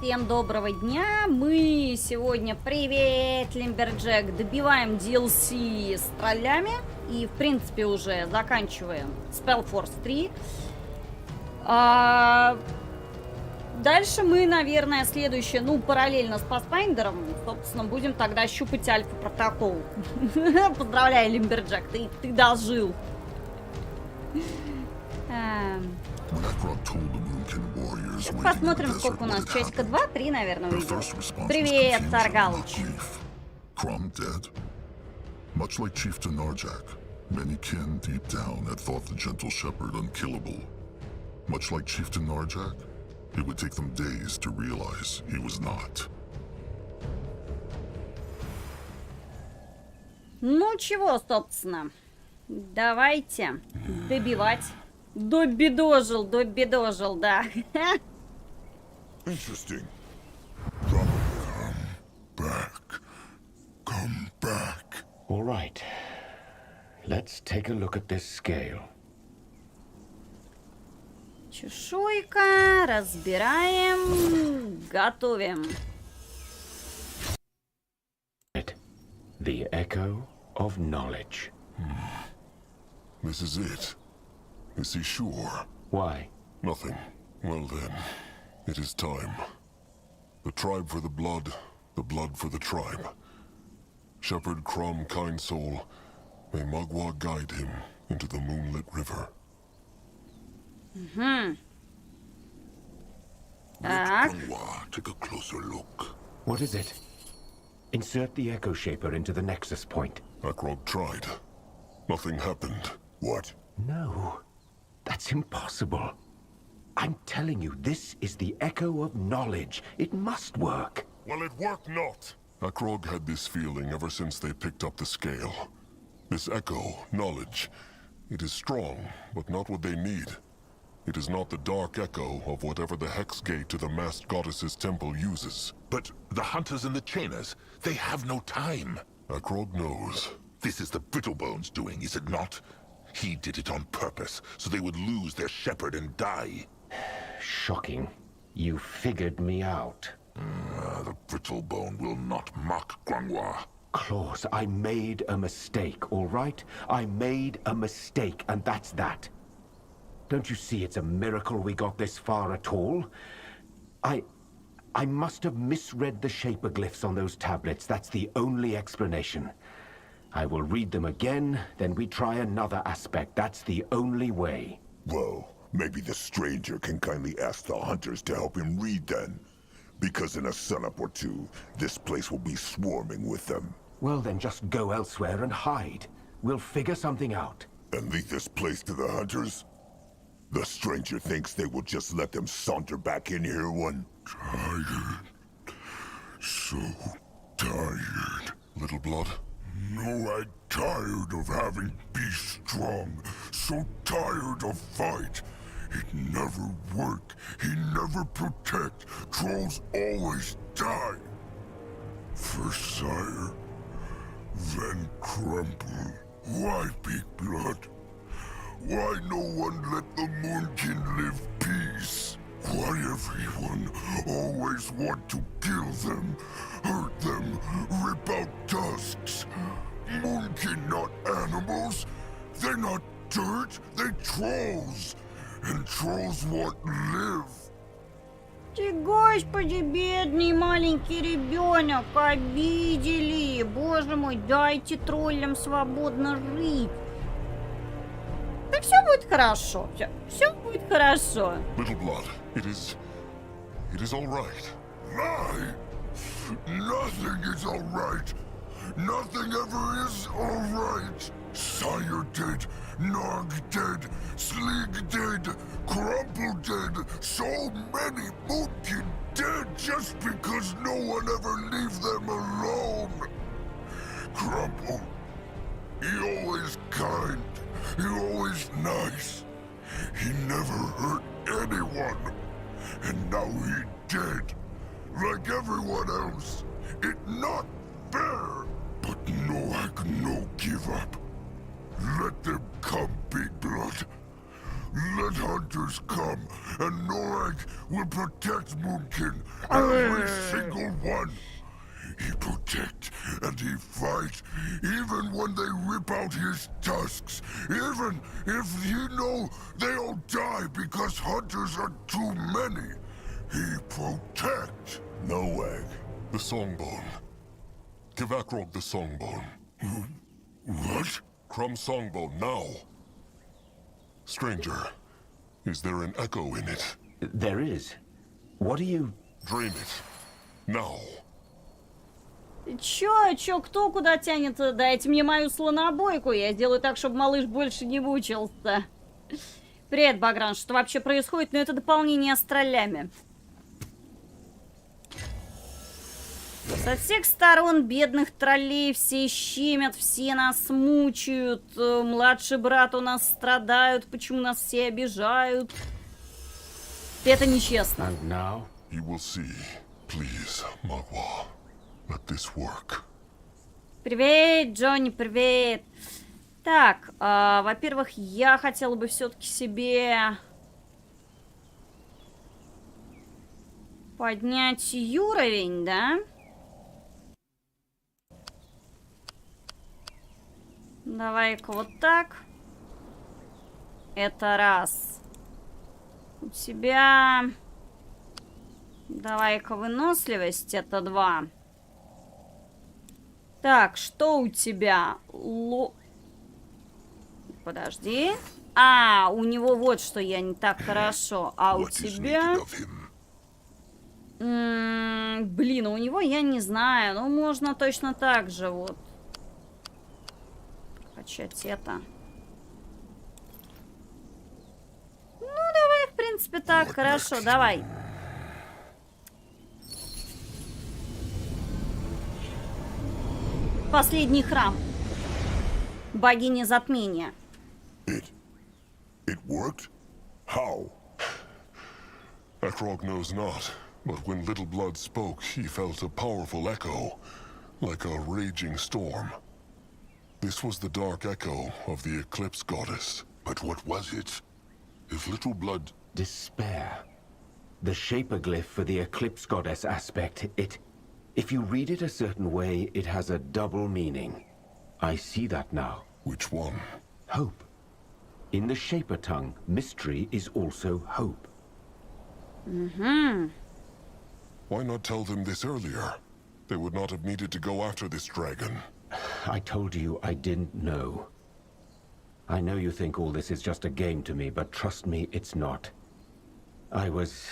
Всем доброго дня! Мы сегодня, привет, Лимберджек, добиваем DLC с троллями и, в принципе, уже заканчиваем SpellForce 3. Дальше мы, наверное, следующее, параллельно с Pathfinder'ом, собственно, будем тогда щупать альфа-протокол. Поздравляю, Лимберджек, ты дожил. Посмотрим, сколько у нас. Часика 2-3, наверное, выйдет. Привет, Таргалыч. Much like Chieftain Narjak, many kin deep down had thought the gentle shepherd unkillable. Much like Chieftain Narjak, it would take them days to realize he was not. Ну чего, собственно, давайте добивать. Добедожил, да. Interesting. Come back. All right. Let's take a look at this scale. Чешуйка, разбираем, готовим. The echo of knowledge. This is it. Is he sure? Why? Nothing. Well then, it is time. The tribe for the blood for the tribe. Shepherd Crom, kind soul, may Magua guide him into the moonlit river. Так. Magua, take a closer look. What is it? Insert the echo shaper into the nexus point. Akrog tried. Nothing happened. What? No, that's impossible. I'm telling you, this is the echo of knowledge. It must work. Well, it worked not. Akrog had this feeling ever since they picked up the scale. This echo, knowledge, it is strong, but not what they need. It is not the dark echo of whatever the hex gate to the masked goddess's temple uses. But the hunters and the chainers, they have no time. Akrog knows. This is the Brittlebones doing, is it not? He did it on purpose, so they would lose their shepherd and die. Shocking. You figured me out. The Brittlebone will not mock Grangwa. Claus, I made a mistake, all right? I made a mistake, and that's that. Don't you see it's a miracle we got this far at all? I must have misread the shaperglyphs on those tablets. That's the only explanation. I will read them again, then we try another aspect. That's the only way. Well, maybe the stranger can kindly ask the hunters to help him read then. Because in a sunup or two, this place will be swarming with them. Well, then just go elsewhere and hide. We'll figure something out. And leave this place to the hunters? The stranger thinks they will just let them saunter back in here one? Tired. So tired. Little blood? No, I'm tired of having be strong. So tired of fight. It never work. He never protect. Trolls always die. First sire, then crumble. Why big blood? Why no one let the Moonkin live peace? Why everyone always want to kill them, hurt them, rip out tusks? Moonkin not animals. They're not dirt, they're trolls. And trolls want live. Ты, господи, бедный маленький ребенок, обидели. Боже мой, дайте троллям свободно жить. Да все будет хорошо, все будет хорошо. Little blood, it is all right. Lie! Nothing is all right. Nothing ever is all right. Sire dead, Nog dead, Slig dead, Crumple dead, so many Moonkin dead just because no one ever leave them alone. Crumple, he always kind, he always nice. He never hurt anyone. And now he dead, like everyone else. It not fair. But no, I can no give up. Let them come, Big Blood. Let hunters come, and no egg will protect Moonkin. Every single one. He protect and he fight, even when they rip out his tusks. Even if he know they'll die because hunters are too many. He protect. No egg. The songbone. Give Akrog the songbone. What? Crumb songbone, now. Stranger, is there an echo in it? There is. What are you... Drain it. Now. Чё, кто куда тянет? Дайте мне мою слонобойку, я сделаю так, чтобы малыш больше не мучился. Привет, Багран, что вообще происходит? Ну, это дополнение с троллями. Со всех сторон бедных троллей все щемят, все нас мучают. Младший брат у нас страдают, почему нас все обижают. Это нечестно. And now? You will see. Please, Magua. Let this work. Привет, Джонни, привет. Так, во-первых, я хотела бы все-таки себе поднять уровень, да? Давай-ка вот так. Это раз. У тебя... Давай-ка выносливость, это два. Так, что у тебя? Подожди. А, у него вот что я не так хорошо. А у тебя... Блин, у него я не знаю. Ну, можно точно так же вот. Качать это. Ну, давай, в принципе, так. Хорошо, давай. Последний храм. Богиня затмения. It worked? How? Akrog knows not, but when Little Blood spoke, he felt a powerful echo, like a raging storm. This was the dark echo of the Eclipse Goddess. But what was it? If Little Blood... Despair. The shaper-glyph for the Eclipse Goddess aspect, it... If you read it a certain way, it has a double meaning. I see that now. Which one? Hope. In the shaper tongue, mystery is also hope. Mm-hmm. Why not tell them this earlier? They would not have needed to go after this dragon. I told you I didn't know. I know you think all this is just a game to me, but trust me, it's not. I was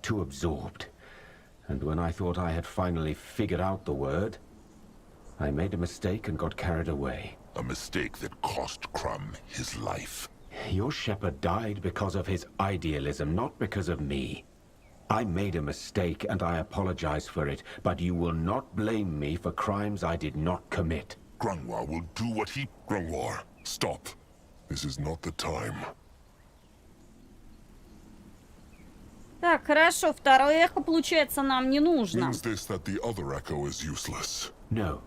too absorbed. And when I thought I had finally figured out the word, I made a mistake and got carried away. A mistake that cost Crumb his life. Your shepherd died because of his idealism, not because of me. I made a mistake and I apologize for it, but you will not blame me for crimes I did not commit. Grungwar will do what he... Grungwar, stop. This is not the time. Так, хорошо. Второе эхо, получается, нам не нужно. Means this that the other echo is useless? No.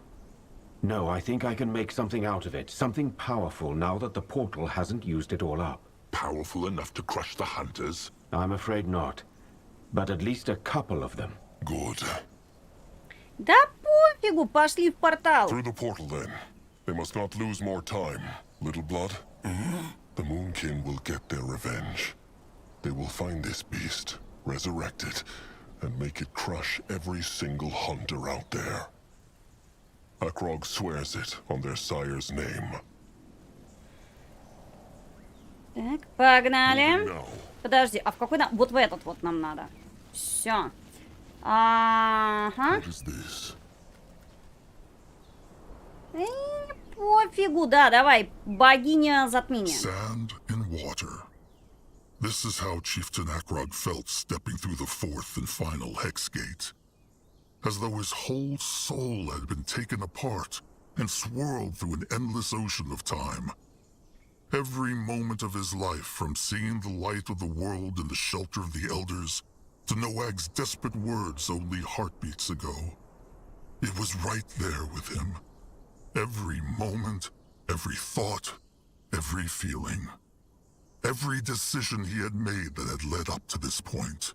No, I think I can make something out of it. Something powerful now that the portal hasn't used it all up. Powerful enough to crush the hunters? I'm afraid not. But at least a couple of them. Good. Да пофигу, пошли в портал. Through the portal then. They must not lose more time. Little Blood, the Moonkin will get their revenge. They will find this beast, resurrect it, and make it crush every single hunter out there. Akrog swears it on their sire's name. Так, погнали. Now, Подожди, а в какой нам... Вот в этот вот нам надо. Все. Ага. what is this? Пофигу, да, давай. Богиня затмения. Sand and water. This is how Chieftain Akrog felt stepping through the fourth and final hex gate. As though his whole soul had been taken apart and swirled through an endless ocean of time. Every moment of his life, from seeing the light of the world in the shelter of the Elders, to Noag's desperate words only heartbeats ago. It was right there with him. Every moment, every thought, every feeling. Every decision he had made that had led up to this point.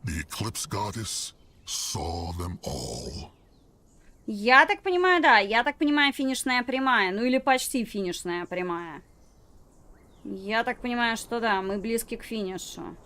The Eclipse Goddess saw them all. Я так понимаю, да. Я так понимаю, финишная прямая. Ну или почти финишная прямая. Я так понимаю, что да, мы близки к финишу.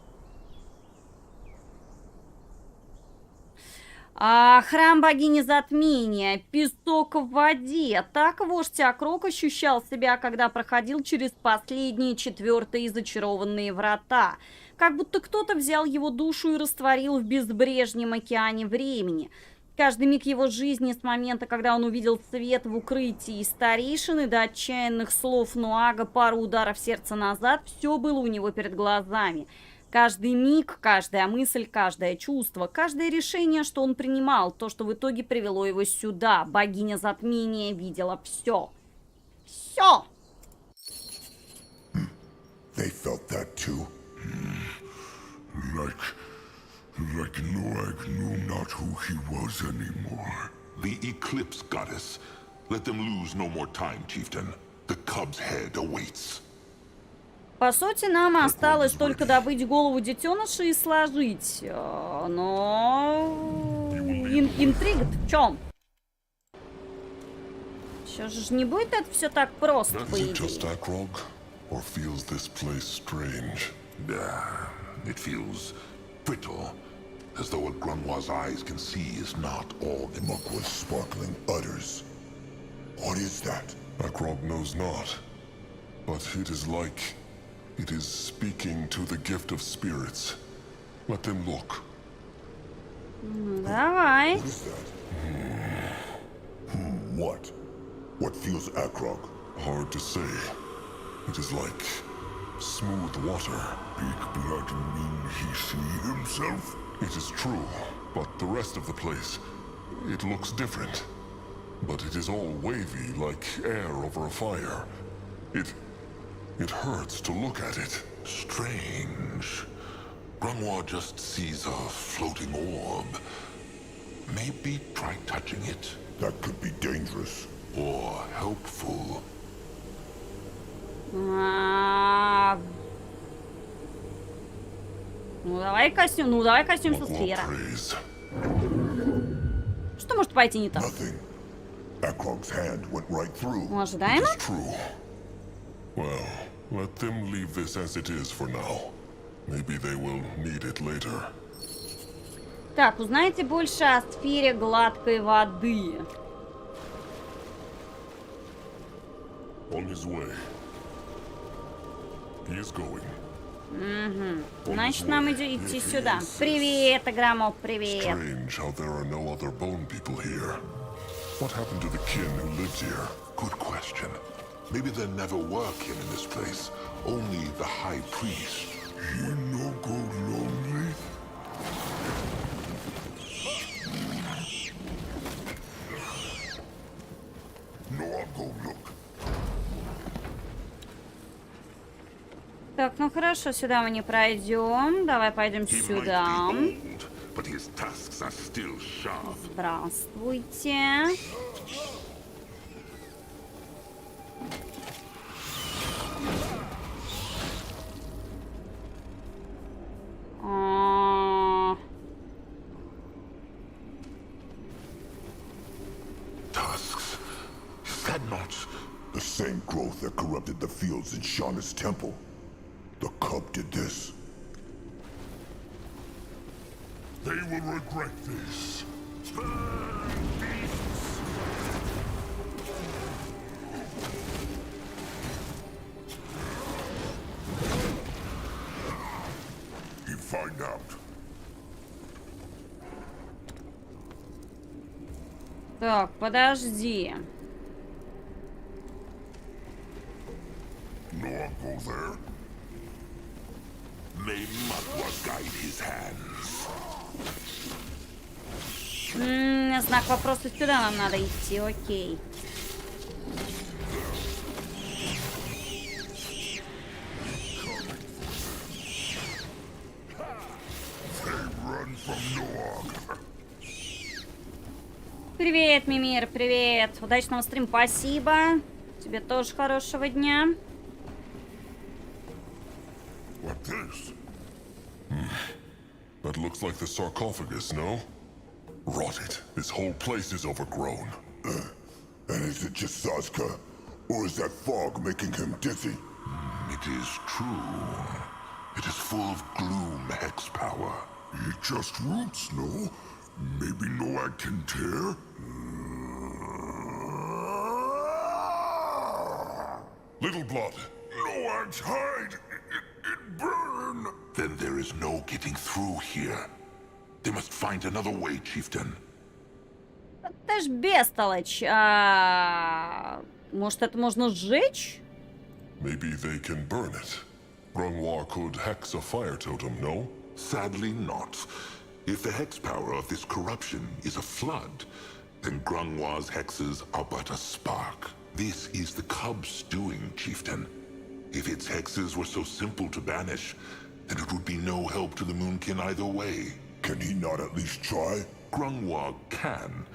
Храм богини затмения. Песок в воде. Так вождь Акрог ощущал себя, когда проходил через последние 4-е зачарованные врата. Как будто кто-то взял его душу и растворил в безбрежном океане времени. Каждый миг его жизни с момента, когда он увидел свет в укрытии старейшины, до отчаянных слов Нуага, пару ударов сердца назад, все было у него перед глазами. Каждый миг, каждая мысль, каждое чувство, каждое решение, что он принимал, то, что в итоге привело его сюда. Богиня затмения видела все. Все! They felt that too. Like Noag knew not who he was anymore. The Eclipse Goddess. Let them lose no more time, Chieftain. The cub's head awaits. По сути, нам осталось только добыть голову детеныша и сложить. Но... интрига в чем? Что же не будет это все так просто, по Does it just идее? Akrog, or feels this place strange? It feels brittle, as though what Grunwa's eyes can see is not all that... Mukwa's sparkling utters. What is that? Akrog knows not, but it is like it is speaking to the gift of spirits. Let them look. Давай. What is that? What? What feels Akrog? Hard to say. It is like smooth water. Big blood mean he see himself? It is true, but the rest of the place, it looks different. But it is all wavy, like air over a fire. It hurts to look at it. Strange. Grunwa just sees a floating orb. Maybe try touching it. That could be dangerous. Or helpful. Ну давай коснемся Mukwa сфера. prays. Что может пойти не так? Nothing. Akrog's hand went right through. Ну, ожидаемо? It is true. Well, let them leave this as it is for now. Maybe they will need it later. Так, узнайте больше о сфере гладкой воды. On his way. He is going. Значит, нам идти сюда. Привет, Аграмов, привет. Strange how there are no other bone people here. What happened to the kin who lives here? Good question. Maybe there never were kin in this place. Only the High Priest. He no go lonely? No, I'll go look. Так, ну хорошо, сюда мы не пройдем. Давай пойдем He сюда. might be old, but his tusks are still sharp. Здравствуйте. Tusks? Is that not... The same growth that corrupted the fields in Shauna's temple. The cub did this. They will regret this. You find out. Так, подожди. No, I'll go there. May Mukwa guide his hands. Знак вопроса, сюда нам надо идти, окей. They run from Noag. Привет, Мимир, привет. Удачного стрима, спасибо. Тебе тоже хорошего дня. What this? That looks like the sarcophagus, no? Rot it. This whole place is overgrown. And is it just Sazka? Or is that fog making him dizzy? It is true. It is full of gloom hex power. He just roots, no? Maybe no I can tear? Little Blood. No ants hide! It burn! Then there is no getting through here. They must find another way, chieftain. Ты ж бестолочь. Может, это можно сжечь? Maybe they can burn it. Grungwar could hex a fire totem, no? Sadly not. If the hex power of this corruption is a flood, then Grungwar's hexes are but a spark. This is the cub's doing, chieftain. If its hexes were so simple to banish, then it would be no help to the Moonkin either way. Can he not at least try? Grungwar can,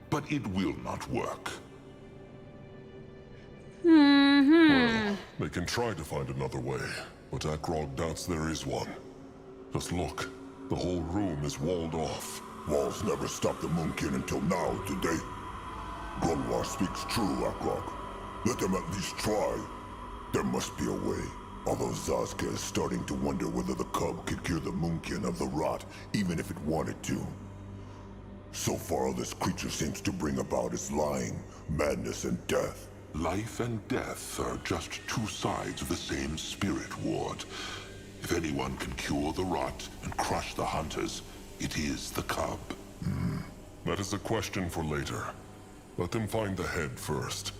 but it will not work. Mm-hmm. They can try to find another way, but Akrog doubts there is one. Just look. The whole room is walled off. Walls never stopped the Moonkin until now, did they? Grunwar speaks true, Akrog. Let them at least try. There must be a way. Although Zazka is starting to wonder whether the cub could cure the Moonkin of the rot, even if it wanted to. So far, all this creature seems to bring about is lying, madness, and death. Life and death are just two sides of the same spirit ward. If anyone can cure the rot and crush the hunters, it is the cub. That is a question for later. Let them find the head first.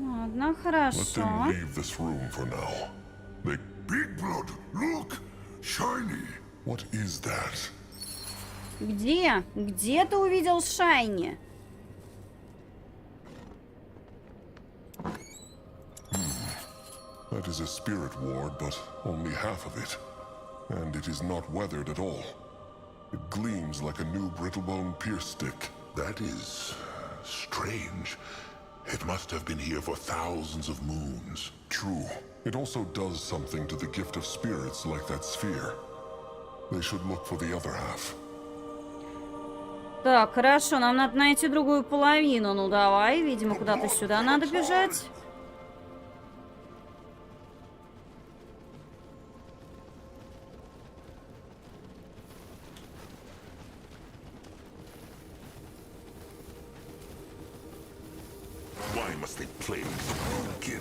Ладно, Let хорошо. them leave this room for now. They... Big blood, look! Shiny! What is that? Где? Где ты увидел Шайни? That is a spirit ward, but only half of it. And it is not weathered at all. It gleams like a new brittlebone pierce stick. That is strange. It must have been here for thousands of moons. True. It also does something to the gift of spirits like that sphere. They should look for the other half. Так, хорошо, нам надо найти другую половину. Ну давай, видимо, куда-то сюда надо бежать. Why must they play the Moonkin?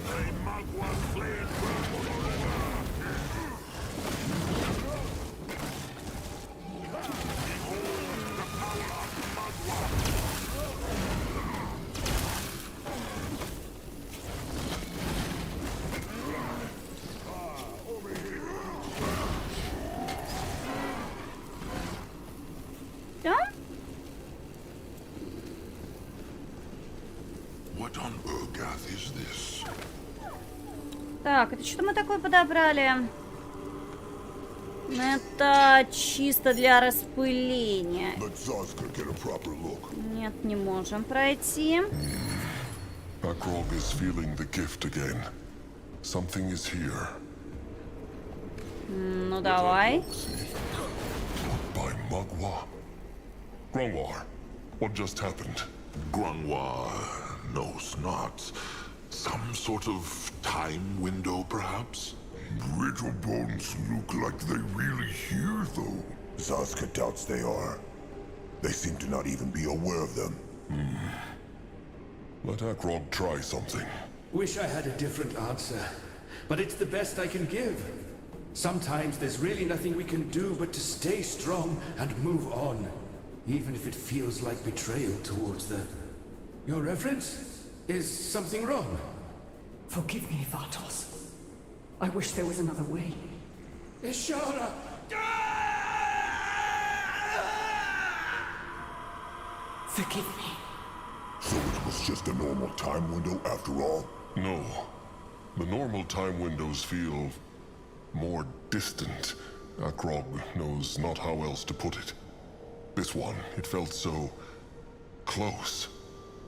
Да? What on Urgath is this? Так, это что мы такое подобрали? Это чисто для распыления. Let Zazka get a proper look. Нет, не можем пройти. Akrog is feeling the gift again. Something is here. Ну давай. By Mugwa. Grungwar, what just happened? Grungwar knows not. Some sort of time window, perhaps? Brittle bones look like they really hear, though. Zazka doubts they are. They seem to not even be aware of them. Let Akrog try something. Wish I had a different answer, but it's the best I can give. Sometimes there's really nothing we can do but to stay strong and move on, even if it feels like betrayal towards the... Your Reverence? Is something wrong? Forgive me, Vartos. I wish there was another way. Ishara! Forgive me. So it was just a normal time window after all? No. The normal time windows feel more distant. Akrog knows not how else to put it. This one, it felt so close,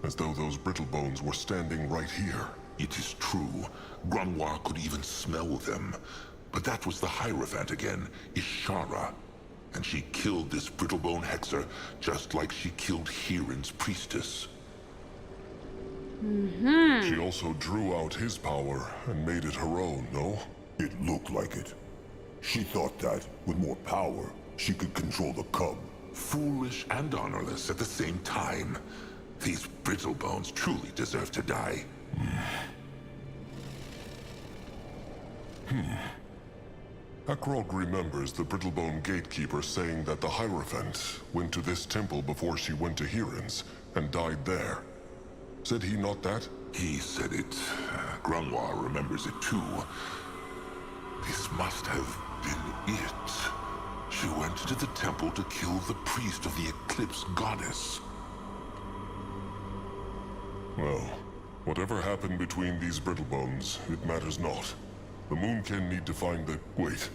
as though those brittle bones were standing right here. It is true. Grunwar could even smell them. But that was the Hierophant again, Ishara. And she killed this brittlebone hexer just like she killed Hiran's priestess. She also drew out his power and made it her own, no? It looked like it. She thought that, with more power, she could control the cub. Foolish and honorless at the same time. These brittlebones truly deserve to die. Akrog remembers the Brittlebone gatekeeper saying that the Hierophant went to this temple before she went to Hiran's and died there. Said he not that? He said it. Grungwa remembers it too. This must have been it. She went to the temple to kill the priest of the Eclipse Goddess. Well, whatever happened between these Brittlebones, it matters not. The Moonkin need to find the... Wait.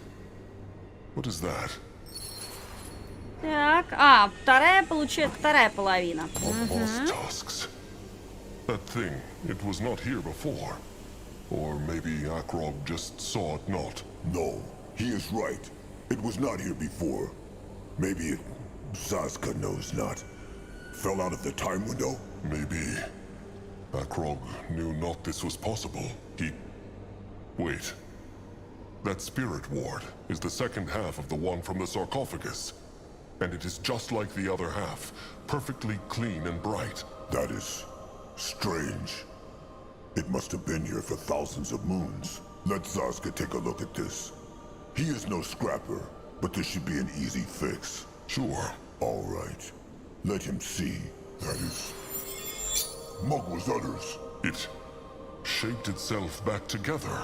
What is that? Так, получается, вторая половина. Boss tusks. That thing, it was not here before. Or maybe Akrog just saw it not. No, he is right. It was not here before. Maybe it... Sazka knows not. Fell out of the time window? Maybe Akrog knew not this was possible. He... Wait. That spirit ward is the second half of the one from the sarcophagus. And it is just like the other half, perfectly clean and bright. That is... strange. It must have been here for thousands of moons. Let Sazka take a look at this. He is no scrapper, but this should be an easy fix. Sure. All right. Let him see. That is... Mugwa's udders. It shaped itself back together.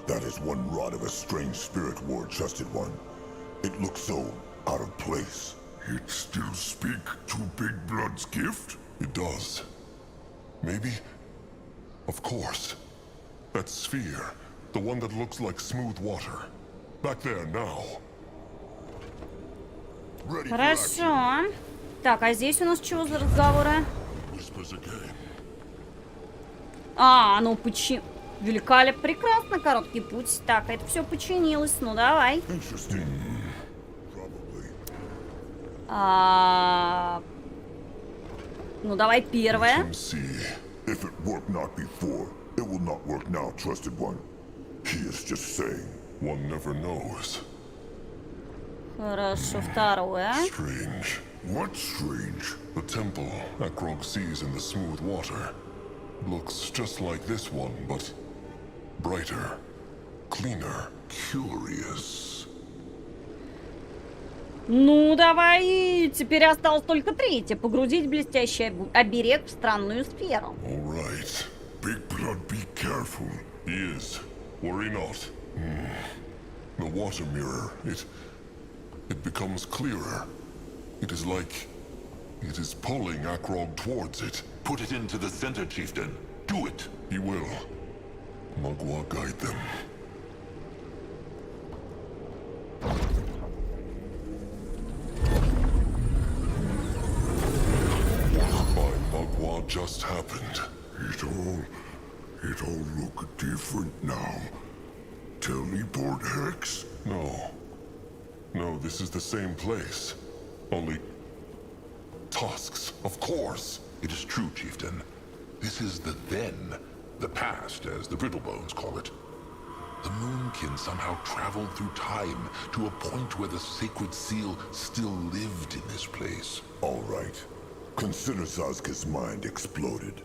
That is one rod of a strange spirit ward, Trusted One. It looks so out of place. It still speak to Big Blood's gift? It does. Maybe? Of course. That sphere, the one that looks like smooth water. Back there now. Ready for action. Хорошо. Так, а здесь у нас чего за разговоры? Whispers again. Ну великолепно, прекрасно, короткий путь. Так, это все починилось, ну давай. Interesting. Probably. Ну давай первое. Can see. If it worked not before, it will not work now, Trusted One. He is just saying. One never knows. Хорошо, второе. Strange. What's strange? The temple Akrog sees in the smooth water looks just like this one, but brighter, cleaner. Curious. Ну, давай, теперь осталось только третье. Погрузить блестящий оберег в странную сферу. All right. Big Blood, be careful. He is. Worry not. The water mirror, it becomes clearer. It is like it is pulling Akrog towards it. Put it into the center, Chieftain. Do it. He will. Mugwa guide them. What by Mugwa just happened? It all look different now. Teleport hex? No, this is the same place. Only... tusks, of course. It is true, Chieftain. This is the then, the past, as the Brittlebones call it. The Moonkin somehow traveled through time to a point where the sacred seal still lived in this place. All right. Consider Sazka's mind exploded.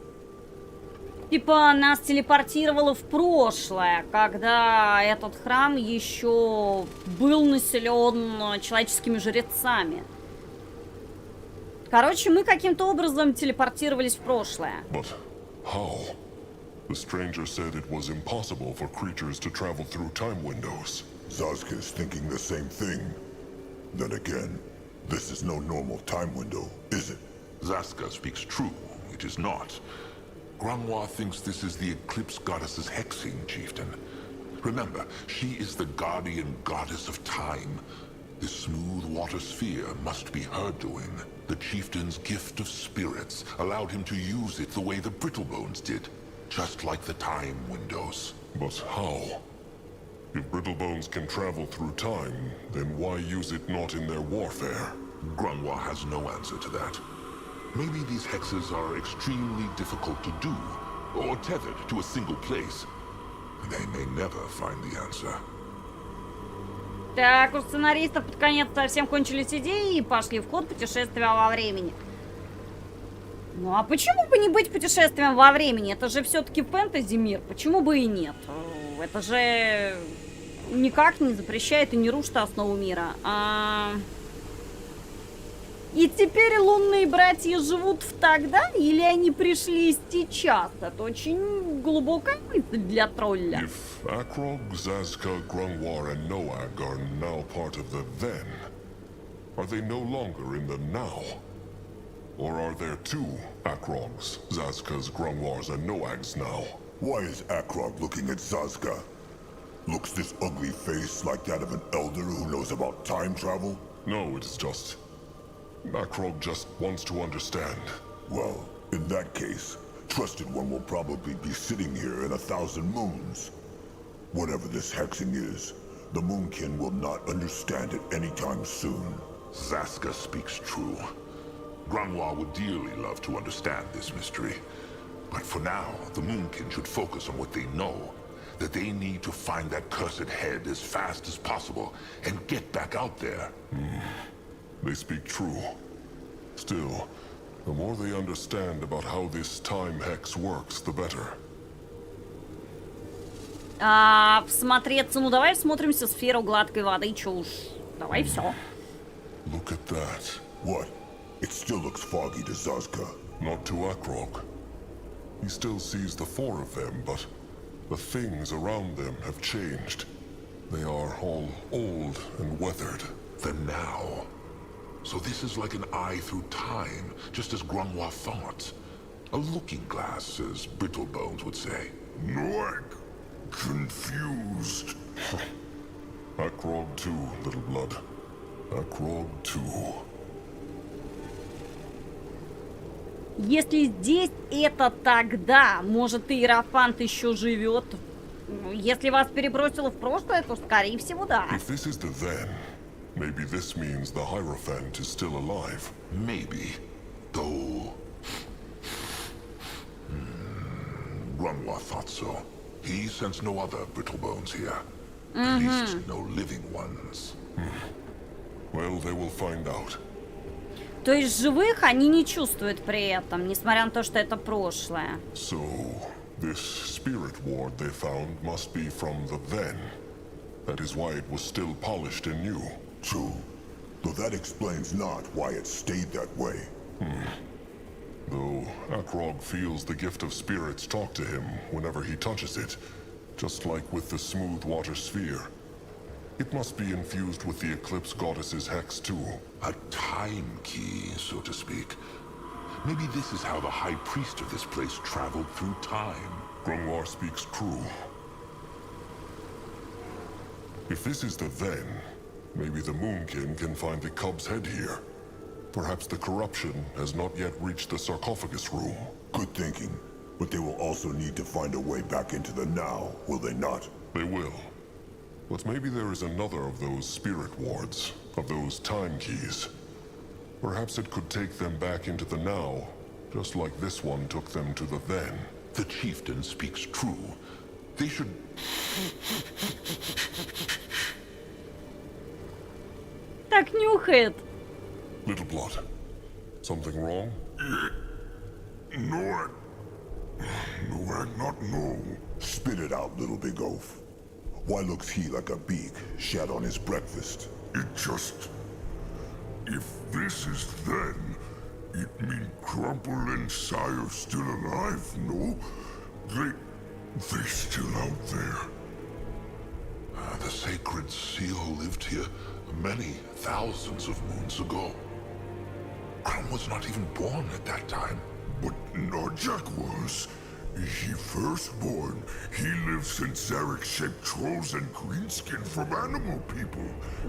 Типа нас телепортировало в прошлое, когда этот храм еще был населен человеческими жрецами. Короче, мы каким-то образом телепортировались в прошлое. But how? The stranger said it was impossible for creatures to travel through time windows. Sazka is thinking the same thing. Then again, this is no normal time window, is it? Zaska speaks true. It is not. Grungwa thinks this is the Eclipse Goddess's hexing, Chieftain. Remember, she is the guardian goddess of time. This smooth water sphere must be her doing. The Chieftain's gift of spirits allowed him to use it the way the Brittlebones did. Just like the time windows. But how? If Brittlebones can travel through time, then why use it not in their warfare? Grunwa has no answer to that. Maybe these hexes are extremely difficult to do, or tethered to a single place. They may never find the answer. Так, у сценаристов под конец совсем кончились идеи и пошли в ход путешествия во времени. Ну а почему бы не быть путешествием во времени? Это же все-таки фэнтези мир. Почему бы и нет? Это же никак не запрещает и не рушит основу мира. И теперь лунные братья живут в тогда, или они пришли сейчас? Это очень глубокая мысль для тролля. If Akrog, Zazka, Grungwar, and Noag are now part of the then, are they no longer in the now? Or are there two Akrogs, Zazkas, Grungwars, and Noags now? Why is Akrog looking at Zazka? Looks this ugly face like that of an elder who knows about time travel? No, it is just... Akrog just wants to understand. Well, in that case, Trusted One will probably be sitting here in 1,000 moons. Whatever this hexing is, the Moonkin will not understand it anytime soon. Zaska speaks true. Grunwa would dearly love to understand this mystery. But for now, the Moonkin should focus on what they know. That they need to find that cursed head as fast as possible and get back out there. They speak true. Still, the more they understand about how this time hex works, the better. Всмотреться, ну давай всмотримся в сферу гладкой воды, чё уж. Давай все. Look at that. What? It still looks foggy to Zazka. Not to Akrog. He still sees the four of them, but the things around them have changed. They are all old and weathered. The now. So this is like an eye through time, just as Grunwa thought. A looking glass, as Brittlebones would say. Noak, confused. Akrog too, little blood. Akrog too. Если здесь это тогда, может, Иерофант еще живет. Если вас перебросило в прошлое, то, скорее всего, да. If this is the then, maybe this means the Hierophant is still alive. Maybe. Though... Grunwa thought so. He sensed no other Brittlebones here. At least no living ones. Well, they will find out. То есть живых они не чувствуют при этом, несмотря на то, что это прошлое. So, this spirit ward they found must be from the then. That is why it was still polished and new. True. Though that explains not why it stayed that way. Though Akrog feels the gift of spirits talk to him whenever he touches it, just like with the smooth water sphere. It must be infused with the Eclipse Goddess's hex too. A time key, so to speak. Maybe this is how the High Priest of this place traveled through time. Grungwar speaks true. If this is the then, maybe the Moonkin can find the cub's head here. Perhaps the corruption has not yet reached the sarcophagus room. Good thinking. But they will also need to find a way back into the now, will they not? They will. But maybe there is another of those spirit wards, of those time keys. Perhaps it could take them back into the now, just like this one took them to the then. The chieftain speaks true. They should... Так нюхает. Little blood. Something wrong? Noak. Noak, not no. Spit it out, little big oaf. Why looks he like a beak shat on his breakfast? It just... If this is then, it mean Crumple and Sire still alive, no? They still out there. The sacred seal lived here many thousands of moons ago. Crum was not even born at that time. But Nojak was. He firstborn. He lives since Zarek shaped trolls and greenskin from animal people.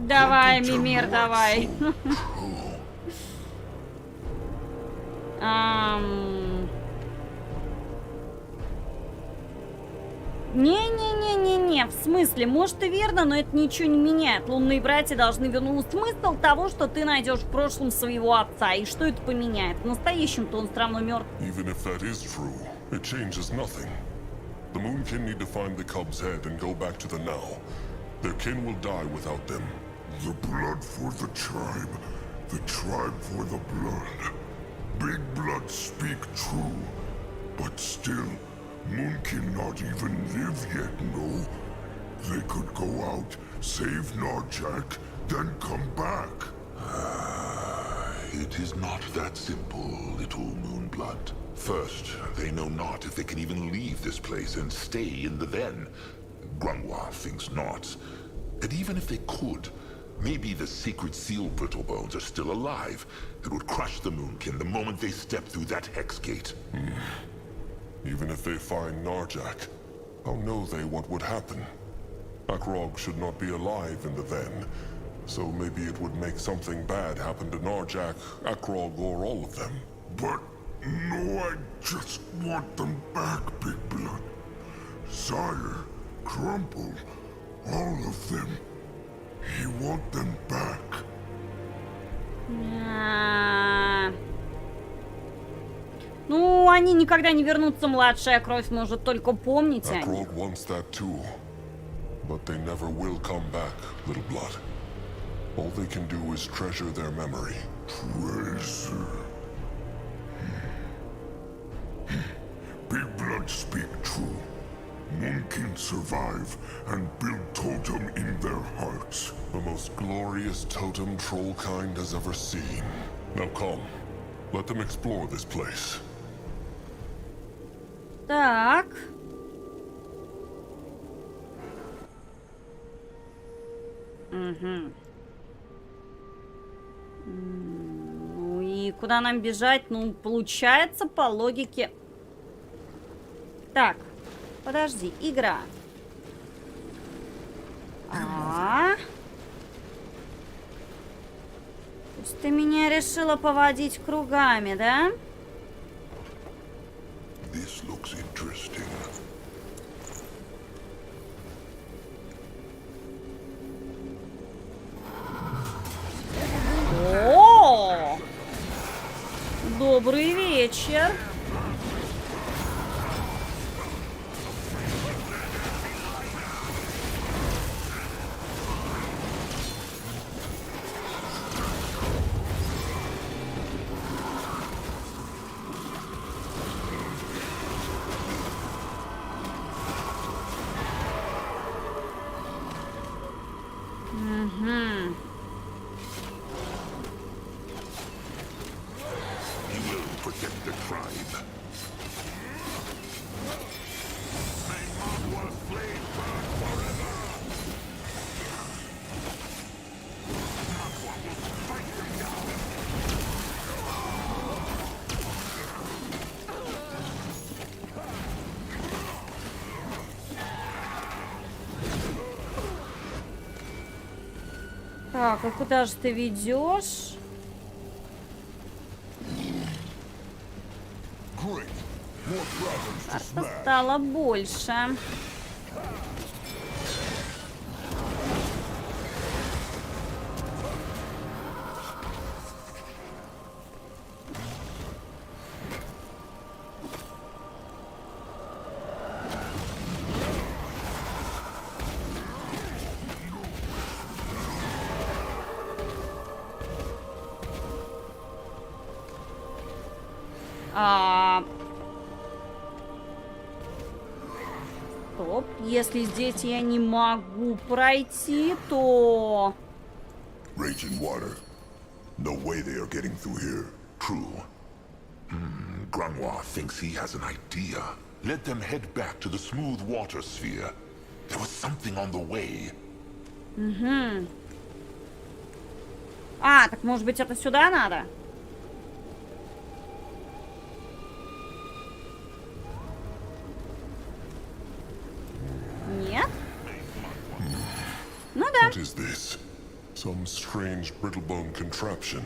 Давай, Crumple Мимир, tell давай. Noak so. Не-не-не-не-не, в смысле, может и верно, но это ничего не меняет. Лунные братья должны вернуть смысл того, что ты найдешь в прошлом своего отца. И что это поменяет? В настоящем-то он все равно мертв. Even if that is true, it changes nothing. The Moonkin need to find the cub's head and go back to the now. Their kin will die without them. The blood for the tribe for the blood. Big blood speak true, but still, Moonkin not even live yet, no. They could go out, save Narjak, then come back. It is not that simple, little Moonblood. First, they know not if they can even leave this place and stay in the Then. Grungwa thinks not. And even if they could, maybe the sacred seal Brittlebones are still alive and would crush the Moonkin the moment they step through that hex gate. Even if they find Narjak, how know they what would happen? Akrog should not be alive in the Then, so maybe it would make something bad happen to Narjak, Akrog, or all of them. But no, I just want them back, Big Blood. Sire, Crumple, all of them. He want them back. Ну, они никогда не вернутся, младшая кровь может только помнить о них. Akrog wants that too, but they never will come back, little blood. All they can do is treasure their memory. Treasure. Big Blood speak true. Moonkin survive and build totem in their hearts. The most glorious totem Trollkind has ever seen. Now come, let them explore this place. Так. Угу. Ну и куда нам бежать? Ну, получается, по логике... Так, подожди, игра. То есть ты меня решила поводить кругами, да? This looks interesting. О! Добрый вечер. You will protect the tribe. May Magwa's flame burn forever! Magwa will strike them down! Так, а куда же ты ведешь? Great. More problems to Карта smash. стало больше. Стоп, если здесь я не могу пройти, то... Raging water. No way they are getting through here. True. Grungwa thinks he has an idea. Let them head back to the smooth water sphere. There was something on the way. А, так может быть это сюда надо? Нет? Ну да. What is this? Some strange brittlebone contraption.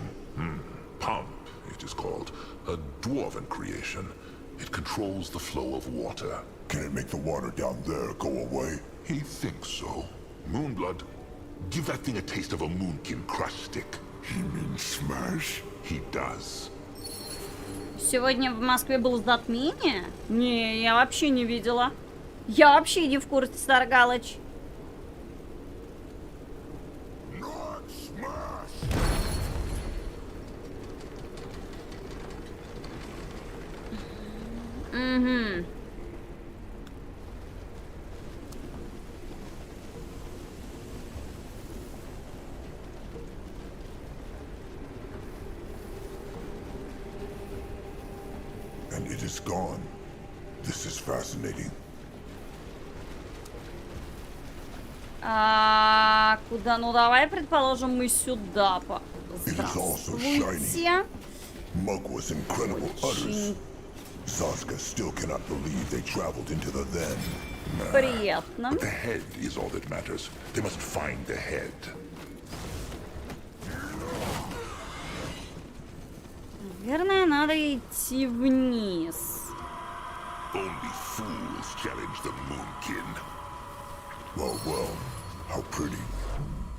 Pump, it is called. A dwarven creation. It controls the flow of water. Can it make the water down there go away? He thinks so. Moonblood, give that thing a taste of a moonkin crush stick. He means smash? He does. Сегодня в Москве было затмение? Не, я вообще не видела. Я вообще не в курсе, Старгалыч. Not smash! Угу. And it is gone. This is fascinating. Куда? Ну давай, предположим, мы сюда. It is also shiny. Здравствуйте. Mug was incredible utters. Очень Zaska still cannot believe they traveled into the then. приятно. The head is all that matters. They must find the head. Наверное, надо идти вниз. Only fools challenge the moonkin. Well, well, how pretty.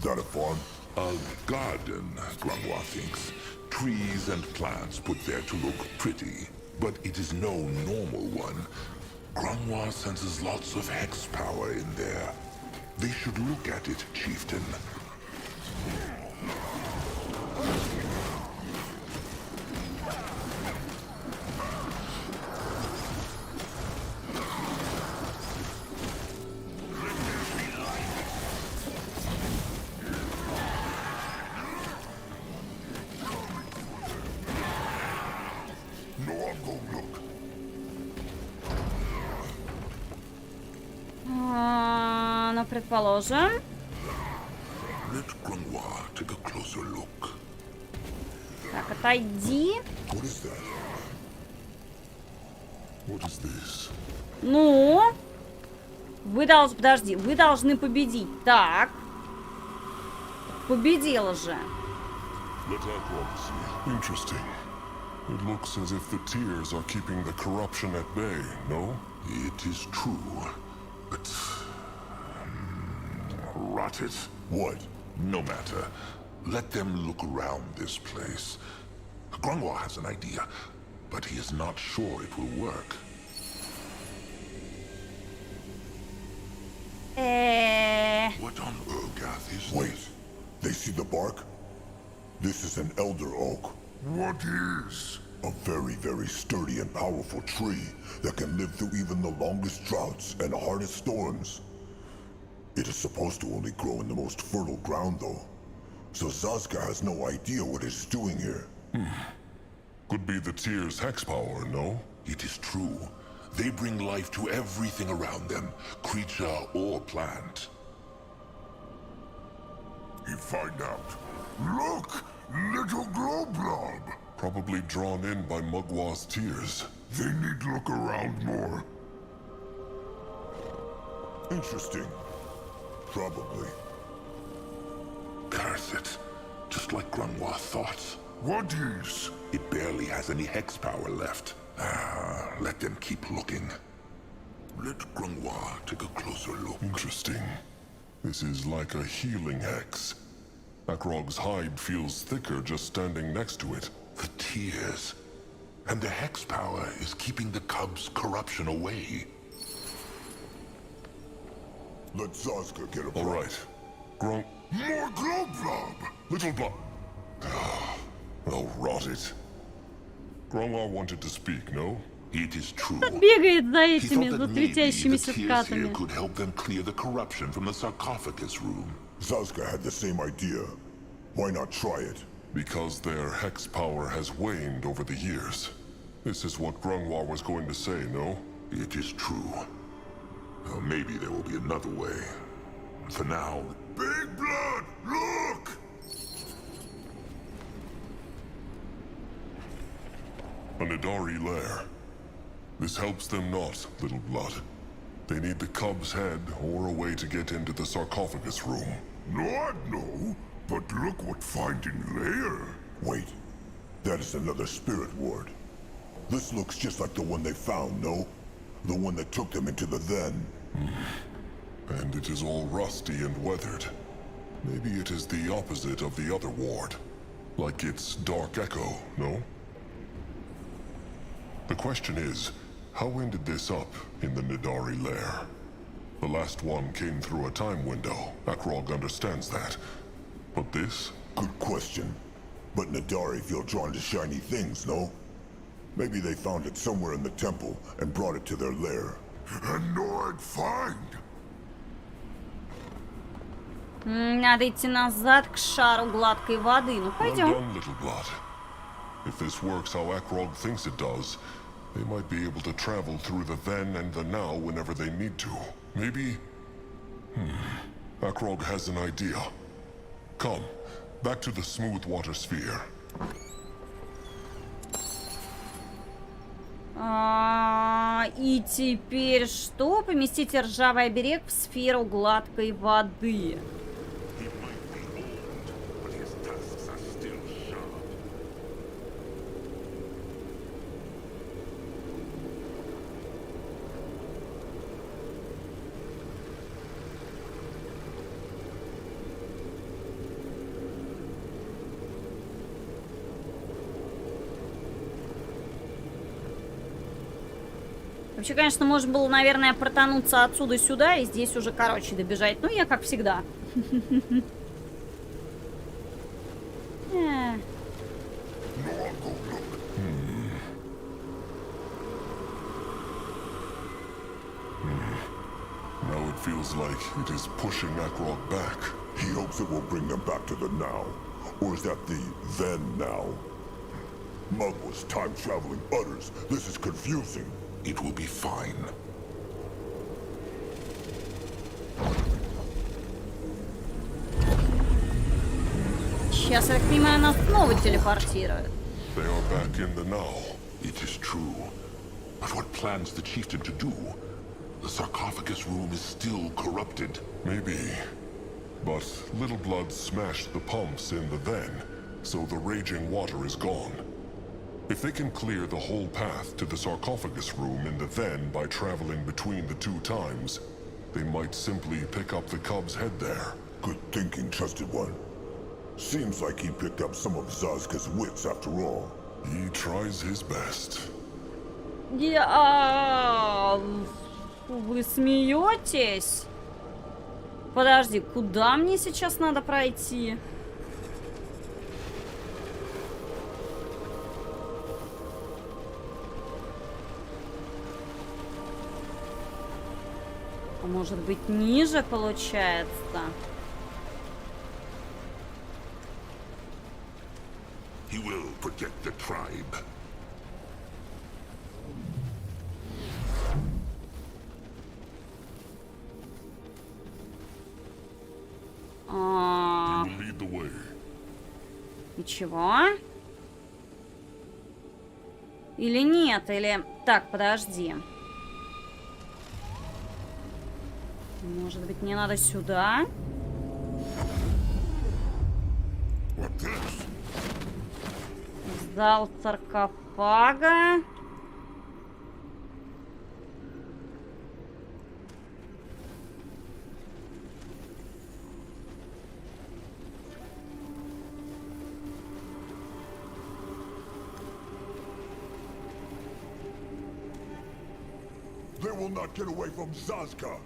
That a farm? A garden, Grangwa thinks. Trees and plants put there to look pretty. But it is no normal one. Grangwa senses lots of hex power in there. They should look at it, chieftain. No, I'll go look. Ну, предположим. Let Grangwa take a closer look. Так, отойди. What is that? What is this? Ну? Вы должны... Подожди, вы должны победить. Так. Победила же. Let Akrog see. Interesting. It looks as if the tears are keeping the corruption at bay, no? It is true, but... rot it. What? No matter. Let them look around this place. Grangwa has an idea, but he is not sure it will work. What on Urgath is Wait. this? They see the bark? This is an elder oak. What is? A very, very sturdy and powerful tree that can live through even the longest droughts and hardest storms. It is supposed to only grow in the most fertile ground, though. So Zaska has no idea what it is doing here. Could be the tears' hex power, no? It is true. They bring life to everything around them, creature or plant. You find out. Look! Little glow blob! Probably drawn in by Mugwa's tears. They need to look around more. Interesting. Probably. Curse it. Just like Grangwa thought. What is? It barely has any hex power left. Let them keep looking. Let Grangwa take a closer look. Interesting. This is like a healing hex. Akrog's hide feels thicker just standing next to it. The tears. And the hex power is keeping the cub's corruption away. Let Zaska get a All right. Grung... More glow blob! Little blob... Oh, rot it. Grungwa wanted to speak, no? It is true. Бегает за He этими, thought за that maybe the светящимися tears here скатами. could help them clear the corruption from the sarcophagus room. Zaska had the same idea. Why not try it? Because their hex power has waned over the years. This is what Grungwa was going to say, no? It is true. Well, maybe there will be another way. For now... Big blood! Look! A Nidari lair. This helps them not, Little Blood. They need the cub's head or a way to get into the sarcophagus room. Not no, but look what finding lair. Wait, that is another spirit ward. This looks just like the one they found, no? The one that took them into the then. And it is all rusty and weathered. Maybe it is the opposite of the other ward. Like its dark echo, no? The question is, how ended this up in the Nidari lair? The last one came through a time window. Akrog understands that. But this? Good question. But Nidari feel drawn to shiny things, no? Maybe they found it somewhere in the temple and brought it to their lair. And I'd find! Надо идти назад к шару гладкой воды. Ну, Well пойдем. done, little blood. If this works how Akrog thinks it does, they might be able to travel through the then and the now whenever they need to. Maybe... Akrog has an idea. Come, back to the smooth water sphere. И теперь что? Поместите ржавый оберег в сферу гладкой воды. He might be old, but his tusks are still sharp. Вообще, конечно, можно было, наверное, протонуться отсюда сюда и здесь уже, короче, добежать. Ну, я как всегда. Now it feels like it is pushing Akrog back. He hopes it will bring them back to the now. Or is that the then now? Mugwort time-traveling utters. This is confusing. It will be fine. Сейчас, я так понимаю, нас снова телепортируют. They are back in the now. It is true. But what plans the chieftain to do? The sarcophagus room is still corrupted. Maybe. But Little Blood smashed the pumps in the then, so the raging water is gone. If they can clear the whole path to the sarcophagus room in the then by traveling between the two times, they might simply pick up the cub's head there. Good thinking, trusted one. Seems like he picked up some of Zazka's wits after all. He tries his best. Вы смеетесь? Подожди, куда мне сейчас надо пройти? А может быть, ниже получается? He will protect the tribe. He will lead the way. Ничего? Или нет? Или... Так, подожди. Может быть, мне надо сюда? What this? Зал саркофага. They will not get away from Zazka.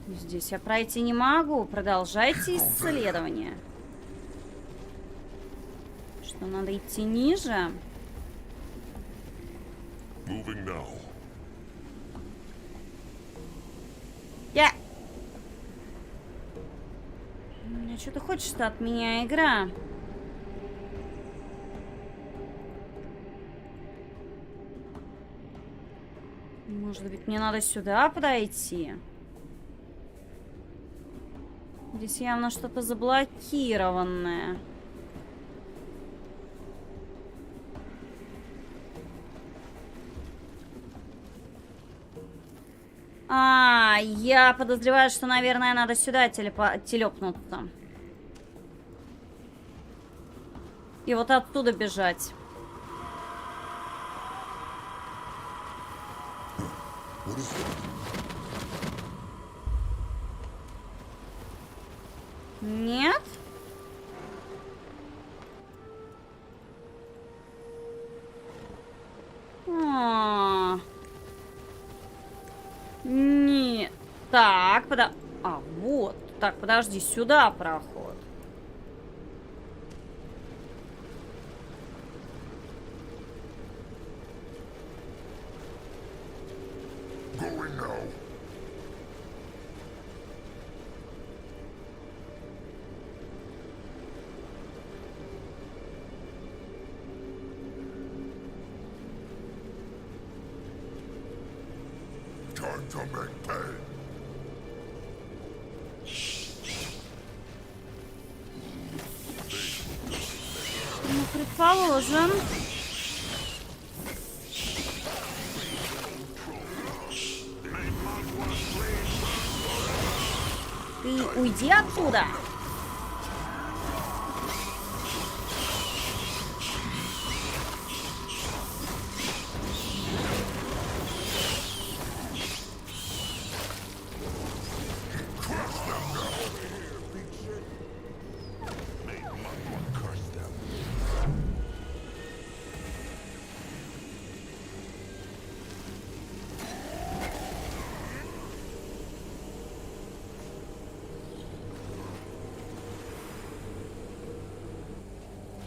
Здесь я пройти не могу. Продолжайте исследование. Что, надо идти ниже? Moving now. Что ты хочешь-то от меня, игра? Может быть, мне надо сюда подойти? Здесь явно что-то заблокированное. Я подозреваю, что, наверное, надо сюда телепнуться. И вот оттуда бежать. What is that? Нет? Не. Так, вот. Так, подожди, сюда проход. Going now. Time to make pay. Ну, предположим. Ты уйди оттуда.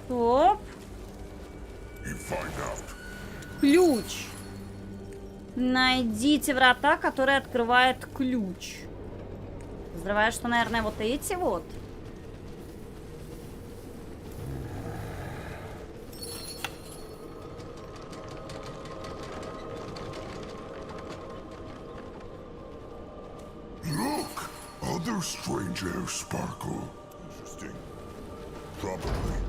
Стоп. You find out. Ключ. Найдите врата, которые открывает ключ. Подозреваю, что, наверное, вот эти вот. Look! Other strange air sparkle. Interesting. Probably.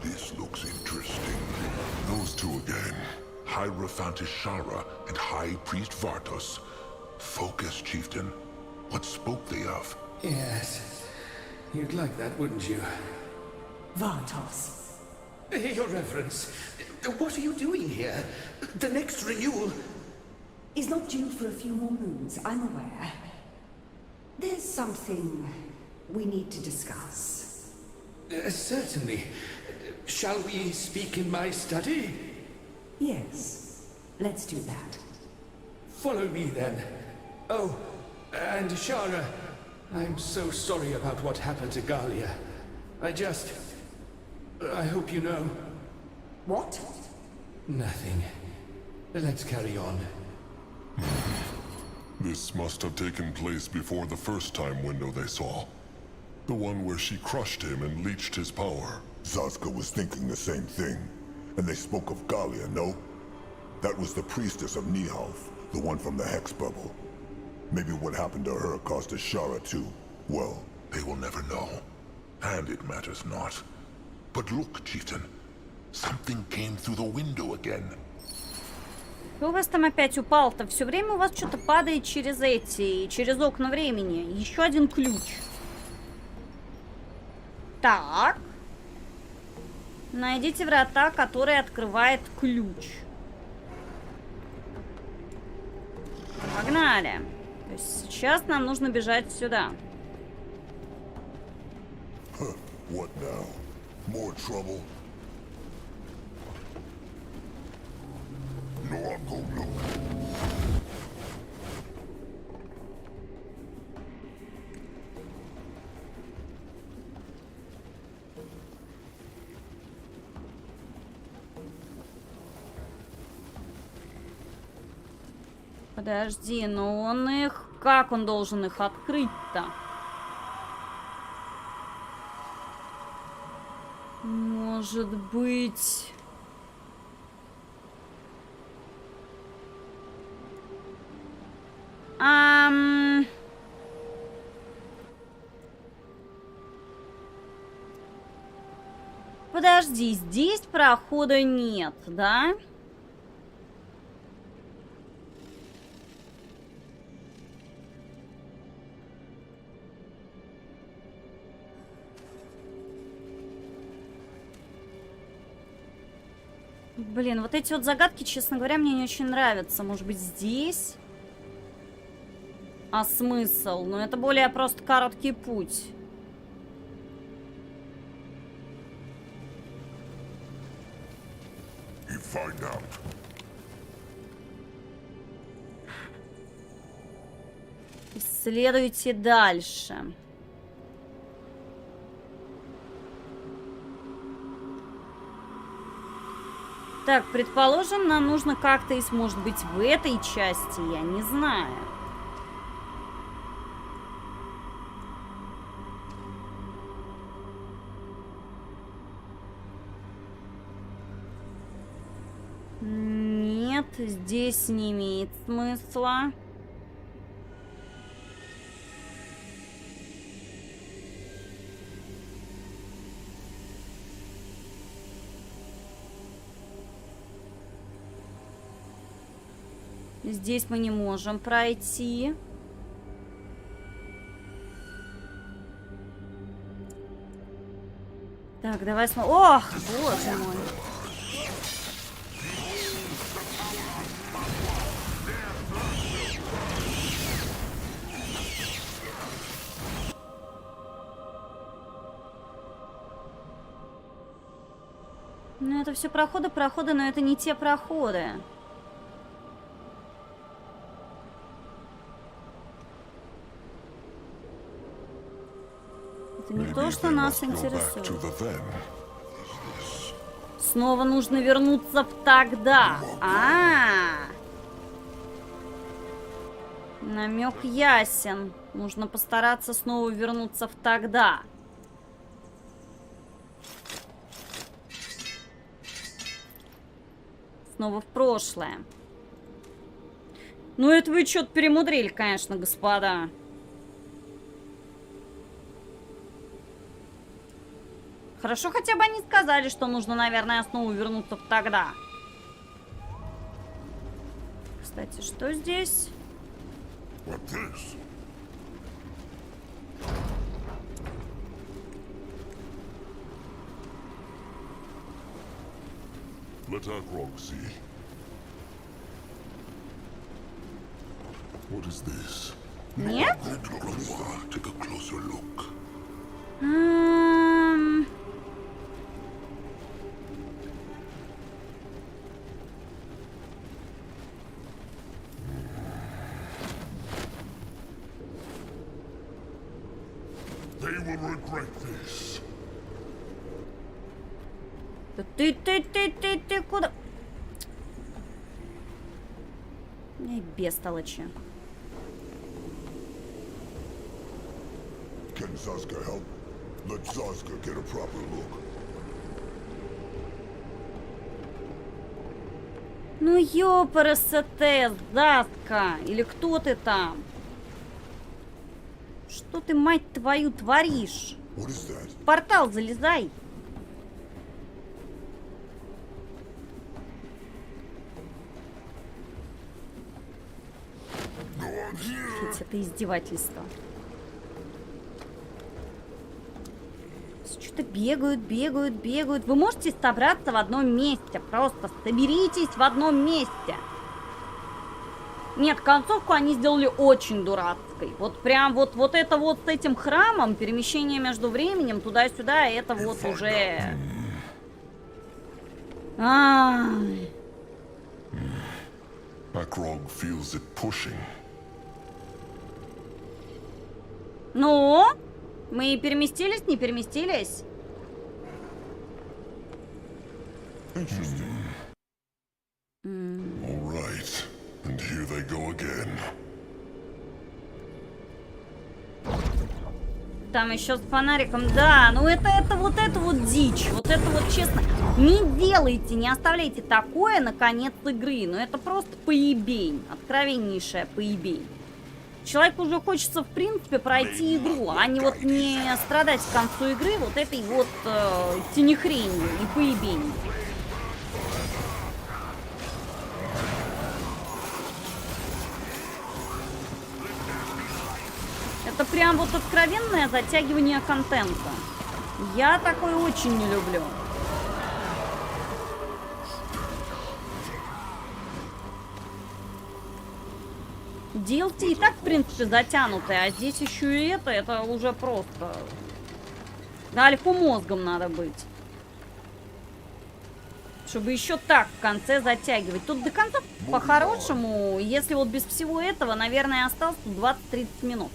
This looks interesting. Those two again. Hierophant Ishara and High Priest Vartos. Focus, Chieftain. What spoke they of? Yes. You'd like that, wouldn't you? Vartos. Your Reverence, what are you doing here? The next renewal... Is not due for a few more moons, I'm aware. There's something we need to discuss. Certainly. Shall we speak in my study? Yes, let's do that. Follow me then. Oh, and Shara, I'm so sorry about what happened to Galia. I hope you know. What? Nothing. Let's carry on. This must have taken place before the first time window they saw. The one where she crushed him and leached his power. Zaska was thinking the same thing. And they spoke of Galia, no? That was the priestess of Nihalf, the one from the Hex Bubble. Maybe what happened to her caused Ashara too. Well, They will never know. And it matters not. But look, Chieftain. Something came through the window again. Что у вас там опять упал-то? Все время у вас что-то падает через окна времени. Еще один ключ. Так. Найдите врата, которые открывает ключ. Погнали. То есть сейчас нам нужно бежать сюда. what now? More trouble? No, I'll go look. Подожди, но он их... Как он должен их открыть-то? Может быть... Подожди, здесь прохода нет, да? Блин, вот эти вот загадки, честно говоря, мне не очень нравятся. Может быть, здесь? А смысл? Ну, это более просто короткий путь. You find out. Исследуйте дальше. Так, предположим, нам нужно как-то, может быть, в этой части, я не знаю. Нет, здесь не имеет смысла. Здесь мы не можем пройти. Так, давай смотрим. Ох, боже мой. Ну, это все проходы, но это не те проходы. Это не то, что нас интересует. Снова нужно вернуться в тогда. Намек ясен. Нужно постараться снова вернуться в тогда. Снова в прошлое. Ну, это вы что-то перемудрили, конечно, господа. Хорошо, хотя бы они сказали, что нужно, наверное, снова вернуться в тогда. Кстати, что здесь? What this? Let our grog see. What is this? Нет? Take a closer look. They will regret this. Ты куда? Эй, бестолочи. Can Zaska help? Let Zaska get a proper look. Ну ёпрст, Заска, или кто ты там? Что ты, мать твою, творишь? What is that? В портал залезай. Это издевательство. Что-то бегают. Вы можете собраться в одном месте. Просто соберитесь в одном месте. Нет, концовку они сделали очень дурацкой. Вот прям вот это вот с этим храмом, перемещение между временем туда-сюда, это вот уже... My grog feels it pushing. Ну, мы переместились, не переместились? Interesting. All right, and here they go again. Там еще с фонариком, да, ну это вот дичь, вот это вот честно, не делайте, не оставляйте такое на конец игры, ну это просто поебень, откровеннейшая поебень. Человеку уже хочется в принципе пройти игру, а не страдать к концу игры вот этой вот тенехренью и поебенью. Это прям вот откровенное затягивание контента. Я такое очень не люблю. DLC и так, в принципе, затянутые, а здесь еще и это уже просто... Альфа-мозгом надо быть. Чтобы еще так в конце затягивать. Тут до конца, по-хорошему, если вот без всего этого, наверное, осталось 20-30 минут.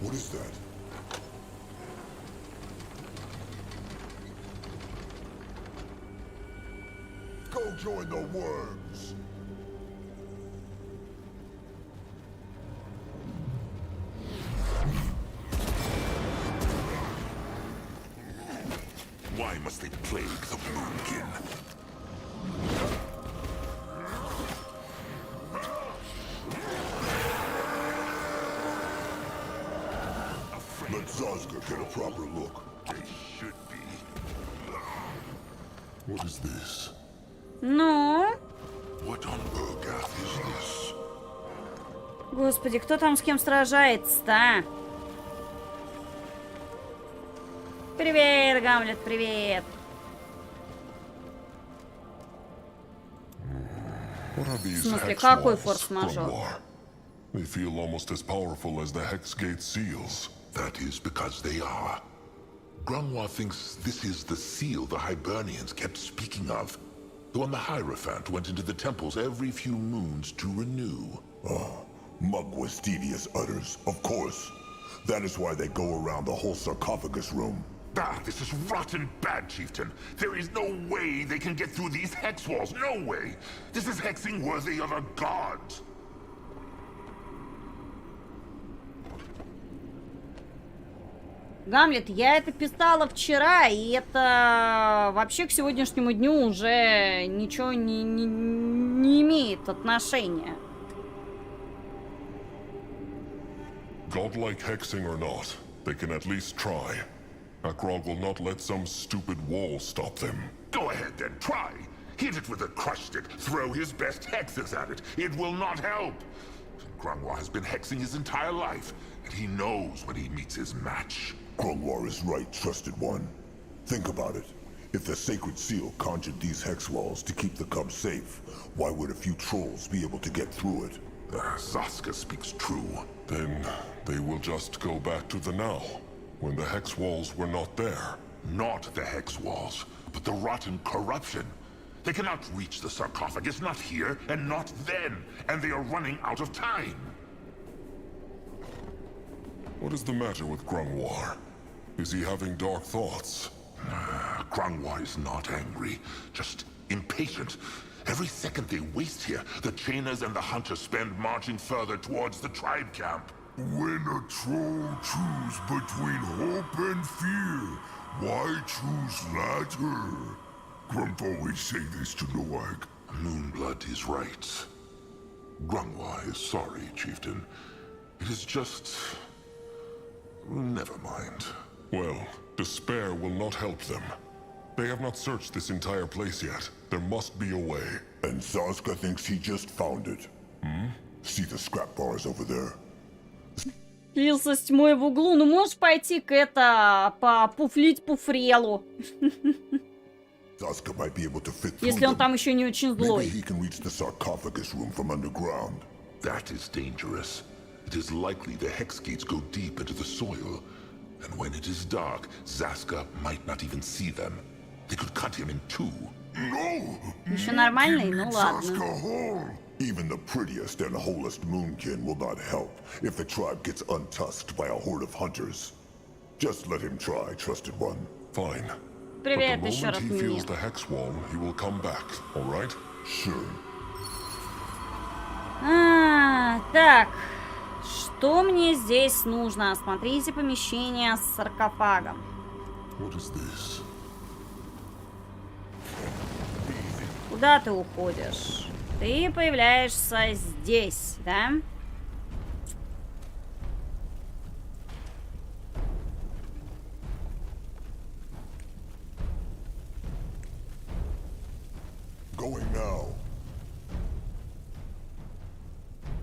What is that? Go join the worms. Why must they plague the Moonkin? Let Zazka get a proper look. They should be. What is this? Ну? What on Urgath is this? Господи, кто там с кем сражается-то, а? Привет, Гамлет, привет. What are В these смысле, hex какой walls, форс-мажор? Grimoire? They feel almost as powerful as the Hexgate seals. That is because they are. Grungwa thinks this is the seal the Hibernians kept speaking of. The one the Hierophant went into the temples every few moons to renew. Mugwa's devious utters, of course. That is why they go around the whole sarcophagus room. Ah, this is rotten bad, Chieftain. There is no way they can get through these hex walls. No way. This is hexing worthy of a god. Гамлет, я это писала вчера, и это вообще к сегодняшнему дню уже ничего не имеет отношения. Godlike hexing or not, they can at least try. Akrog will not let some stupid wall stop them. Go ahead then, try. Hit it with a crush stick. Throw his best hexes at it. It will not help. Grungwa has been hexing his entire life, and he knows when he meets his match. Grungwar is right, trusted one. Think about it. If the Sacred Seal conjured these hex walls to keep the cubs safe, why would a few trolls be able to get through it? Zaska speaks true. Then they will just go back to the now, when the hex walls were not there. Not the hex walls, but the rotten corruption. They cannot reach the sarcophagus, not here, and not then, and they are running out of time. What is the matter with Grungwar? Is he having dark thoughts? Grungwa is not angry, just impatient. Every second they waste here, the chainers and the hunters spend marching further towards the tribe camp. When a troll choose between hope and fear, why choose latter? Grump always say this to Noag. Moonblood is right. Grungwa is sorry, Chieftain. It is just... never mind. Well, despair will not help them. They have not searched this entire place yet. There must be a way. And Zaska thinks he just found it. See the scrap bars over there? Слился с тьмой в углу. Ну, можешь пойти к попуфлить пуфрелу. Zaska might be able to fit through Если он them. там еще не очень Maybe злой. he can reach the sarcophagus room from underground. That is dangerous. It is likely the hex gates go deep into the soil. And when it is dark, Zaska might not even see them. They could cut him in two. No! Еще нормальный? Ну ладно. Zaska whole! Even the prettiest and wholest moonkin will not help if the tribe gets untusked by a horde of hunters. Just let him try, trusted one. Fine. Привет But the еще moment раз he мне. feels the hex wall, he will come back, alright? Sure. Так, что мне здесь нужно? Осмотрите помещение с саркофагом. What is this? Куда ты уходишь? Ты появляешься здесь, да? Going now.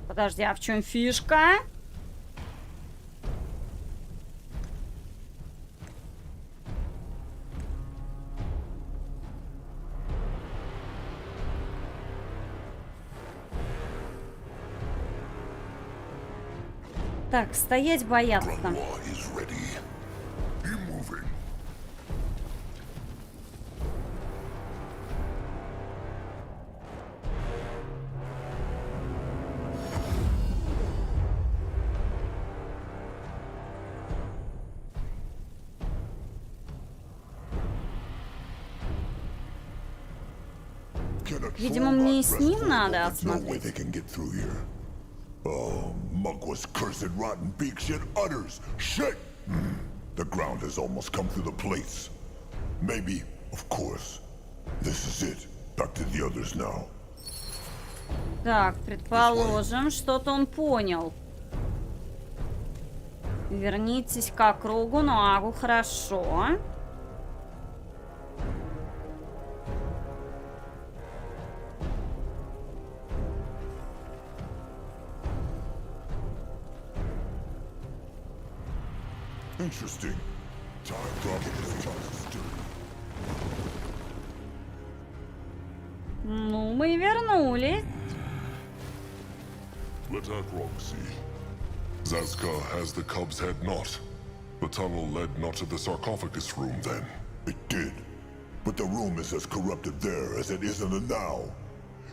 Подожди, а в чем фишка? Так, стоять бояться. Grungwar is ready. Be moving. Can a Видимо, troll мне not и с rest ним full надо if there's no way осмотреть. they can get through here? Oh, Mugwa's cursed rotten beak shit utters. Shit! The ground has almost come through the plates. Maybe, of course. This is it. Back to the others now. Так, предположим, что-то он понял. Вернитесь к округу, Нуагу, хорошо. Interesting. Time to get this chance to. Ну, мы вернулись. Let Akrog see. Zazka has the cub's head not. The tunnel led not to the sarcophagus room then. It did. But the room is as corrupted there as it is in the now.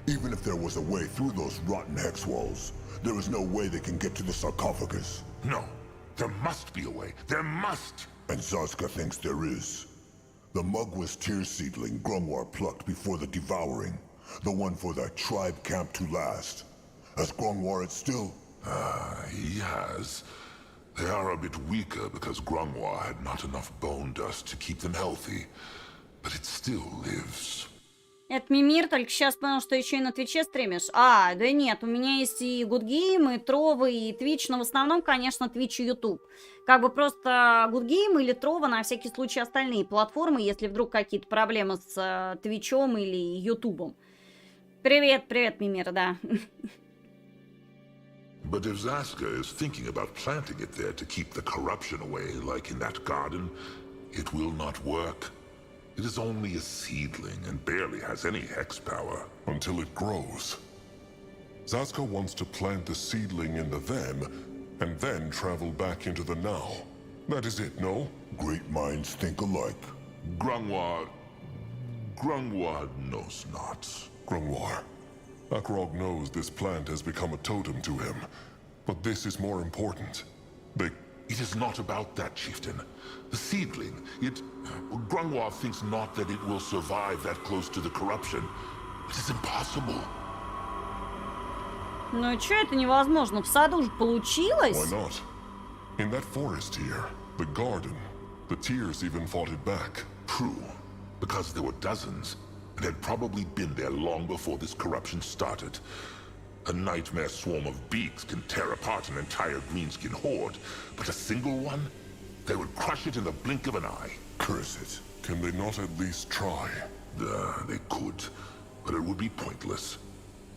Even if there was a way through those rotten hex walls, there is no way they can get to the sarcophagus. No, there must be a way. There must! And Zazka thinks there is. The Mugwa's tear seedling Grungwar plucked before the devouring. The one for that tribe camp to last. Has Grungwar it still? He has. They are a bit weaker because Grungwar had not enough bone dust to keep them healthy. But it still lives. Это Мимир, только сейчас понял, что еще и на Твиче стримишь. А, да нет, у меня есть и Good Game, и Трова, и Twitch, но в основном, конечно, Twitch и YouTube. Как бы просто Good Game или Трова, на всякий случай остальные платформы, если вдруг какие-то проблемы с Твичом или Ютубом. Привет, привет, Мимир, да. But if Zaska is thinking about planting it there to keep the corruption away, like in that garden, it will not work. It is only a seedling and barely has any hex power. Until it grows. Zazka wants to plant the seedling in the them, and then travel back into the now. That is it, no? Great minds think alike. Grungwar knows not. Grungwar. Akrog knows this plant has become a totem to him. But this is more important. It is not about that, chieftain. The seedling, Grungwar thinks not that it will survive that close to the corruption. It is impossible. Ну и чё это невозможно? В саду же получилось? Why not? In that forest here, the garden, the tears even fought it back. True, because there were dozens, and had probably been there long before this corruption started. A nightmare swarm of beaks can tear apart an entire greenskin horde, but a single one? They would crush it in the blink of an eye. Curse it. Can they not at least try? They could, but it would be pointless.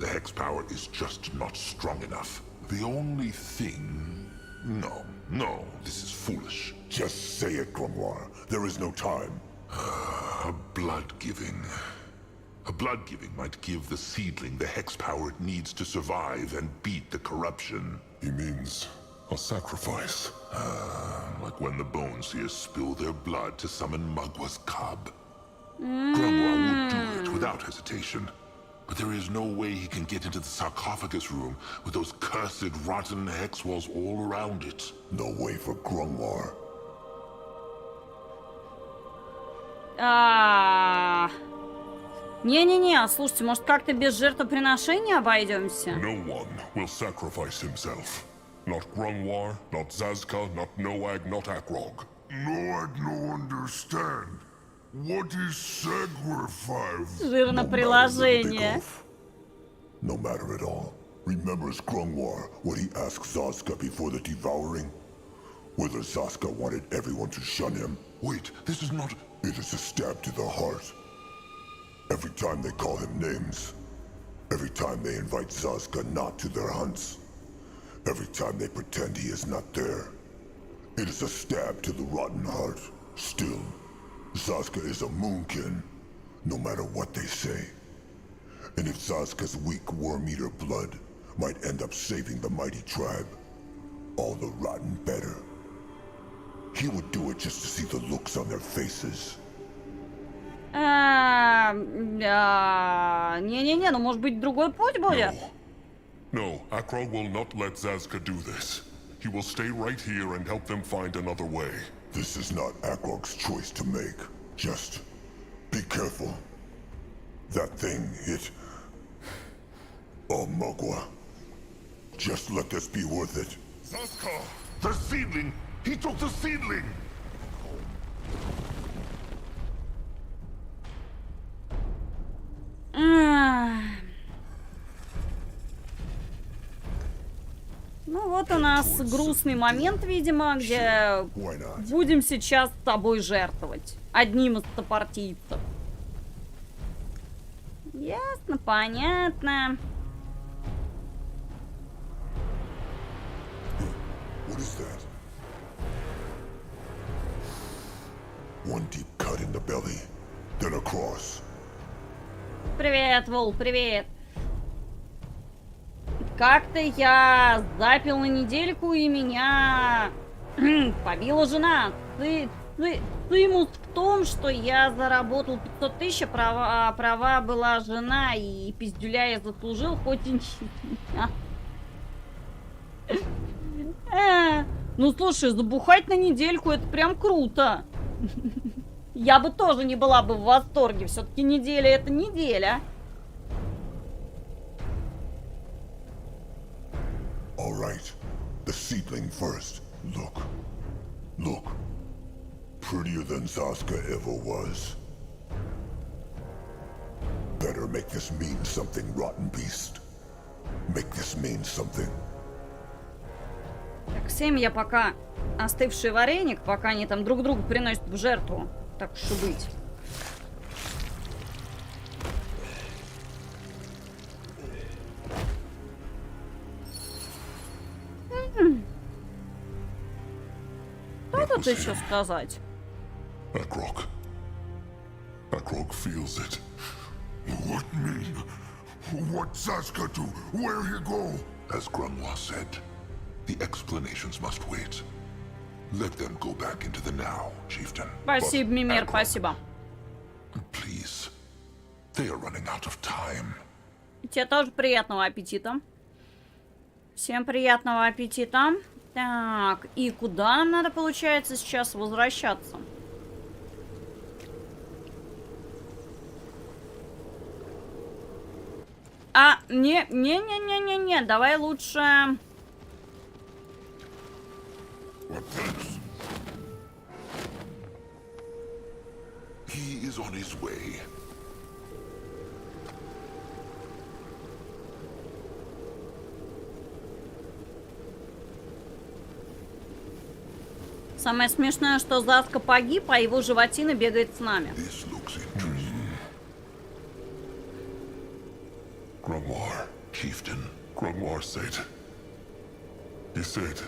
The hex power is just not strong enough. The only thing... No, this is foolish. Just say it, Grungwar. There is no time. A blood-giving. A blood-giving might give the seedling the hex power it needs to survive and beat the corruption. He means a sacrifice. Like when the Bone Seers spill their blood to summon Mugwa's cub. Grungwar would do it without hesitation. But there is no way he can get into the sarcophagus room with those cursed, rotten hex walls all around it. No way for Grungwar. Не-не-не, слушайте, может как-то без жертвоприношения обойдемся? No one will sacrifice himself. Not Grungwar, not Zazka, not Noag, not Akrog. No, I no understand. What is sacrifice? Жирно приложение. No matter at all. Remembers Grungwar what he asked Zazka before the devouring? Whether Zazka wanted everyone to shun him? Wait, this is not... It is a stab to the heart. Every time they call him names. Every time they invite Zazka not to their hunts. Every time they pretend he is not there. It is a stab to the rotten heart. Still, Zazka is a moonkin, no matter what they say. And if Zazka's weak worm-eater blood might end up saving the mighty tribe, All the rotten better. He would do it just to see the looks on their faces. Не-не-не, ну может быть другой путь будет? No, Akrog will not let Zazka do this. He will stay right here and help them find another way. This is not Akrog's choice to make. Just be careful. That thing hit Mugwa. Just let this be worth it. Zaska! The seedling! He took the seedling! Ну вот у нас грустный момент, видимо, где будем сейчас с тобой жертвовать. Одним из сопартийцев. Ясно, понятно. What is that? One deep cut in the belly, then across. Привет, Вол, привет. Как-то я запил на недельку, и меня побила жена. Цимус в том, что я заработал 500 тысяч, а права была жена, и пиздюля я заслужил, хоть и не... Ну, слушай, забухать на недельку, это прям круто. Я бы тоже не была бы в восторге. Все-таки неделя — это неделя. All right, the seedling first. Look. Look. Prettier than Zaska ever was. Better make this mean something, rotten beast. Make this mean something. Так, 7 я пока остывший вареник, пока они там друг другу приносят в жертву. Так уж и быть. Что тут еще сказать? Akrog. Akrog feels it. What mean? What Zaska do? Where he go? As Grunwa said, the explanations must wait. Let them go back into the now, chieftain. Спасибо, But Мимир, Akrog, спасибо. Please. They are running out of time. Тебе тоже приятного аппетита. Всем приятного аппетита. Так, и куда нам надо, получается, сейчас возвращаться? Не, давай лучше... What this? He is on his way. Самое смешное, что Заска погиб, а его животина бегает с нами. This looks interesting. Grumwar. Chieftain, Grumwar said... He said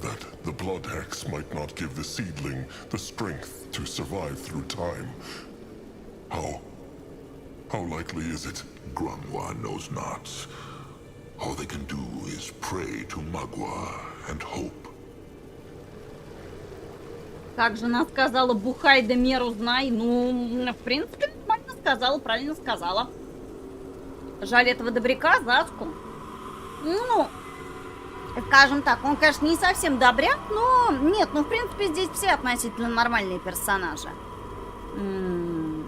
that the blood hex might not give the seedling the strength to survive through time. How likely is it? Grunwa knows not. All they can do is pray to Magua and hope. Как жена сказала, бухай да меру знай. Ну, в принципе, нормально сказала, правильно сказала. Жаль этого добряка, Заску. Ну, скажем так, он, конечно, не совсем добряк, но... Нет, ну, в принципе, здесь все относительно нормальные персонажи. Ну,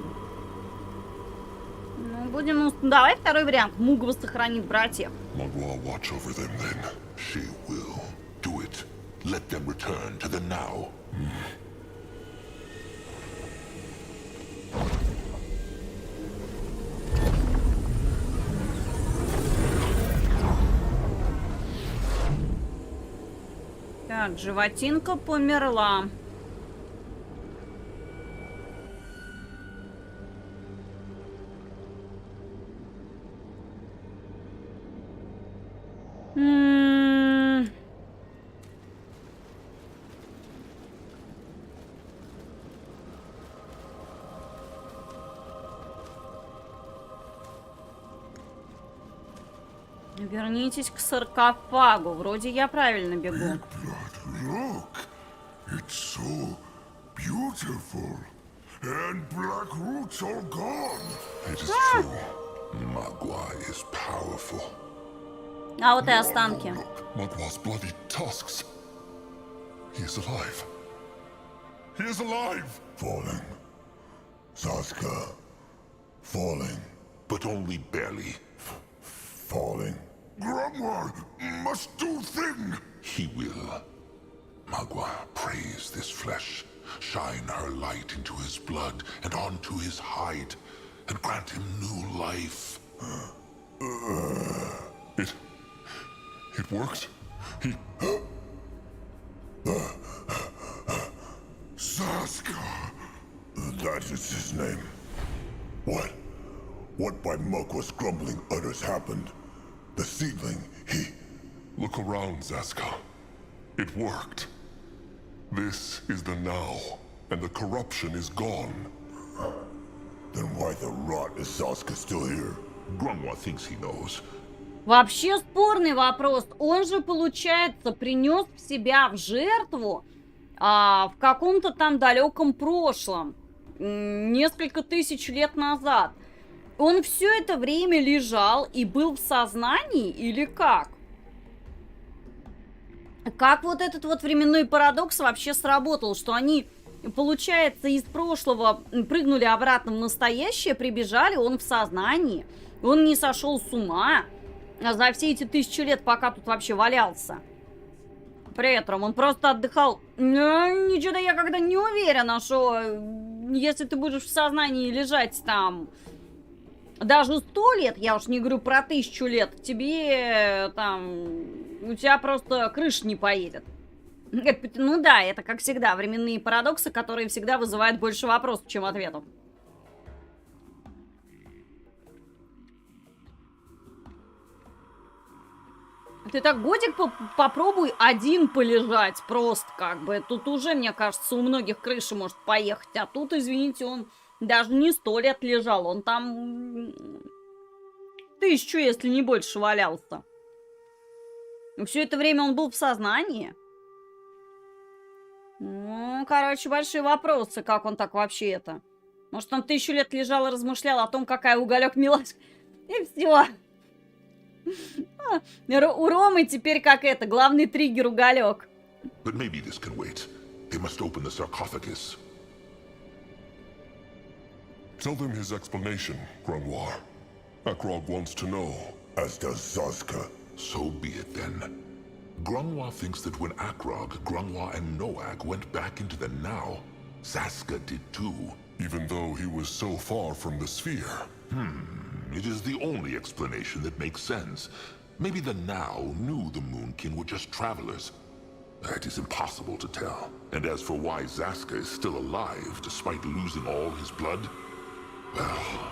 будем... Давай второй вариант. Мугва сохранит братьев. Magua watch over them then. She will do it. Let them return to the now. Так, животинка померла. Вернитесь к саркофагу. Вроде я правильно бегу. Blood, look! It's so beautiful. And black roots are gone. It is true. Magua is powerful. А вот и останки. Look, Mugwa's bloody tusks. He is alive. He is alive! Falling. Saska. Falling. But only barely. Falling. Grandma must do thing. He will. Magua praise this flesh, shine her light into his blood and onto his hide, and grant him new life. It worked. He... Saska. That is his name. What? What by Mugwa's grumbling utters happened? The seedling, he... Look around, Zaska. It worked. This is the now, and the corruption is gone. Then why the rot is Saska still here? Grungwa thinks he knows. Вообще спорный вопрос. Он же, получается, принес себя в жертву в каком-то там далеком прошлом. Несколько тысяч лет назад. Он все это время лежал и был в сознании или как? Как вот этот вот временной парадокс вообще сработал, что они, получается, из прошлого прыгнули обратно в настоящее, прибежали, он в сознании, он не сошел с ума за все эти 1000 лет, пока тут вообще валялся. При этом он просто отдыхал. Ничего-то я когда не уверена, что если ты будешь в сознании лежать там даже 100 лет, я уж не говорю про 1000 лет, тебе там, у тебя просто крыша не поедет. Ну да, это как всегда, временные парадоксы, которые всегда вызывают больше вопросов, чем ответов. Ты так годик попробуй один полежать, просто как бы. Тут уже, мне кажется, у многих крыша может поехать, а тут, извините, он даже не 100 лет лежал, он там 1000, если не больше, валялся. Все это время он был в сознании. Ну, короче, большие вопросы, как он так вообще это. Может, он 1000 лет лежал и размышлял о том, какая уголек милашка. И все. У Ромы теперь как это, главный триггер уголек. But maybe this can wait. They must open the sarcophagus. Tell them his explanation, Grunwar. Akrog wants to know. As does Saska. So be it then. Grungwa thinks that when Akrog, Grungwa, and Noag went back into the now, Saska did too. Even though he was so far from the sphere. It is the only explanation that makes sense. Maybe the now knew the Moonkin were just travelers. That is impossible to tell. And as for why Zaska is still alive despite losing all his blood, well,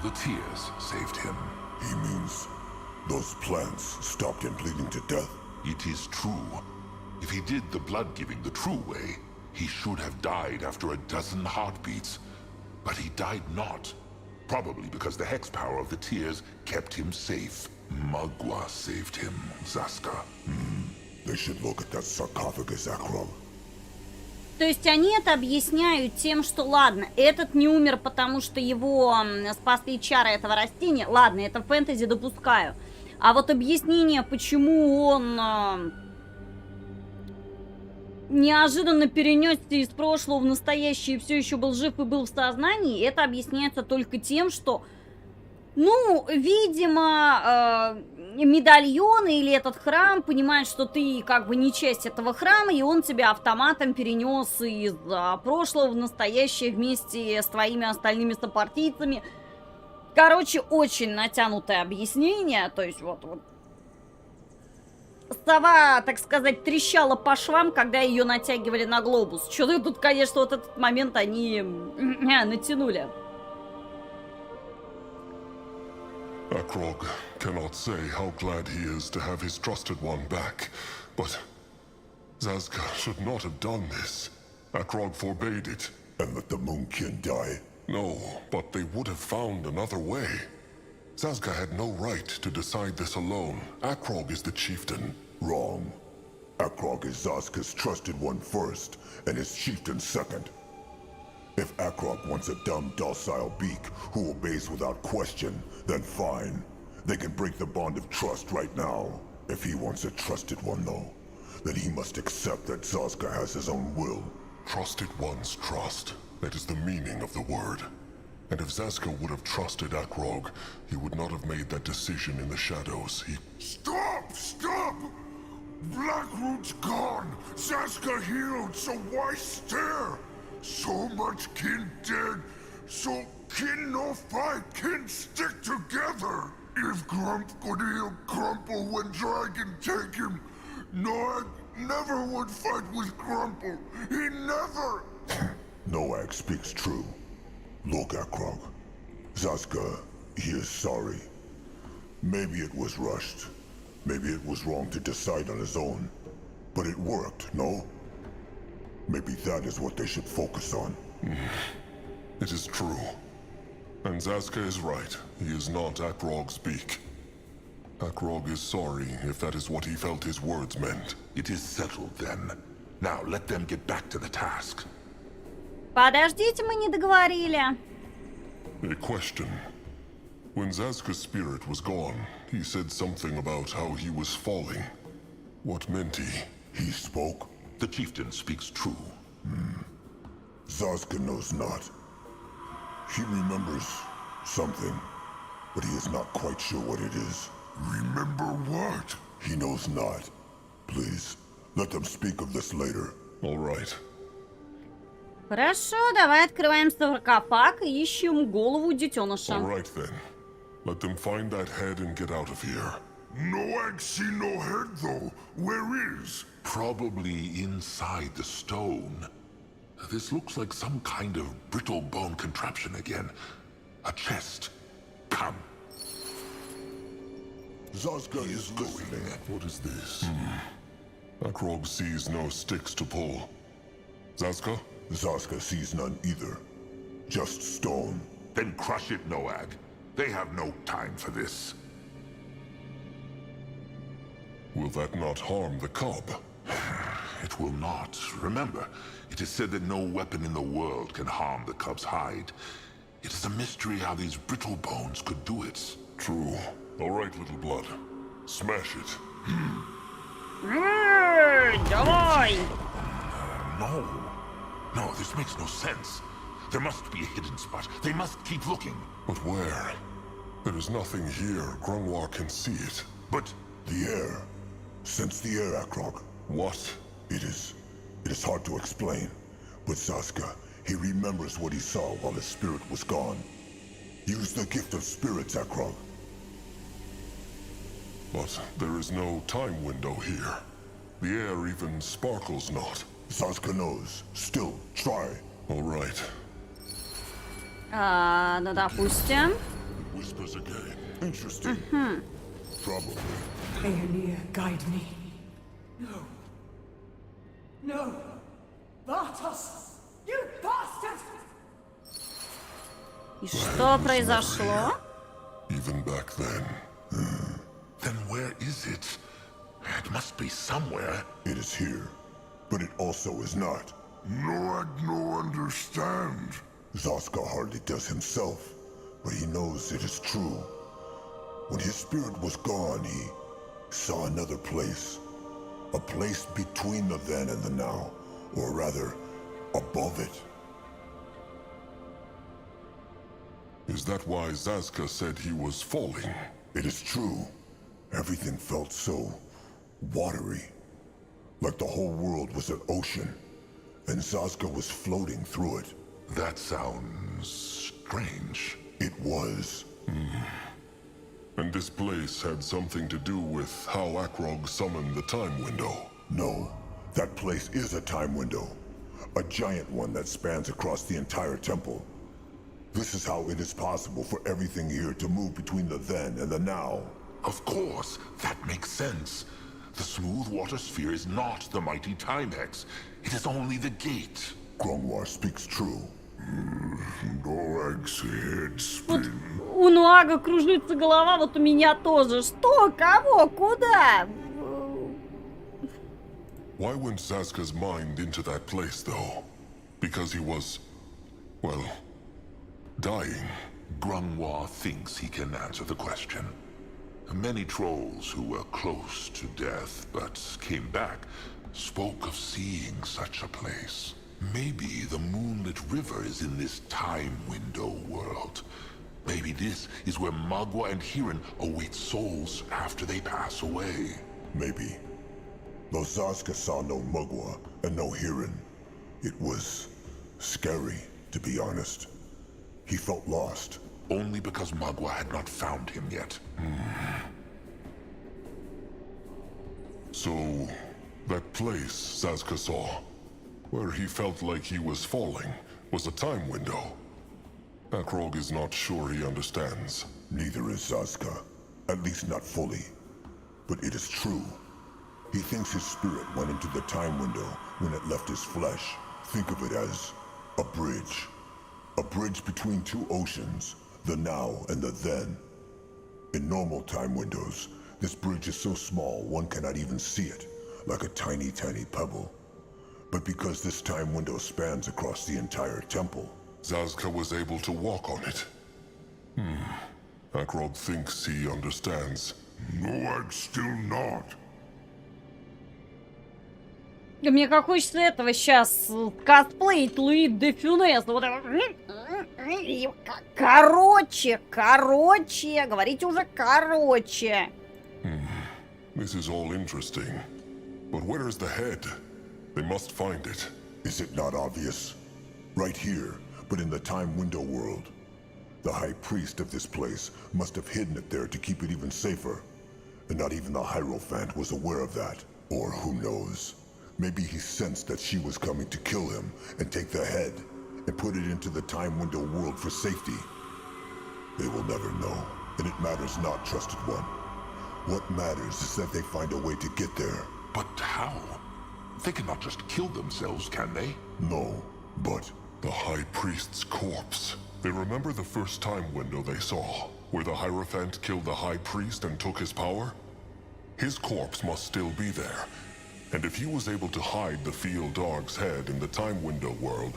the tears saved him. He means those plants stopped him bleeding to death. It is true. If he did the blood-giving the true way, he should have died after a dozen heartbeats. But he died not. Probably because the hex power of the tears kept him safe. Magua saved him, Zaska. They should look at that sarcophagus, Akrog. То есть они это объясняют тем, что ладно, этот не умер, потому что его спасли чары этого растения. Ладно, это в фэнтези допускаю. А вот объяснение, почему он неожиданно перенесся из прошлого в настоящее и все еще был жив и был в сознании, это объясняется только тем, что, ну, видимо, медальоны или этот храм понимают, что ты как бы не часть этого храма, и он тебя автоматом перенес из прошлого в настоящее вместе с твоими остальными сопартийцами. Короче, очень натянутое объяснение, то есть вот сова, так сказать, трещала по швам, когда ее натягивали на глобус. Что-то тут, конечно, вот этот момент они натянули. Akrog cannot say how glad he is to have his trusted one back, but Zazka should not have done this. Akrog forbade it. And let the Moonkin die. No, but they would have found another way. Zazka had no right to decide this alone. Akrog is the chieftain. Wrong. Akrog is Zazka's trusted one first, and his chieftain second. If Akrog wants a dumb, docile beak who obeys without question, then fine. They can break the bond of trust right now. If he wants a trusted one, though, then he must accept that Zazka has his own will. Trusted one's trust. That is the meaning of the word. And if Zazka would have trusted Akrog, he would not have made that decision in the shadows. He... Stop! Stop! Blackroot's gone! Zazka healed, so why stare? So much kin dead, so kin no fight, kin stick together! If Grump could heal Crumple when Dragon take him, Noag never would fight with Crumple. He never... Noag speaks true. Look, Akrog. Zazka, he is sorry. Maybe it was rushed. Maybe it was wrong to decide on his own. But it worked, no? Maybe that is what they should focus on. It is true. And Zazka is right. He is not Akrog's beak. Akrog is sorry if that is what he felt his words meant. It is settled then. Now let them get back to the task. Подождите, мы не договорили. A question. When Zazka's spirit was gone, he said something about how he was falling. What meant he? He spoke. The chieftain speaks true. Zazka knows not. He remembers something, but he is not quite sure what it is. Remember what? He knows not. Please, let them speak of this later. All right. Хорошо, давай открываем саркофаг и ищем голову детеныша. All right then. Let them find that head and get out of here. Noag see no head though. Where is? Probably inside the stone. This looks like some kind of brittle bone contraption again. A chest. Come. Zazka is listening. What is this? Akrog sees no sticks to pull. Zazka? Zazka sees none either. Just stone. Then crush it, Noag. They have no time for this. Will that not harm the cub? It will not. Remember, it is said that no weapon in the world can harm the cub's hide. It is a mystery how these brittle bones could do it. True. All right, little blood. Smash it. Давай! No. No, this makes no sense. There must be a hidden spot. They must keep looking. But where? There is nothing here. Grungwar can see it. But The air. Sense the air, Akrog. What? It is hard to explain. But Zazka, he remembers what he saw while his spirit was gone. Use the gift of spirits, Akrog. But there is no time window here. The air even sparkles not. Zazka knows. Still, try. All right. Ну, допустим. It whispers again. Interesting. Probably. Aeonir, guide me. No. No. Bartos! You bastard! И что произошло? Even back then. then where is it? It must be somewhere. It is here. But it also is not. Noag no understand. Zazka hardly does himself, but he knows it is true. When his spirit was gone, he saw another place. A place between the then and the now, or rather, above it. Is that why Zazka said he was falling? It is true. Everything felt so watery. Like the whole world was an ocean, and Zazka was floating through it. That sounds strange. It was. And this place had something to do with how Akrog summoned the time window. No, that place is a time window. A giant one that spans across the entire temple. This is how it is possible for everything here to move between the then and the now. Of course, that makes sense. The smooth water sphere is not the mighty time hex. It is only the gate. Grungwar speaks true. Noag's head Вот spin. у Нуага кружится голова, вот у меня тоже. Что? Кого? Куда? Why went Zaska's mind into that place, though? Because he was, well, dying. Grunwar thinks he can answer the question. Many trolls who were close to death but came back spoke of seeing such a place. Maybe the moonlit river is in this time window world. Maybe this is where Magua and Hirin await souls after they pass away. Maybe. Though Zaska saw no Mugwa and no Hirin, it was scary, to be honest. He felt lost. Only because Magua had not found him yet. So, that place Zaska saw, where he felt like he was falling, was a time window. Akrog is not sure he understands. Neither is Zaska. At least not fully. But it is true. He thinks his spirit went into the time window when it left his flesh. Think of it as a bridge. A bridge between two oceans, the now and the then. In normal time windows, this bridge is so small one cannot even see it, like a tiny, tiny pebble. But because this time window spans across the entire temple, Zaska was able to walk on it. Akrog thinks he understands. Noag still not. Мне как хочется этого сейчас косплеить Луи де Фюнеса. Вот это. Короче, говорите уже короче. This is all interesting. But where is the head? They must find it. Is it not obvious? Right here, but in the time window world. The high priest of this place must have hidden it there to keep it even safer. And not even the Hierophant was aware of that. Or who knows? Maybe he sensed that she was coming to kill him and take the head and put it into the time window world for safety. They will never know, and it matters not, trusted one. What matters is that they find a way to get there. But how? They cannot just kill themselves, can they? No, but The High Priest's corpse. They remember the first time window they saw, where the Hierophant killed the High Priest and took his power? His corpse must still be there. And if he was able to hide the field dog's head in the time window world,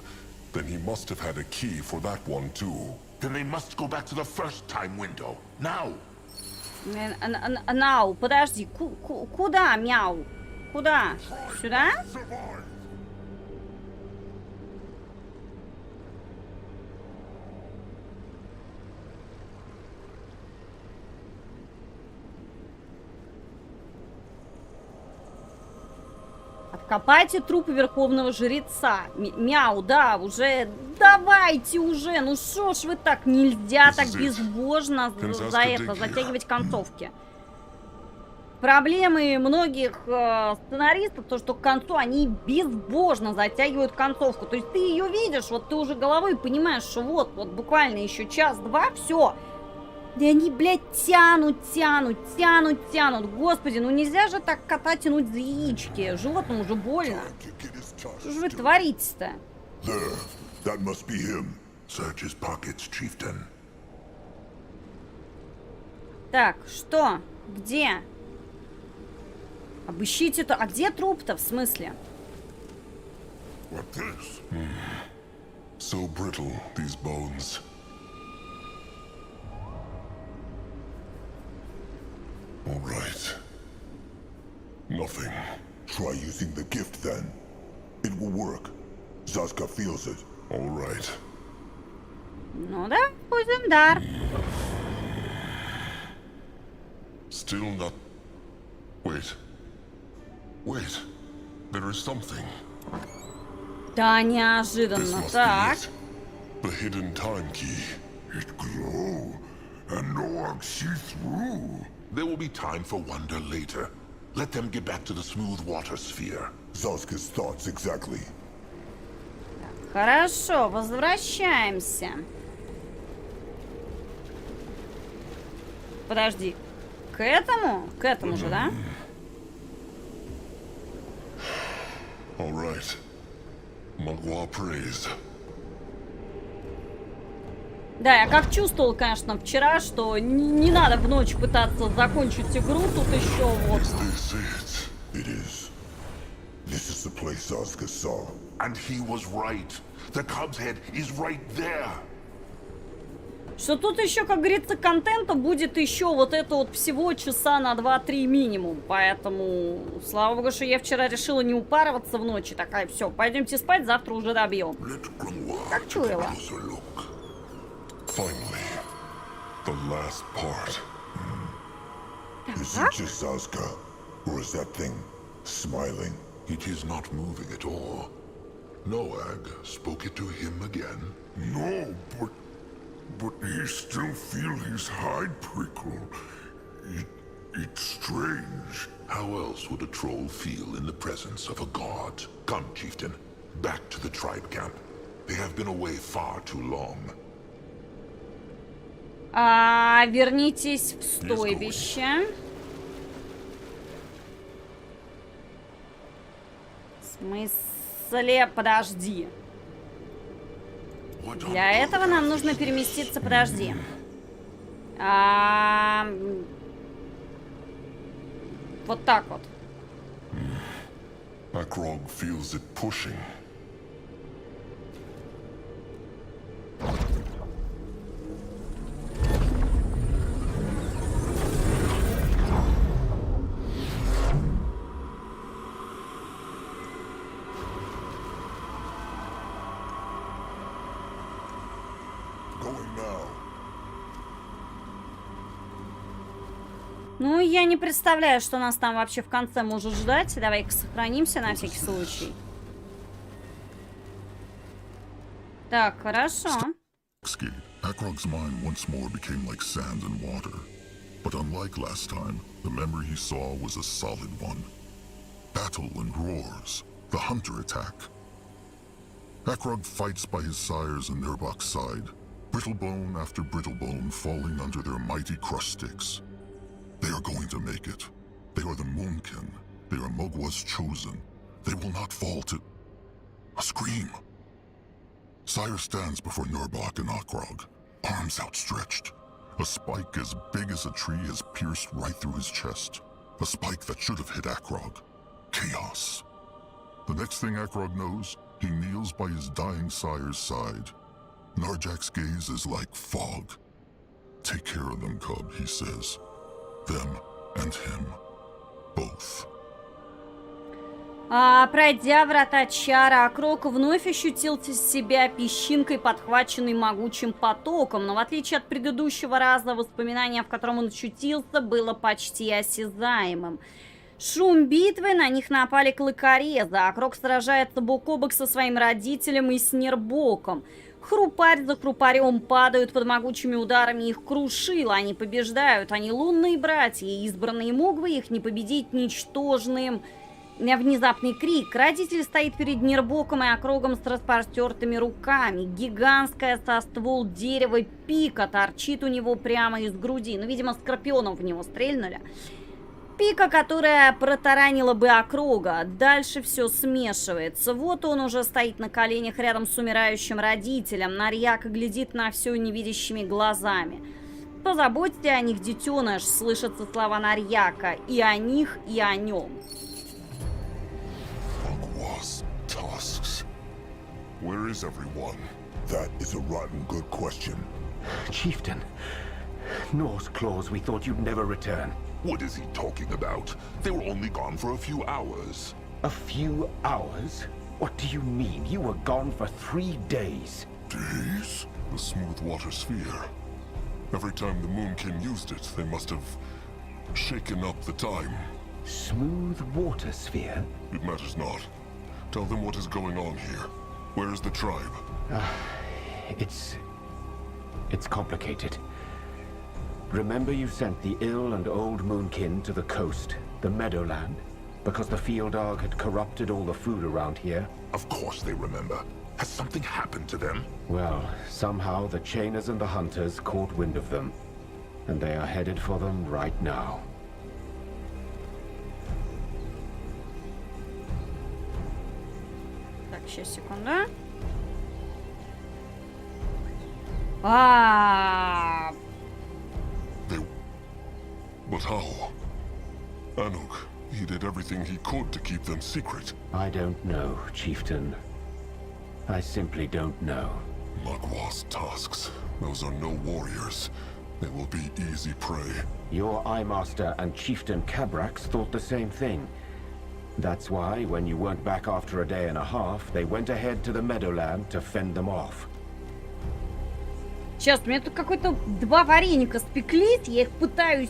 then he must have had a key for that one too. Then they must go back to the first time window. Now! Нау, подожди, куда, мяу? Куда? Сюда? survive. Откопайте труп верховного жреца. Мяу, да, уже. Давайте уже. Ну шо ж вы так? Нельзя так безбожно за это затягивать концовки. Проблемы многих сценаристов, то что к концу они безбожно затягивают концовку. То есть ты ее видишь, вот ты уже головой понимаешь, что вот буквально еще час-два, все. И они, блядь, тянут. Господи, ну нельзя же так кота тянуть за яички. Животному уже больно. Что же вы творите-то? There, that must be him. Search his pockets, chieftain. Так, что? Где? Обыщите-то. А где труп-то, в смысле? What this? So brittle, these bones. All right. Nothing. Try using the gift then. It will work. Zaska feels it. All right. Ну да, будем дар. Still not... Wait. Wait. There is something. Да, This неожиданно. must Так. be it. The hidden time key. It glow, and Noag see through. There will be time for wonder later. Let them get back to the smooth water sphere. Zaska's thoughts exactly. Хорошо, возвращаемся. Подожди. К этому? К этому же, да? All right. Magua prays. Да, я как чувствовал, конечно, вчера, что не надо в ночь пытаться закончить игру, тут еще вот. This it? It is. This is the place Oscar saw. And he was right. The cub's head is right there. Что тут еще, как говорится, контента будет еще вот это вот всего часа на 2-3 минимум. Поэтому, слава богу, что я вчера решила не упарываться в ночь. Такая, все, пойдемте спать, завтра уже добьем. Let Grunwald Как чуяла. take a closer look. Finally, the last part. Is it just Oscar, or is that thing smiling? It is not moving at all. Noag spoke it to him again. No, but he still feel his hide prickle. It's strange. How else would a troll feel in the presence of a god? Come, chieftain. Back to the tribe camp. They have been away far too long. Вернитесь в стойбище. В смысле? Подожди. Для этого нам нужно переместиться. Подожди. Вот так вот. Akrog feels it pushing. Ну, я не представляю, что нас там вообще в конце может ждать. Давай-ка сохранимся на всякий случай. Так, хорошо. Akrog's mind once more became like sand and water. But unlike last time, the memory he saw was a solid one. Battle and roars, the hunter attack. Akrog fights by his sires and Nurbok's side, brittlebone after brittlebone falling under their mighty crush sticks. They are going to make it. They are the Moonkin. They are Mogwa's chosen. They will not fall to... A scream! Sire stands before Nurbok and Akrog, arms outstretched. A spike as big as a tree has pierced right through his chest. A spike that should have hit Akrog. Chaos. The next thing Akrog knows, he kneels by his dying sire's side. Narjak's gaze is like fog. Take care of them, cub, he says. Them and him. Both. Пройдя врата чара, Акрог вновь ощутил себя песчинкой, подхваченной могучим потоком. Но в отличие от предыдущего раза, воспоминание, в котором он очутился, было почти осязаемым. Шум битвы, на них напали клыкорезы. Акрог сражается бок о бок со своим родителем и с Нербоком. Хрупарь за хрупарем падают под могучими ударами их крушила. Они побеждают, они лунные братья, избранные Могвы, их не победить ничтожным. Внезапный крик. Родитель стоит перед Нербоком и Акрогом с распростертыми руками. Гигантское со ствол дерева пика торчит у него прямо из груди. Ну, видимо, скорпионом в него стрельнули. Пика, которая протаранила бы Акрога. Дальше все смешивается. Вот он уже стоит на коленях рядом с умирающим родителем. Нарьяк глядит на все невидящими глазами. Позаботьте о них, детеныш, слышатся слова Нарьяка. И о них, и о нем. Tusks. Where is everyone? That is a rotten good question. Chieftain, Norse claws, we thought you'd never return. What is he talking about? They were only gone for a few hours. A few hours? What do you mean? You were gone for 3 days. Days? The smooth water sphere. Every time the Moonkin used it, they must have shaken up the time. Smooth water sphere? It matters not. Tell them what is going on here. Where is the tribe? It's complicated. Remember you sent the ill and old Moonkin to the coast, the Meadowland, because the field dog had corrupted all the food around here? Of course they remember. Has something happened to them? Well, somehow the Chainers and the Hunters caught wind of them, and they are headed for them right now. Так, сейчас, секунду. А, They... But how? Anuk, he did everything he could to keep them secret. I don't know, Chieftain. I simply don't know. Magwa's tasks. Those are no warriors. They will be easy prey. Your Eye Master and Chieftain Cabrax thought the same thing. That's why, when you weren't back after a day and a half, they went ahead to the Meadowland to fend them off. Сейчас, у меня тут какой-то 2 вареника спеклись, я их пытаюсь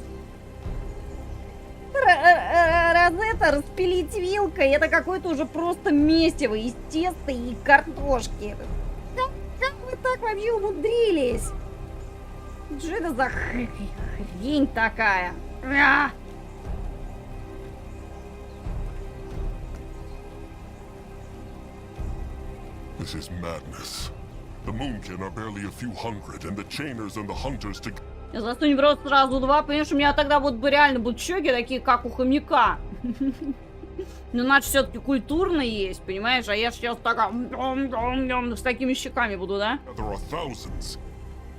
распилить вилкой. Это какое-то уже просто месиво из теста и картошки. Как вы так вообще умудрились? Что это за хрень такая? This is madness. The Moonkin are barely a few hundred, and the Chainers and the Hunters to... Засунь в рот сразу 2, понимаешь, у меня тогда вот реально будут щеки такие, как у хомяка. Ну, надо все-таки культурно есть, понимаешь? А я сейчас такая... с такими щеками буду, да? There are thousands.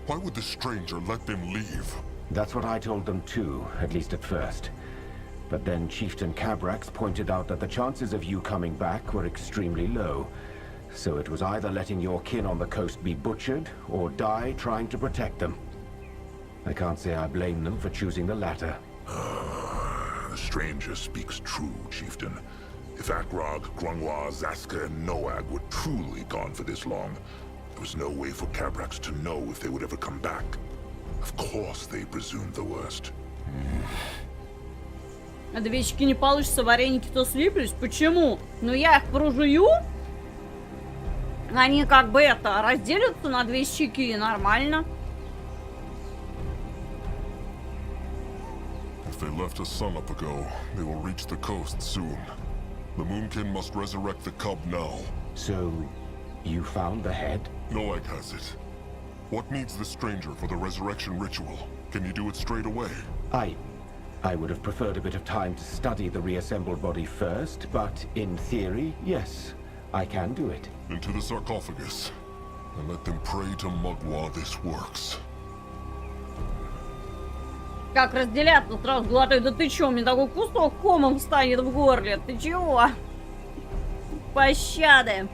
Why would the stranger let them leave? That's what I told them too, at least at first. But then Chieftain Cabrax pointed out that the chances of you coming back were extremely low. So it was either letting your kin on the coast be butchered, or die trying to protect them. I can't say I blame them for choosing the latter. The stranger speaks true, Chieftain. If Akrog, Grungwa, Zaska, and Noag were truly gone for this long, there was no way for Cabrax to know if they would ever come back. Of course they presumed the worst. А 2 щеки не получится, вареники-то слиплись. Почему? Ну я их прожую. Они как бы это, разделятся на 2 щеки, нормально. If they left a sun up ago, they will reach the coast soon. The Moonkin must resurrect the cub now. So, you found the head? Noag has it. What needs the stranger for the resurrection ritual? Can you do it straight away? I would have preferred a bit of time to study the reassembled body first, but in theory, yes, I can do it. Into the sarcophagus. And let them pray to Mugwa this works. Как разделяться, сразу глотаю. Да ты чё, мне такой кусок комом встанет в горле. Ты чего? Пощады.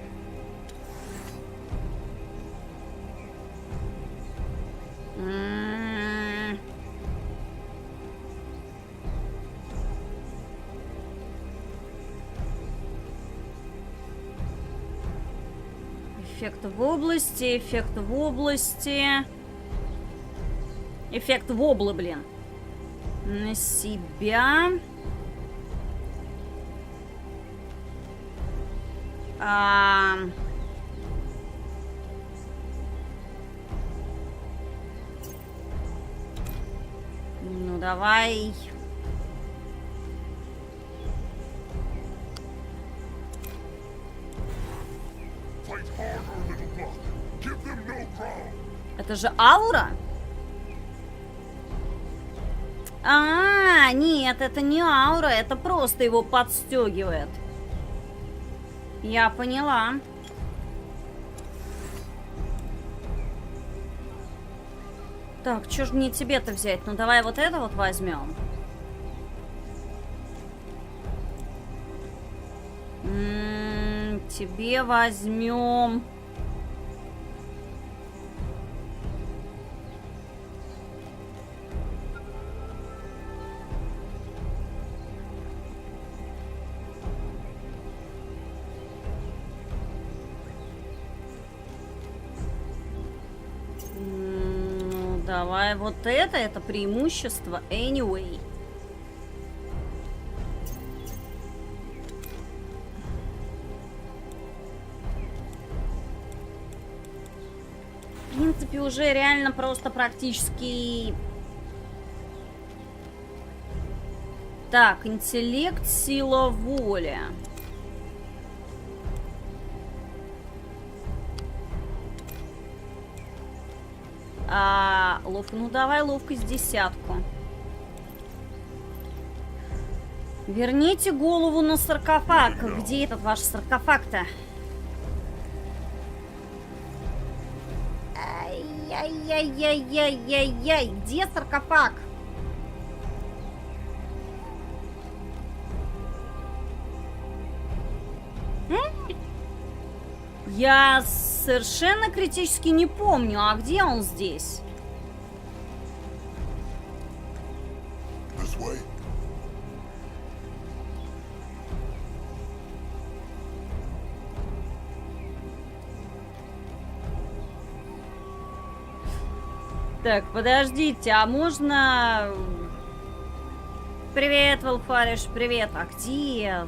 Эффект в области, эффект в области. Эффект в облы, блин. На себя. Ну, давай. Fight harder, little block. Give them no ground. Это же аура? Нет, это не аура, это просто его подстегивает. Я поняла. Так, что ж мне тебе-то взять? Ну давай вот это вот возьмем. Тебе возьмем. Давай вот это преимущество anyway. В принципе, уже реально просто практически... Так, интеллект, сила воли. Ну давай ловкость 10. Верните голову на саркофаг. Где этот ваш саркофаг-то? Ай-яй-яй-яй-яй-яй-яй. Где саркофаг? Я совершенно критически не помню, а где он здесь? This way? Так, подождите, а можно... Привет, Волфариш, привет. А где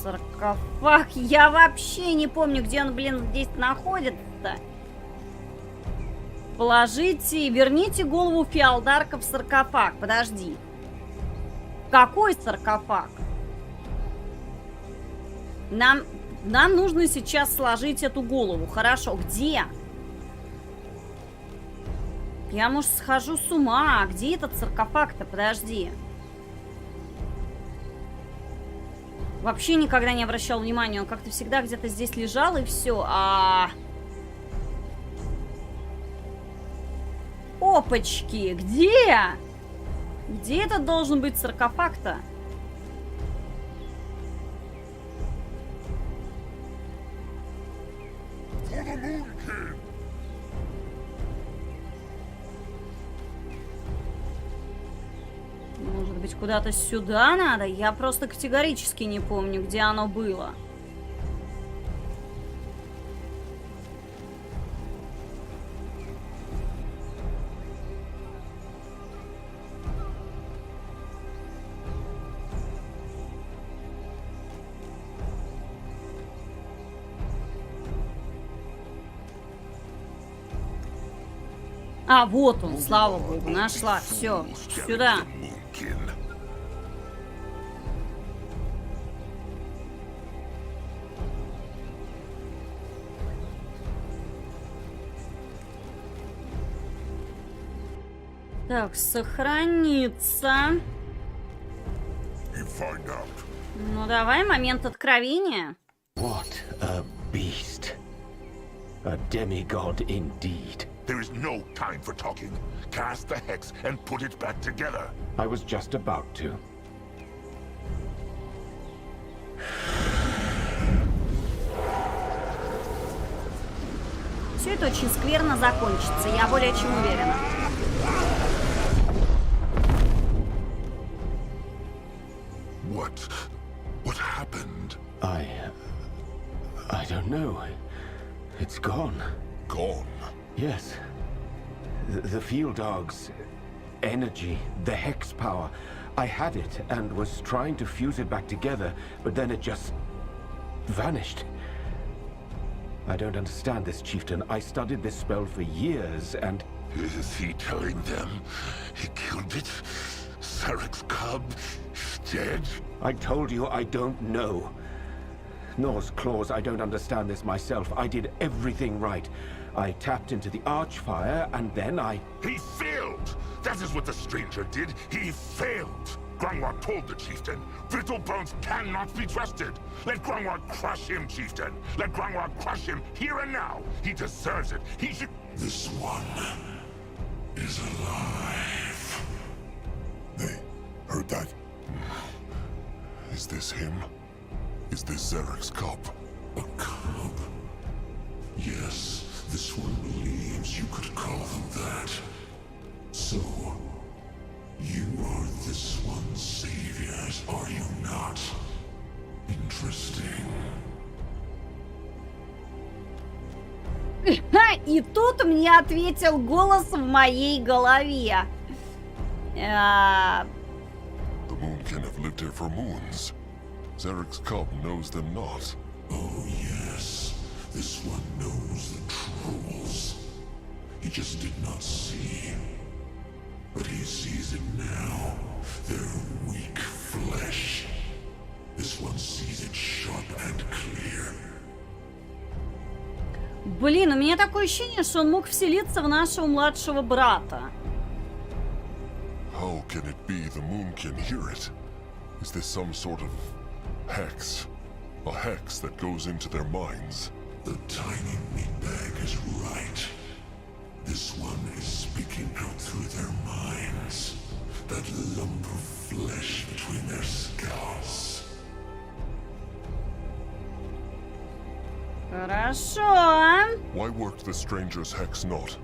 саркофаг? Я вообще не помню, где он, блин, здесь находится. Положите, верните голову Феалдарка в саркофаг. Подожди. Какой саркофаг? Нам нужно сейчас сложить эту голову. Хорошо, где? Я, может, схожу с ума. Где этот саркофаг-то? Подожди. Вообще никогда не обращал внимания. Он как-то всегда где-то здесь лежал, и все. Опачки! Где? Где этот должен быть саркофаг-то? Может быть, куда-то сюда надо? Я просто категорически не помню, где оно было. А, вот он, слава богу, нашла. Все, сюда. Так, сохраниться. You find out. Ну давай, момент откровения. What a beast. A demigod indeed. There is no time for talking. Cast the hex and put it back together. I was just about to. Все это очень скверно закончится, я более чем уверена. What happened? I don't know. It's gone. Gone. Yes. The field dog's energy, the hex power. I had it and was trying to fuse it back together, but then it just vanished. I don't understand this, Chieftain. I studied this spell for years and... Is he telling them he killed it? Sarek's cub is dead? I told you I don't know. Nor's claws, I don't understand this myself. I did everything right. I tapped into the Archfire, and then He failed! That is what the stranger did. He failed! Grangwar told the chieftain, Brittle Bones cannot be trusted. Let Grangwar crush him, chieftain. Let Grangwar crush him here and now. He deserves it. He should... This one is alive. They heard that? Is this him? Is this Zarek's cub? A cub? Yes, this one believes you could call them that. So, you are this one's saviors, are you not? Interesting. И тут мне ответил голос в моей голове. The Moonkin have lived here for moons. Zarek's cub knows them not. Oh yes, this one knows the trolls. He just did not see. But he sees it now. Their weak flesh. This one sees it sharp and clear. Блин, у меня такое ощущение, что он мог вселиться в нашего младшего брата. How can it be the Moonkin hear it? Is this some sort of hex? A hex that goes into their minds? The tiny meatbag is right. This one is speaking out through their minds. That lump of flesh between their scalps. Хорошо. Why worked the stranger's hex not?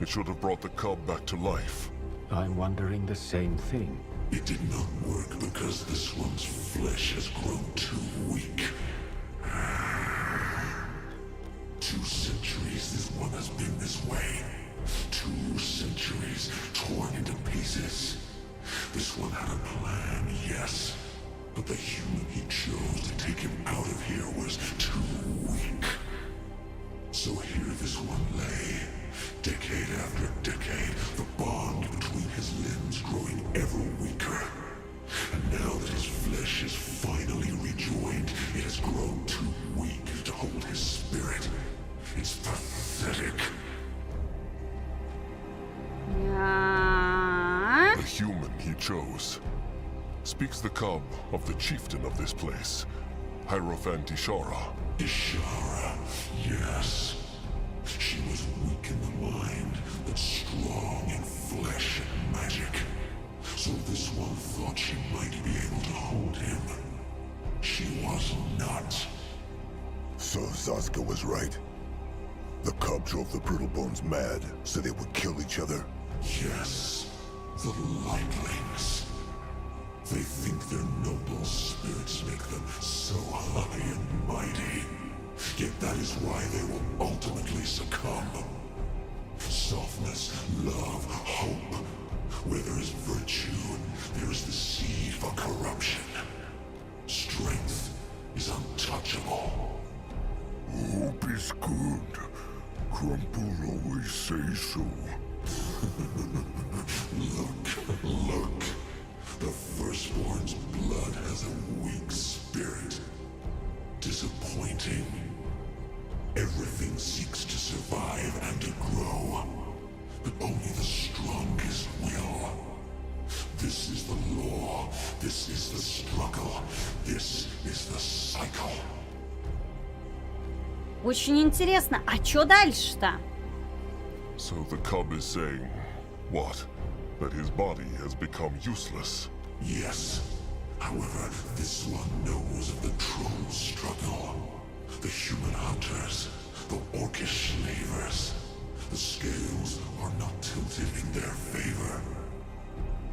It should have brought the cub back to life. I'm wondering the same thing. It did not work because this one's flesh has grown too weak. 2 centuries this one has been this way. 2 centuries torn into pieces. This one had a plan, yes. But the human he chose to take him out of here was too weak. So here this one lay, decade after decade, the bond between his limbs growing ever weaker. And now that his flesh is finally rejoined, it has grown too weak to hold his spirit. It's pathetic. Yeah. The human he chose. Speaks the cub of the chieftain of this place, Hierophant Ishara. Ishara, yes. She was weak in the mind, but strong in flesh and magic. So this one thought she might be able to hold him. She was not. So Sasuke was right. The cub drove the Brutal Bones mad, so they would kill each other. Yes, the Lightlings. They think their noble spirits make them so high and mighty. Yet that is why they will ultimately succumb. Softness, love, hope. Where there is virtue, there is the seed for corruption. Strength is untouchable. Hope is good. Crumple always say so. Look. The Firstborn's blood has a weak spirit. Disappointing. Everything seeks to survive and to grow. But only the strongest will. This is the law. This is the struggle. This is the cycle. Очень интересно. А что дальше-то? So the cub is saying, what? That his body has become useless. Yes. However, this one knows of the troll struggle. The human hunters, the orcish slavers. The scales are not tilted in their favor.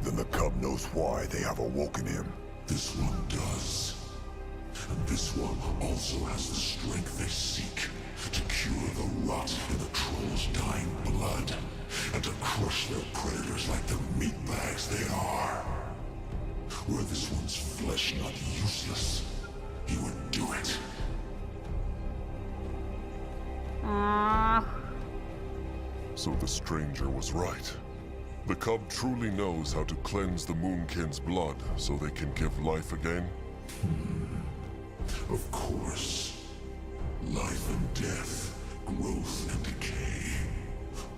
Then the cub knows why they have awoken him. This one does. And this one also has the strength they seek to cure the rot in the troll's dying blood and to crush their predators like the meatbags they are. Were this one's flesh not useless, he would do it. Ах. So the stranger was right. The cub truly knows how to cleanse the Moonkin's blood so they can give life again? Of course. Life and death, growth and decay.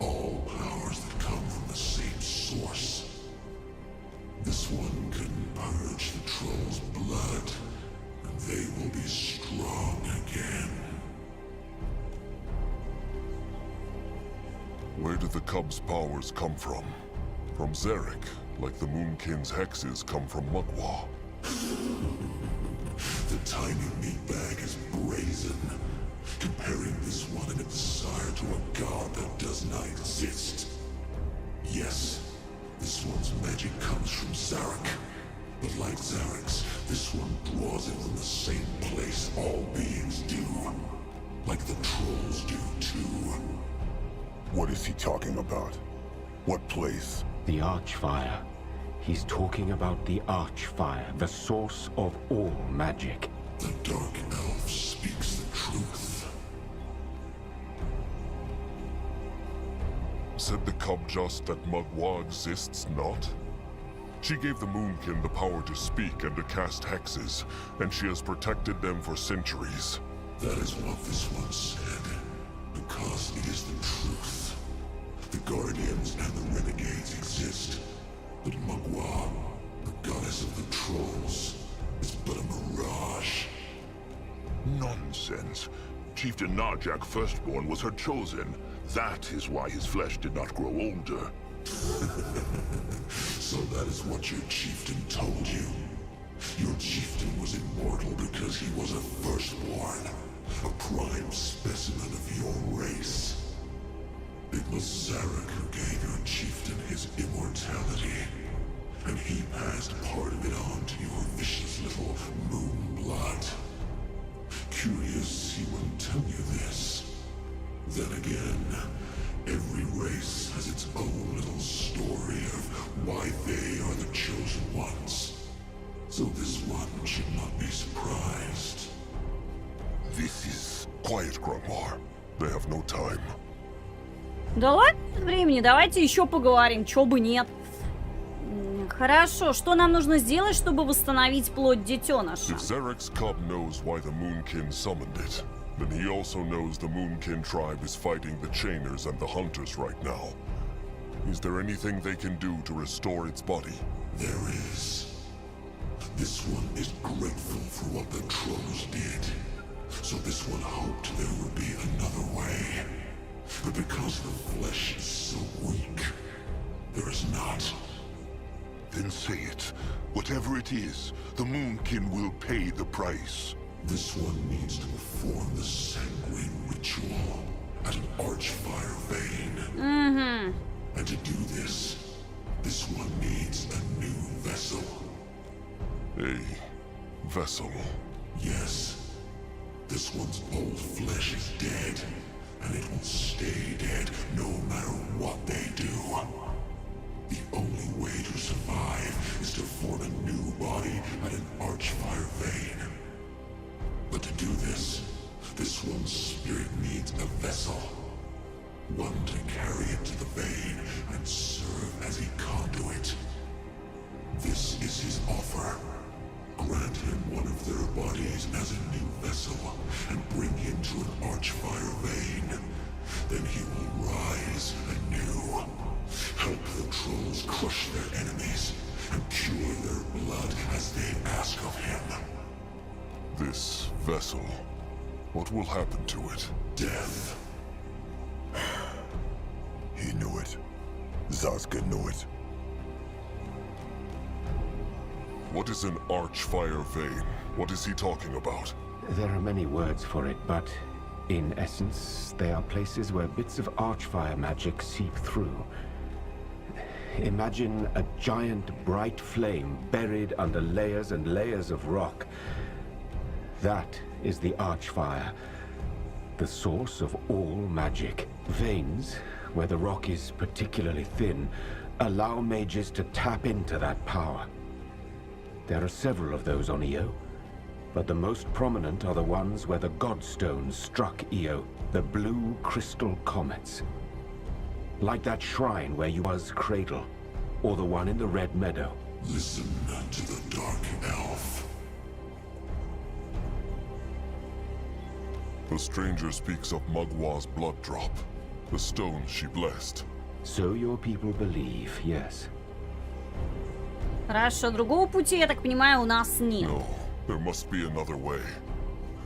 All powers that come from the same source. This one can purge the troll's blood, and they will be strong again. Where did the cub's powers come from? From Zarek, like the Moonkin's hexes come from Mugwa. The tiny meatbag is brazen, comparing this one and its sire to a god that does not exist. Yes, this one's magic comes from Zarek. But like Zarek's, this one draws it from the same place all beings do. Like the trolls do too. What is he talking about? What place? The Archfire. He's talking about the Archfire, the source of all magic. The Dark Elf speaks the truth. Said the cub just that Mugwa exists not? She gave the Moonkin the power to speak and to cast hexes, and she has protected them for centuries. That is what this one said, because it is the truth. The Guardians and the Renegades exist, but Mugwa, the goddess of the trolls, is but a mirage. Nonsense. Chieftain Narjak Firstborn was her chosen. That is why his flesh did not grow older. So that is what your chieftain told you. Your chieftain was immortal because he was a firstborn, a prime specimen of your race. It was Zarek who gave your chieftain his immortality, and he passed part of it on to your vicious little moon blood. Curious he wouldn't tell you this. Then again, every race has its own little story of why they are the chosen ones. So this one should not be surprised. This is... Quiet, Grandma. They have no time. Да ладно, нет времени, давайте еще поговорим, чё бы нет. Хорошо, что нам нужно сделать, чтобы восстановить плоть детеныша? If Zarek's cub knows why the Moonkin summoned it, then he also knows the Moonkin tribe is fighting the Chainers and the Hunters right now. Is there anything they can do to restore its body? There is. This one is grateful for what the trolls did. So this one hoped there would be another way. But because the flesh is so weak, there is not. Then say it. Whatever it is, the Moonkin will pay the price. This one needs to perform the sanguine ritual at an archfire vein. And to do this one needs a new vessel. A vessel. Yes. This one's old flesh is dead, and it will stay dead no matter what they do. The only way to survive is to form a new body at an archfire vein. But to do this one's spirit needs a vessel. One to carry it to the vein and serve as a conduit. This is his offer. Grant him one of their bodies as a new vessel and bring him to an archfire vein. Then he will rise anew. Help the trolls crush their enemies and cure their blood as they ask of him. This vessel, what will happen to it? Death. He knew it. Zaska knew it. What is an archfire vein? What is he talking about? There are many words for it, but in essence, they are places where bits of archfire magic seep through. Imagine a giant bright flame buried under layers and layers of rock. That is the archfire, the source of all magic. Veins, where the rock is particularly thin, allow mages to tap into that power. There are several of those on Io, but the most prominent are the ones where the Godstones struck Io, the blue crystal comets. Like that shrine where you was cradle, or the one in the Red Meadow. Listen to the Dark Elf. The stranger speaks of Mugwa's blood drop, the stone she blessed. So your people believe, yes. Хорошо, другого пути, я так понимаю, у нас нет. No, there must be another way.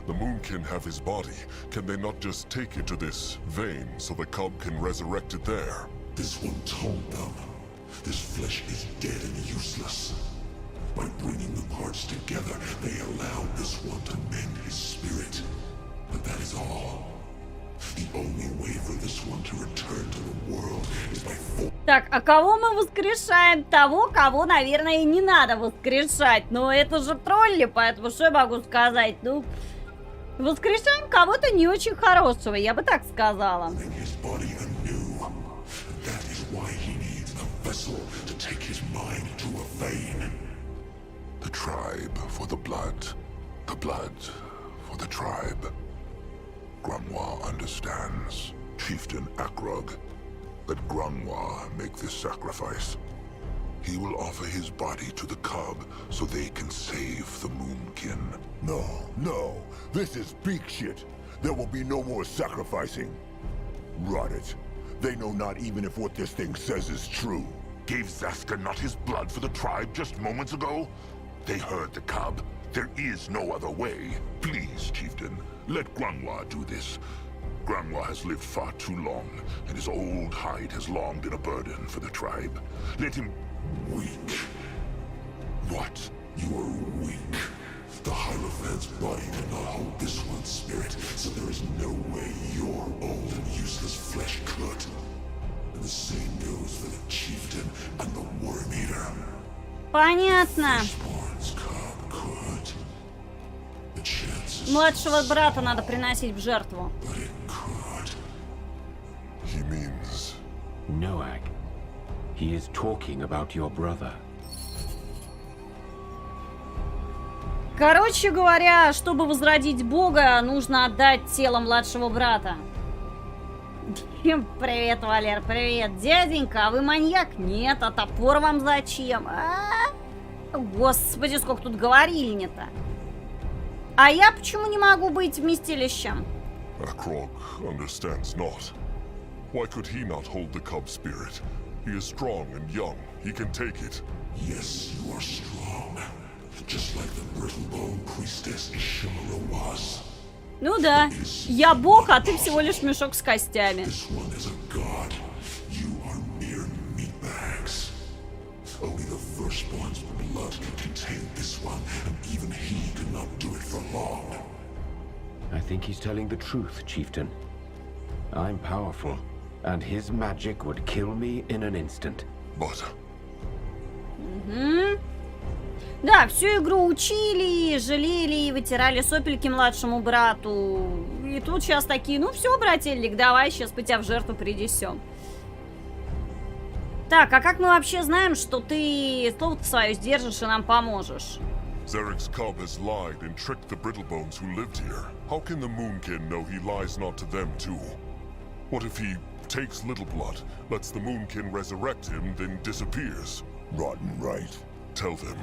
The Moonkin have his body. Can they not just take it to this vein so the cub can resurrect it there? This one told them. This flesh is dead and useless. By bringing the parts together, they allowed this one to mend his spirit. But that is all. The only way for this one to return to the world is by force. Так, а кого мы воскрешаем? Того, кого, наверное, и не надо воскрешать. Но это же тролли, поэтому что я могу сказать? Ну, воскрешаем кого-то не очень хорошего, я бы так сказала. His body anew. That is why he needs a vessel to take his mind to a vein. The tribe for the blood for the tribe. Grunwa understands. Chieftain Akrog, let Grunwa make this sacrifice. He will offer his body to the cub so they can save the Moonkin. No. This is big shit. There will be no more sacrificing. Rot it. They know not even if what this thing says is true. Gave Zaska not his blood for the tribe just moments ago? They heard the cub. There is no other way. Please, Chieftain, let Grunwa do this. Grandma has lived far too long, and his old hide has long been a burden for the tribe. Let him... Weak. What? You are weak. The Hierophant's body cannot hold this one's spirit, so there is no way your old and useless flesh could. And the same goes for the chieftain and the worm eater. Понятно. Spawn's cub could. The chances, Младшего брата надо приносить в жертву. but it could. He means... Noag. He is talking about your brother. Короче говоря, чтобы возродить Бога, нужно отдать тело младшего брата. Привет, Валер, привет. Дяденька, а вы маньяк? Нет, а топор вам зачем? Господи, сколько тут говорильни-то. А я почему не могу быть вместилищем? Akrog understands not. Why could he not hold the cub spirit? He is strong and young. He can take it. Yes, you are strong. Just like the brittle-bone priestess Ishimura was. Ну да, я бог, а ты всего лишь мешок с костями. This one is a god. You are mere meatbags. Only the firstborn's blood can contain this one, and even he could not do it for long. I think he's telling the truth, Chieftain. I'm powerful, and his magic would kill me in an instant. But... Да, всю игру учили, жалели и вытирали сопельки младшему брату. И тут сейчас такие, ну все, брательник, давай, сейчас мы тебя в жертву принесем. Так, а как мы вообще знаем, что ты слово-то свое сдержишь и нам поможешь? Zarek's cub has lied and tricked the Brittlebones who lived here. How can the Moonkin know he lies not to them too? What if he takes Little Blood, lets the Moonkin resurrect him, then disappears? Rotten right. Tell them.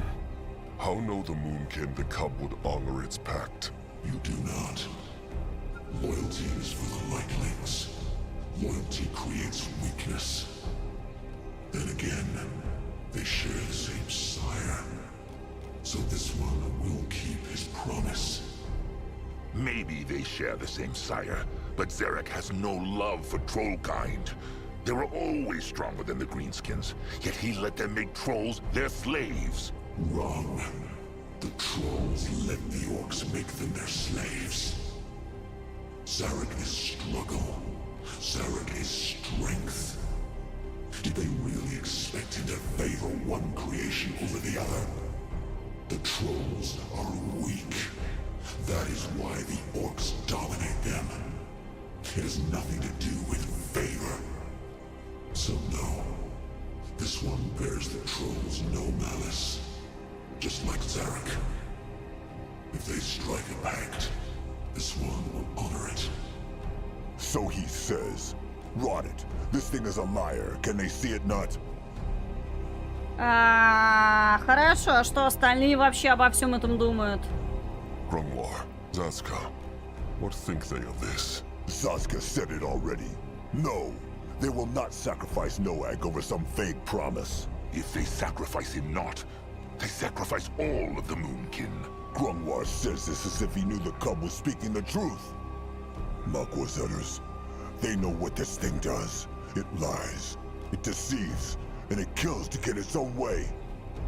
How know the Moonkin the cub would honor its pact? You do not. Loyalty is for the lightlings. Loyalty creates weakness. Then again, they share the same sire. So this one will keep his promise. Maybe they share the same sire, but Zarek has no love for trollkind. They were always stronger than the Greenskins, yet he let them make trolls their slaves. Wrong. The trolls let the orcs make them their slaves. Zarek is struggle. Zarek is strength. Did they really expect him to favor one creation over the other? The trolls are weak. That is why the orcs dominate them. It has nothing to do with favor. So no, this one bears the trolls no malice. Just like Zarek. If they strike a pact, this one will honor it. So he says. Rot it. This thing is a liar. Can they see it not? Хорошо, а что остальные вообще обо всем этом думают? Grungwar, Zaska, what think they of this? Saska said it already. No, they will not sacrifice Noag over some vague promise. If they sacrifice him not, they sacrifice all of the Moonkin. Grungwar says this as if he knew the cub was speaking the truth. Makwazers, they know what this thing does. It lies, it deceives, and it kills to get its own way.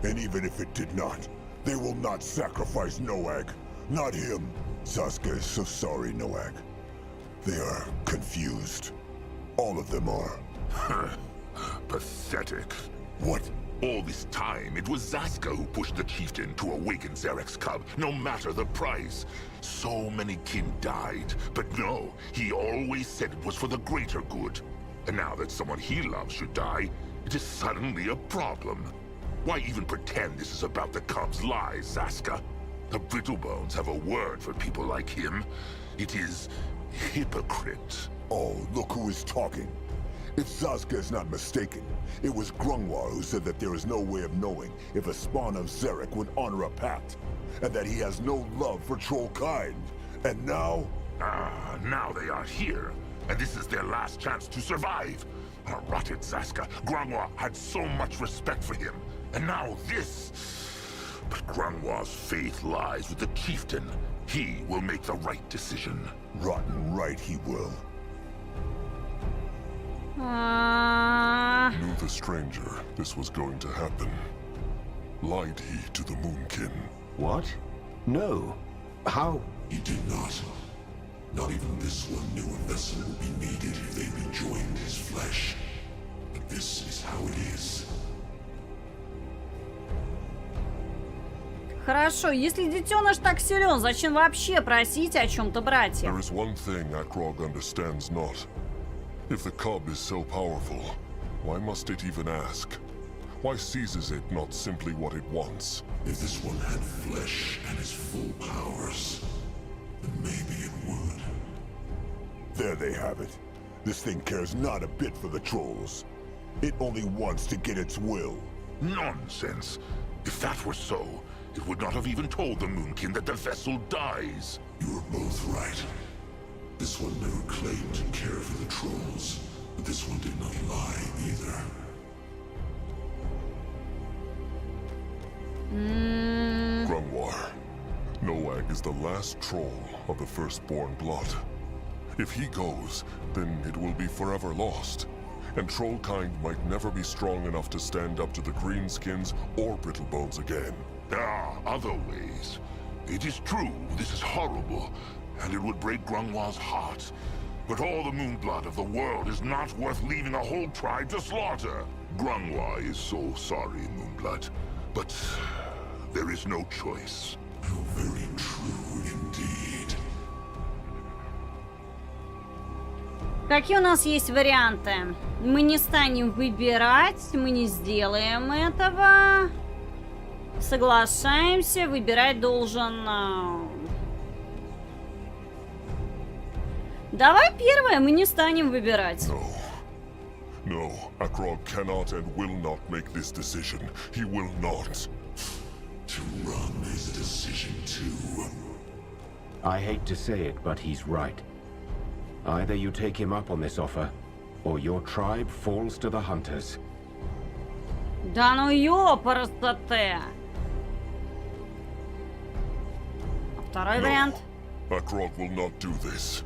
And even if it did not, they will not sacrifice Noag. Not him. Saska is so sorry, Noag. They are confused. All of them are. Pathetic. What? All this time, it was Zaska who pushed the chieftain to awaken Zarek's cub, no matter the price. So many kin died, but no, he always said it was for the greater good. And now that someone he loves should die, it is suddenly a problem. Why even pretend this is about the cub's lies, Zaska? The Brittlebones have a word for people like him. It is hypocrite. Oh, look who is talking. If Saska is not mistaken, it was Grungwar who said that there is no way of knowing if a spawn of Zarek would honor a pact, and that he has no love for trollkind. And now? Now they are here, and this is their last chance to survive. Rot it, Zaska. Grungwar had so much respect for him, and now this. But Grungwar's faith lies with the chieftain. He will make the right decision. Rotten right he will. Knew the stranger this was going to happen. Lied he to the Moonkin? What? No. How? He did not. Not even this one knew a vessel would be needed if they rejoined his flesh. But this is how it is. Хорошо, если детеныш так силен, зачем вообще просить о чем-то братьев? There is one thing Akrog understands not. If the cub is so powerful, why must it even ask? Why seizes it not simply what it wants? If this one had flesh and his full powers, then maybe it would. There they have it. This thing cares not a bit for the trolls. It only wants to get its will. Nonsense. If that were so, it would not have even told the Moonkin that the vessel dies. You are both right. This one never claimed to care for the trolls, but this one did not lie either. Grungwar. Noag is the last troll of the firstborn blood. If he goes, then it will be forever lost. And Trollkind might never be strong enough to stand up to the Greenskins or Brittlebones again. There are other ways. It is true, this is horrible, and it would break Grungwar's heart. But all the Moonblood of the world is not worth leaving a whole tribe to slaughter. Grungwar is so sorry, Moonblood, but there is no choice. How very true indeed. Какие у нас есть варианты? Мы не станем выбирать, мы не сделаем этого. Соглашаемся, выбирать должен... Давай первое, мы не станем выбирать. No, Akrog cannot and will not make this decision. He will not. To run is a decision too. I hate to say it, but he's right. Either you take him up on this offer, or your tribe falls to the hunters. Да ну ёпарасоте. Второй вариант. Akrog will not do this.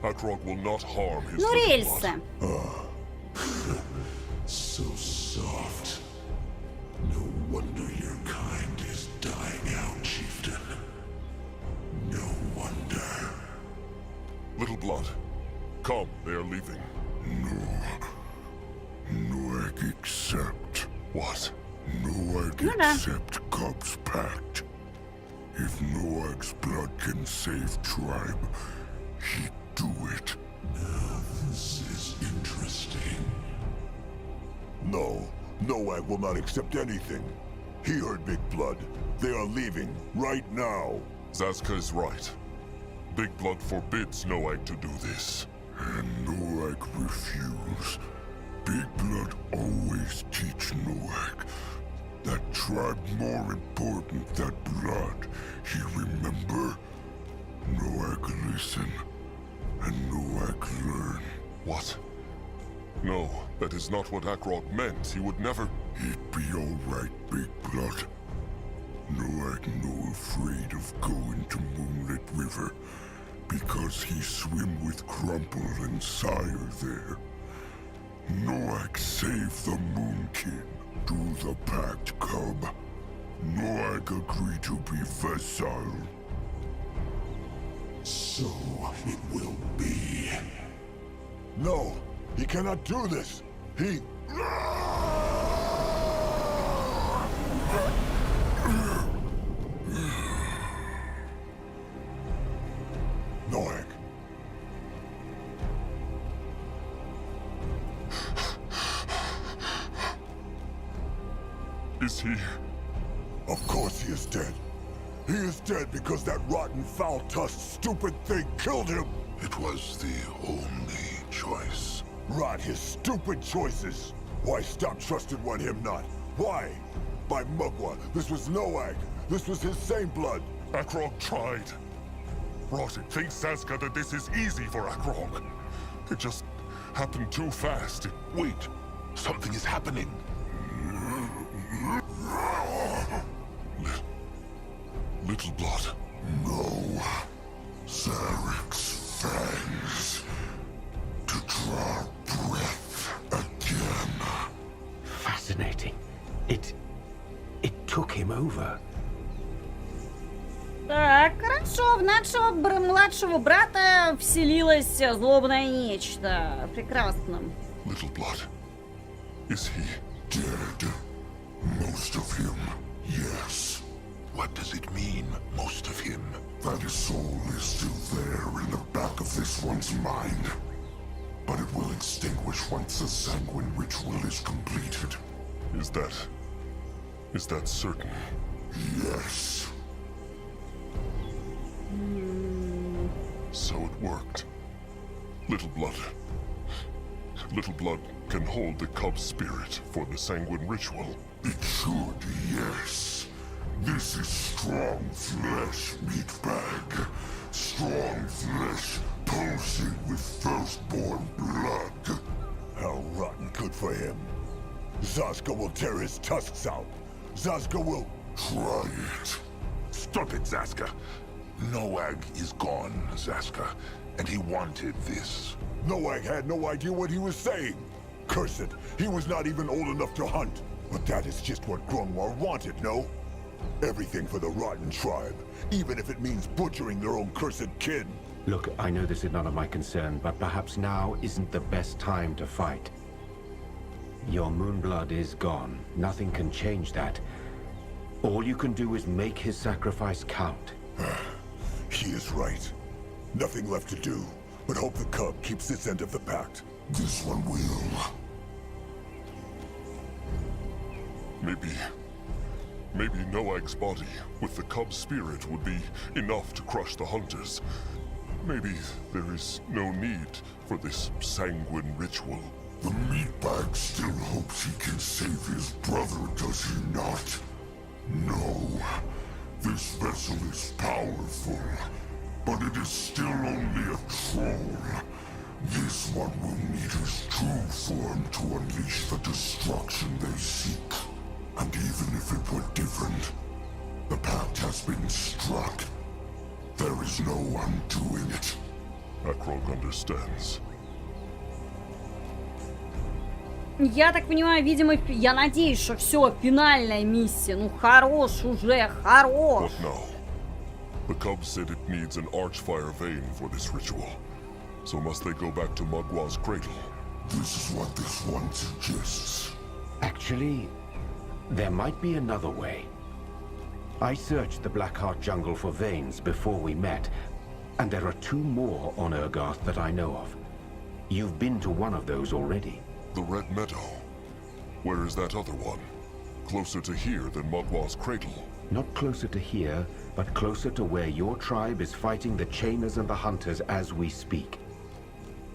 Akrog will not harm his Ну, little рельсы. blood. So soft. No wonder your kind is dying out, chieftain. No wonder. Little blood. Come, they are leaving. Noag accept. What? Noag Ну да. accept Cub's pact. If Noag's blood can save tribe, he'd do it. Now this is interesting. No, Noag will not accept anything. He heard Big Blood. They are leaving right now. Zazka is right. Big Blood forbids Noag to do this. And Noag refuse. Big Blood always teach Noag that tribe more important than blood. He remember? Noag listen, and Noag learn. What? No, that is not what Akrog meant. He would never... He'd be all right, Big Blood. Noag no afraid of going to Moonlit River because he swim with Crumple and Sire there. Noag save the Moonkin. Do the pact, Cub. Noag agree to be vassal. So it will be. No, he cannot do this. He... Noag. Is he... Of course he is dead. He is dead because that rotten, foul-tusked, stupid thing killed him. It was the only choice. Rot his stupid choices. Why stop trusted one him not? Why? By Mugwa, this was Noag. This was his same blood. Akrog tried. Rotten thinks Zazka that this is easy for Akrog. It just happened too fast. Wait, something is happening. Little blood. No. Zarek's fangs. To draw breath over. Так, хорошо, в нашего младшего брата вселилось злобное нечто. Прекрасно. Little Blood. Is he? Dead. Most of him, yes. What does it mean, most of him? That his soul is still there in the back of this one's mind. But it will extinguish once the sanguine ritual is completed. Is that certain? Yes. So it worked. Little Blood. Little Blood can hold the cub's spirit for the sanguine ritual. It should, yes. This is strong flesh, meatbag. Strong flesh pulsing with firstborn blood. How rotten good for him. Zaska will tear his tusks out. Zaska will... Try it. Stop it, Zaska. Noag is gone, Zaska, and he wanted this. Noag had no idea what he was saying. Curse it, he was not even old enough to hunt. But that is just what Grunwar wanted, no? Everything for the rotten tribe, even if it means butchering their own cursed kin. Look, I know this is none of my concern, but perhaps now isn't the best time to fight. Your Moonblood is gone. Nothing can change that. All you can do is make his sacrifice count. He is right. Nothing left to do, but hope the cub keeps its end of the pact. This one will. Maybe Noag's body with the cub's spirit would be enough to crush the hunters. Maybe there is no need for this sanguine ritual. The meatbag still hopes he can save his brother, does he not? No. This vessel is powerful, but it is still only a troll. This one will need his true form to unleash the destruction they seek. And even if it were different, the pact has been struck. There is no undoing it. Akrog understands. Я так понимаю, видимо, я надеюсь, что все, финальная миссия. Ну, хорош уже, хорош. What now? The cub said it needs an archfire vein for this ritual. So must they go back to Magwa's cradle? This is what this one suggests. Actually, there might be another way. I searched the Blackheart jungle for veins before we met, and there are 2 more on Urgarth that I know of. You've been to one of those already. The Red Meadow. Where is that other one? Closer to here than Magwa's cradle. Not closer to here, but closer to where your tribe is fighting the Chainers and the Hunters as we speak.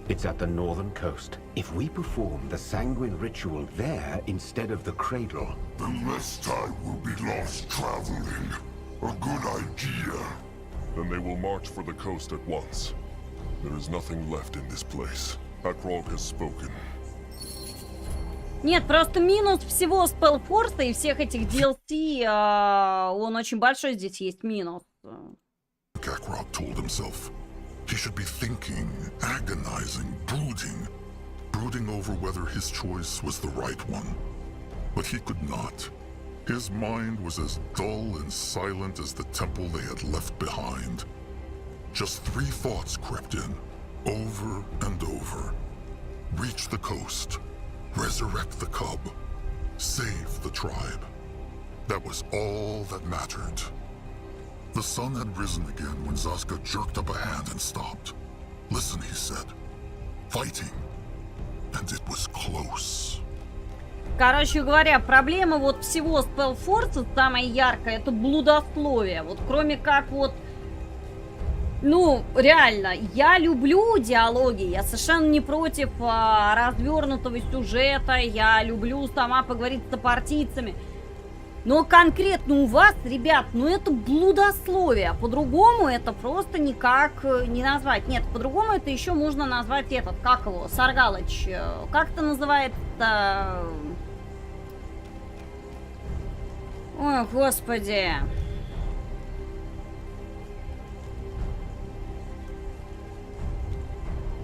It's at the northern coast. If we perform the sanguine ritual there instead of the cradle... Then less time will be lost traveling. A good idea. Then they will march for the coast at once. There is nothing left in this place. Akrog has spoken. Нет, просто минус всего SpellForce и всех этих DLC, он очень большой, здесь есть минус. Akrog told himself. He should be thinking, agonizing, brooding over whether his choice was the right one. But he could not. His mind was as dull and silent as the temple they had left behind. Just 3 thoughts crept in, over and over. Reach the coast. Resurrect the cub. Save the tribe. That was all that mattered. The sun had risen again when Zaska jerked up a hand and stopped. Listen, he said. Fighting. And it was close. Короче говоря, проблема вот всего SpellForce самая яркая, это блудословие. Вот кроме как вот... Ну, реально, я люблю диалоги, я совершенно не против развернутого сюжета, я люблю сама поговорить с сопартийцами. Но конкретно у вас, ребят, ну это блудословие, по-другому это просто никак не назвать. Нет, по-другому это еще можно назвать этот, как его, Саргалыч, как это называется? Ой, господи.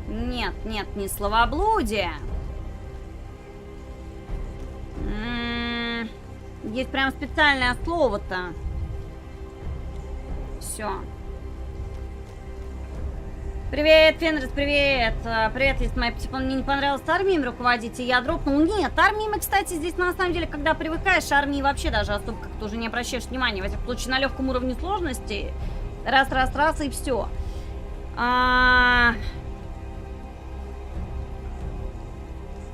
Нет, не словоблудие. есть прям специальное слово-то. Все. Привет, Фенрис, привет. Привет, если моя типа, мне не понравилось армией руководить, и я дропнул. Нет, армиями, кстати, здесь на самом деле, когда привыкаешь, армии вообще даже особо как-то уже не обращаешь внимания. Во всяком случае, на легком уровне сложности. Раз, и все.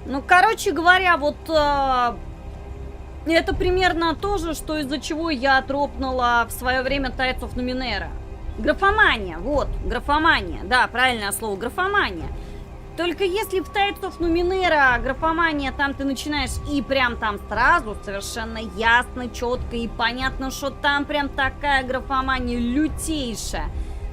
Ну, короче говоря, вот это примерно то же, что из-за чего я дропнула в свое время Tides of Numenera. Графомания, вот, графомания, да, правильное слово, графомания. Только если в Tides of Numenera графомания, там ты начинаешь и прям там сразу совершенно ясно, четко и понятно, что там прям такая графомания лютейшая.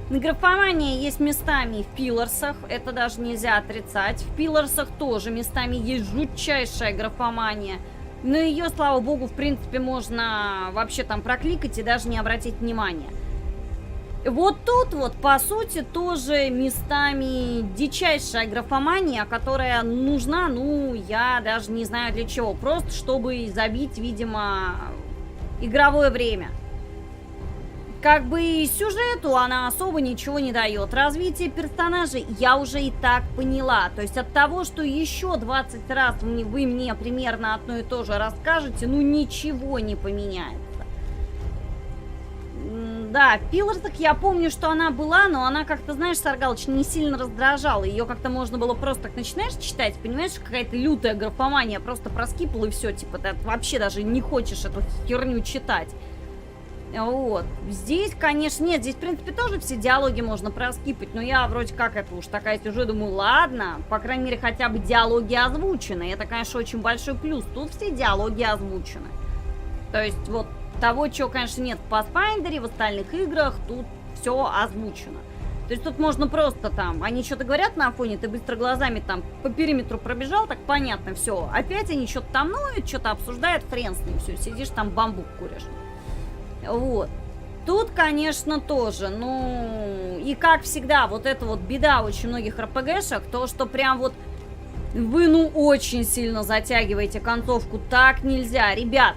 Графомания есть местами в пилорсах, это даже нельзя отрицать. В пилорсах тоже местами есть жутчайшая графомания. Но ее, слава богу, в принципе, можно вообще там прокликать и даже не обратить внимания. Вот тут вот, по сути, тоже местами дичайшая графомания, которая нужна, ну, я даже не знаю для чего. Просто чтобы забить, видимо, игровое время. Как бы и сюжету она особо ничего не дает. Развитие персонажей я уже и так поняла. То есть от того, что еще 20 раз вы мне примерно одно и то же расскажете, ну, ничего не поменяется. Да, в пилорсах я помню, что она была, но она как-то, знаешь, Саргалыч, не сильно раздражала. Ее как-то можно было просто так начинаешь читать, понимаешь, какая-то лютая графомания, просто проскипала и все, типа, ты вообще даже не хочешь эту херню читать. Вот. Здесь, конечно, нет, здесь, в принципе, тоже все диалоги можно проскипать, но я вроде как это уж такая сижу, думаю, ладно, по крайней мере, хотя бы диалоги озвучены. Это, конечно, очень большой плюс. Тут все диалоги озвучены. То есть, вот, того, чего, конечно, нет в Pathfinder, в остальных играх, тут все озвучено. То есть тут можно просто там, они что-то говорят на фоне, ты быстро глазами там по периметру пробежал, так понятно, все. Опять они что-то там ноют, что-то обсуждают, хрен с ним, все, сидишь там бамбук куришь. Вот. Тут, конечно, тоже, ну, и как всегда, вот это вот беда очень многих РПГшек, то, что прям вот вы, ну, очень сильно затягиваете концовку, так нельзя, ребят.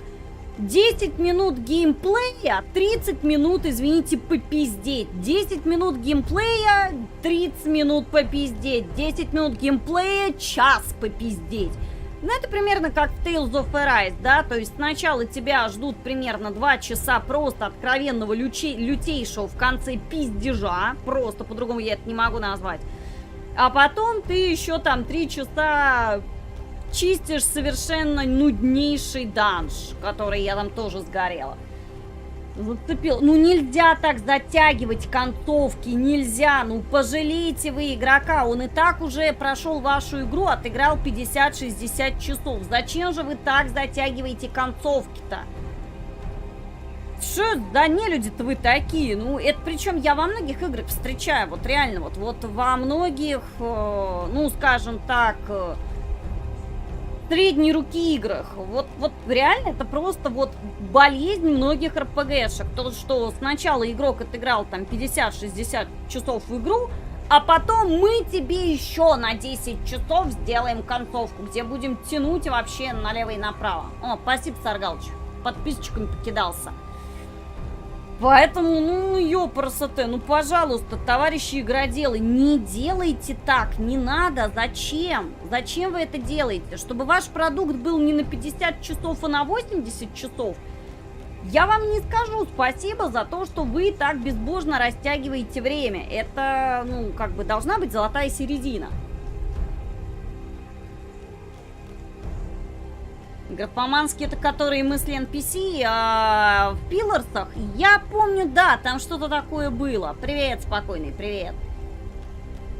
10 минут геймплея, 30 минут, извините, попиздеть. 10 минут геймплея, 30 минут попиздеть. 10 минут геймплея, час попиздеть. Ну, это примерно как в Tales of Arise, да? То есть сначала тебя ждут примерно 2 часа просто откровенного лютейшего в конце пиздежа. Просто по-другому я это не могу назвать. А потом ты еще там 3 часа... чистишь совершенно нуднейший данж, который я там тоже сгорела. Зацепил. Ну нельзя так затягивать концовки, нельзя. Ну пожалейте вы игрока, он и так уже прошел вашу игру, отыграл 50-60 часов. Зачем же вы так затягиваете концовки-то? Что за нелюди-то вы такие? Ну, это причем я во многих играх встречаю, вот реально, вот во многих, ну, скажем так... средней руки играх. Вот реально это просто вот болезнь многих РПГшек. То, что сначала игрок отыграл там 50-60 часов в игру, а потом мы тебе еще на 10 часов сделаем концовку, где будем тянуть вообще налево и направо. О, спасибо, Саргалыч, подписчиками покидался. Поэтому, ну, ёпрсоте, ну, пожалуйста, товарищи игроделы, не делайте так, не надо, зачем? Зачем вы это делаете? Чтобы ваш продукт был не на 50 часов, а на 80 часов? Я вам не скажу спасибо за то, что вы так безбожно растягиваете время. Это, ну, как бы должна быть золотая середина. Графоманские, это которые мысли NPC, а в пилорсах, я помню, да, там что-то такое было. Привет, спокойный, привет.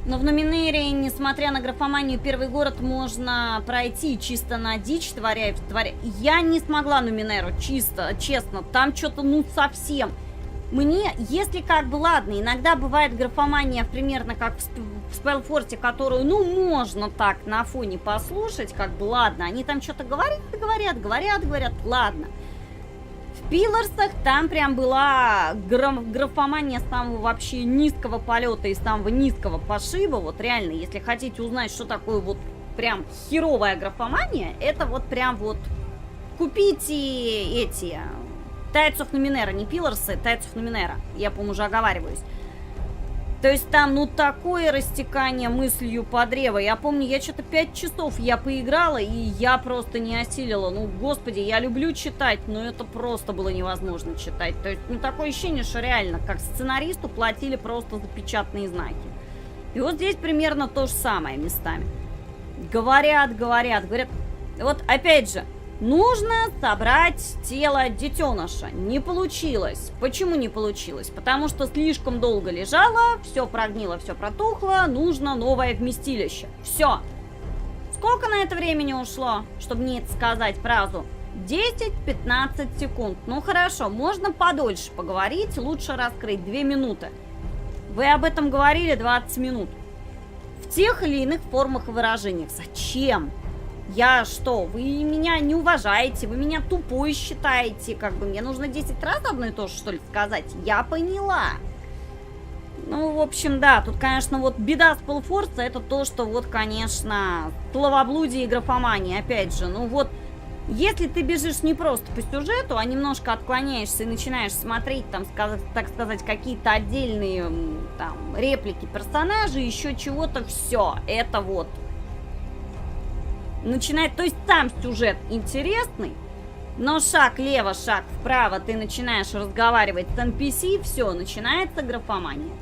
Но в Нуменере, несмотря на графоманию, первый город можно пройти чисто на дичь, творя. Я не смогла Нуменеру, чисто, честно, там что-то, ну, совсем. Мне, если как бы, ладно, иногда бывает графомания примерно как в SpellForce, которую, ну, можно так на фоне послушать, как бы, ладно, они там что-то говорят, ладно. В пилорсах там прям была графомания самого вообще низкого полета и самого низкого пошиба, вот реально, если хотите узнать, что такое вот прям херовая графомания, это вот прям вот купите эти Tides of Numenera, не пилорсы, Tides of Numenera. Я, по-моему, уже оговариваюсь. То есть там, ну, такое растекание мыслью по древу. Я помню, я что-то 5 часов я поиграла, и я просто не осилила. Ну, господи, я люблю читать, но это просто было невозможно читать. То есть, ну, такое ощущение, что реально, как сценаристу платили просто за печатные знаки. И вот здесь примерно то же самое местами. Говорят. Вот, опять же, нужно собрать тело детеныша. Не получилось. Почему не получилось? Потому что слишком долго лежало, все прогнило, все протухло, нужно новое вместилище. Все. Сколько на это времени ушло, чтобы мне это сказать фразу? 10-15 секунд. Ну хорошо, можно подольше поговорить, лучше раскрыть 2 минуты. Вы об этом говорили 20 минут. В тех или иных формах и выражениях. Зачем? Я что, вы меня не уважаете, вы меня тупой считаете, как бы мне нужно 10 раз одно и то же, что ли, сказать? Я поняла. Ну, в общем, да, тут, конечно, вот беда SpellForce, это то, что вот, конечно, словоблудие и графомания, опять же, ну вот, если ты бежишь не просто по сюжету, а немножко отклоняешься и начинаешь смотреть, там, так сказать, какие-то отдельные, там, реплики персонажей, еще чего-то, все, это вот начинает, то есть сам сюжет интересный, но шаг лево, шаг вправо, ты начинаешь разговаривать с NPC, все, начинается графомания.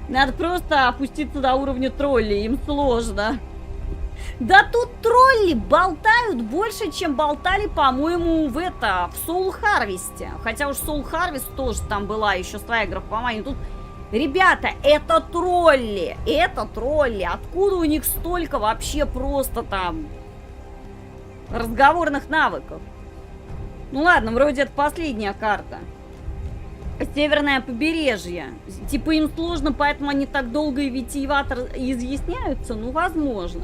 Надо просто опуститься до уровня троллей, им сложно. Да тут тролли болтают больше, чем болтали, по-моему, в Soul Harvest. Хотя уж Soul Harvest тоже там была еще своя графомания. Тут, ребята, это тролли. Это тролли. Откуда у них столько вообще просто там разговорных навыков? Ну ладно, вроде это последняя карта. Северное побережье. Типа им сложно, поэтому они так долго и витиевато изъясняются? Ну, возможно.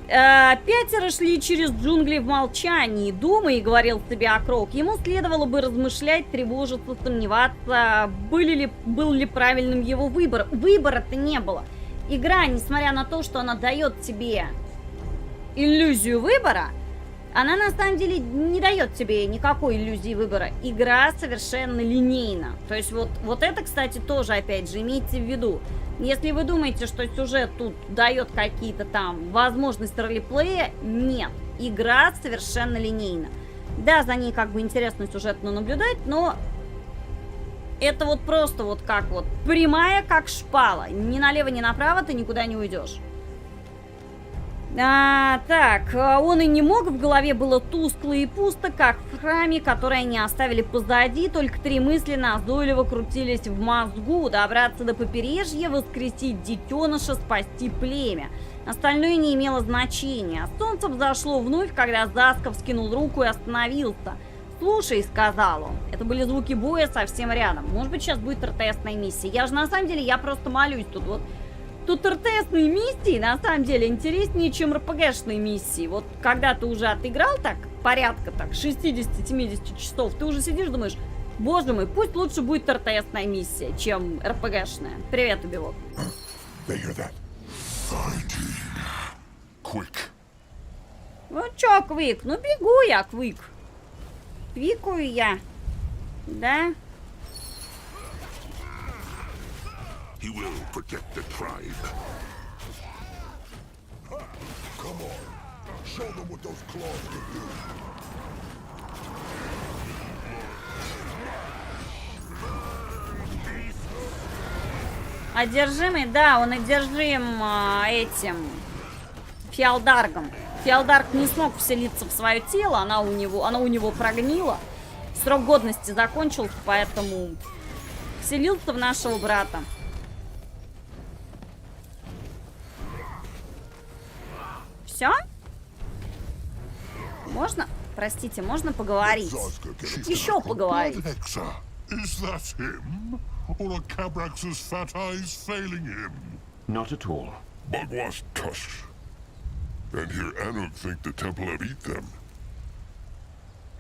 5 шли через джунгли в молчании. Думай, говорил себе Окрок, ему следовало бы размышлять, тревожиться, сомневаться, был ли правильным его выбор. Выбора-то не было. Игра, несмотря на то, что она дает тебе иллюзию выбора, она на самом деле не дает тебе никакой иллюзии выбора. Игра совершенно линейна. То есть вот это, кстати, тоже, опять же, имейте в виду. Если вы думаете, что сюжет тут дает какие-то там возможности ролеплея, нет. Игра совершенно линейна. Да, за ней как бы интересно сюжетно наблюдать, но это вот просто вот как вот прямая, как шпала. Ни налево, ни направо ты никуда не уйдешь. Так, он и не мог, в голове было тускло и пусто, как в храме, который они оставили позади, только 3 мысли назойливо крутились в мозгу: добраться до побережья, воскресить детеныша, спасти племя. Остальное не имело значения. Солнце взошло вновь, когда Засков скинул руку и остановился. «Слушай», — сказал он, это были звуки боя совсем рядом. Может быть, сейчас будет РТСная миссия. Я же на самом деле, я просто молюсь тут вот. Тут РТСные миссии, на самом деле, интереснее, чем РПГшные миссии. Вот когда ты уже отыграл так, порядка так, 60-70 часов, ты уже сидишь, думаешь, боже мой, пусть лучше будет РТСная миссия, чем РПГшная. Привет, Убивок. Ну чё, Квик? Ну бегу я, Квик. Квикую я. Да? He will protect the tribe. Come on. Show them what those claws can do. Одержимый, да, он одержим этим Феалдаргом. Феалдарг не смог вселиться в свое тело, оно у него прогнило. Срок годности закончился, поэтому вселился в нашего брата. Все? Можно? Простите, можно поговорить? Еще поговорить. Is that him? Or are Cabrax's fat eyes failing him? Not at all. Bugwas tush. And here Anuk think the temple have eat them.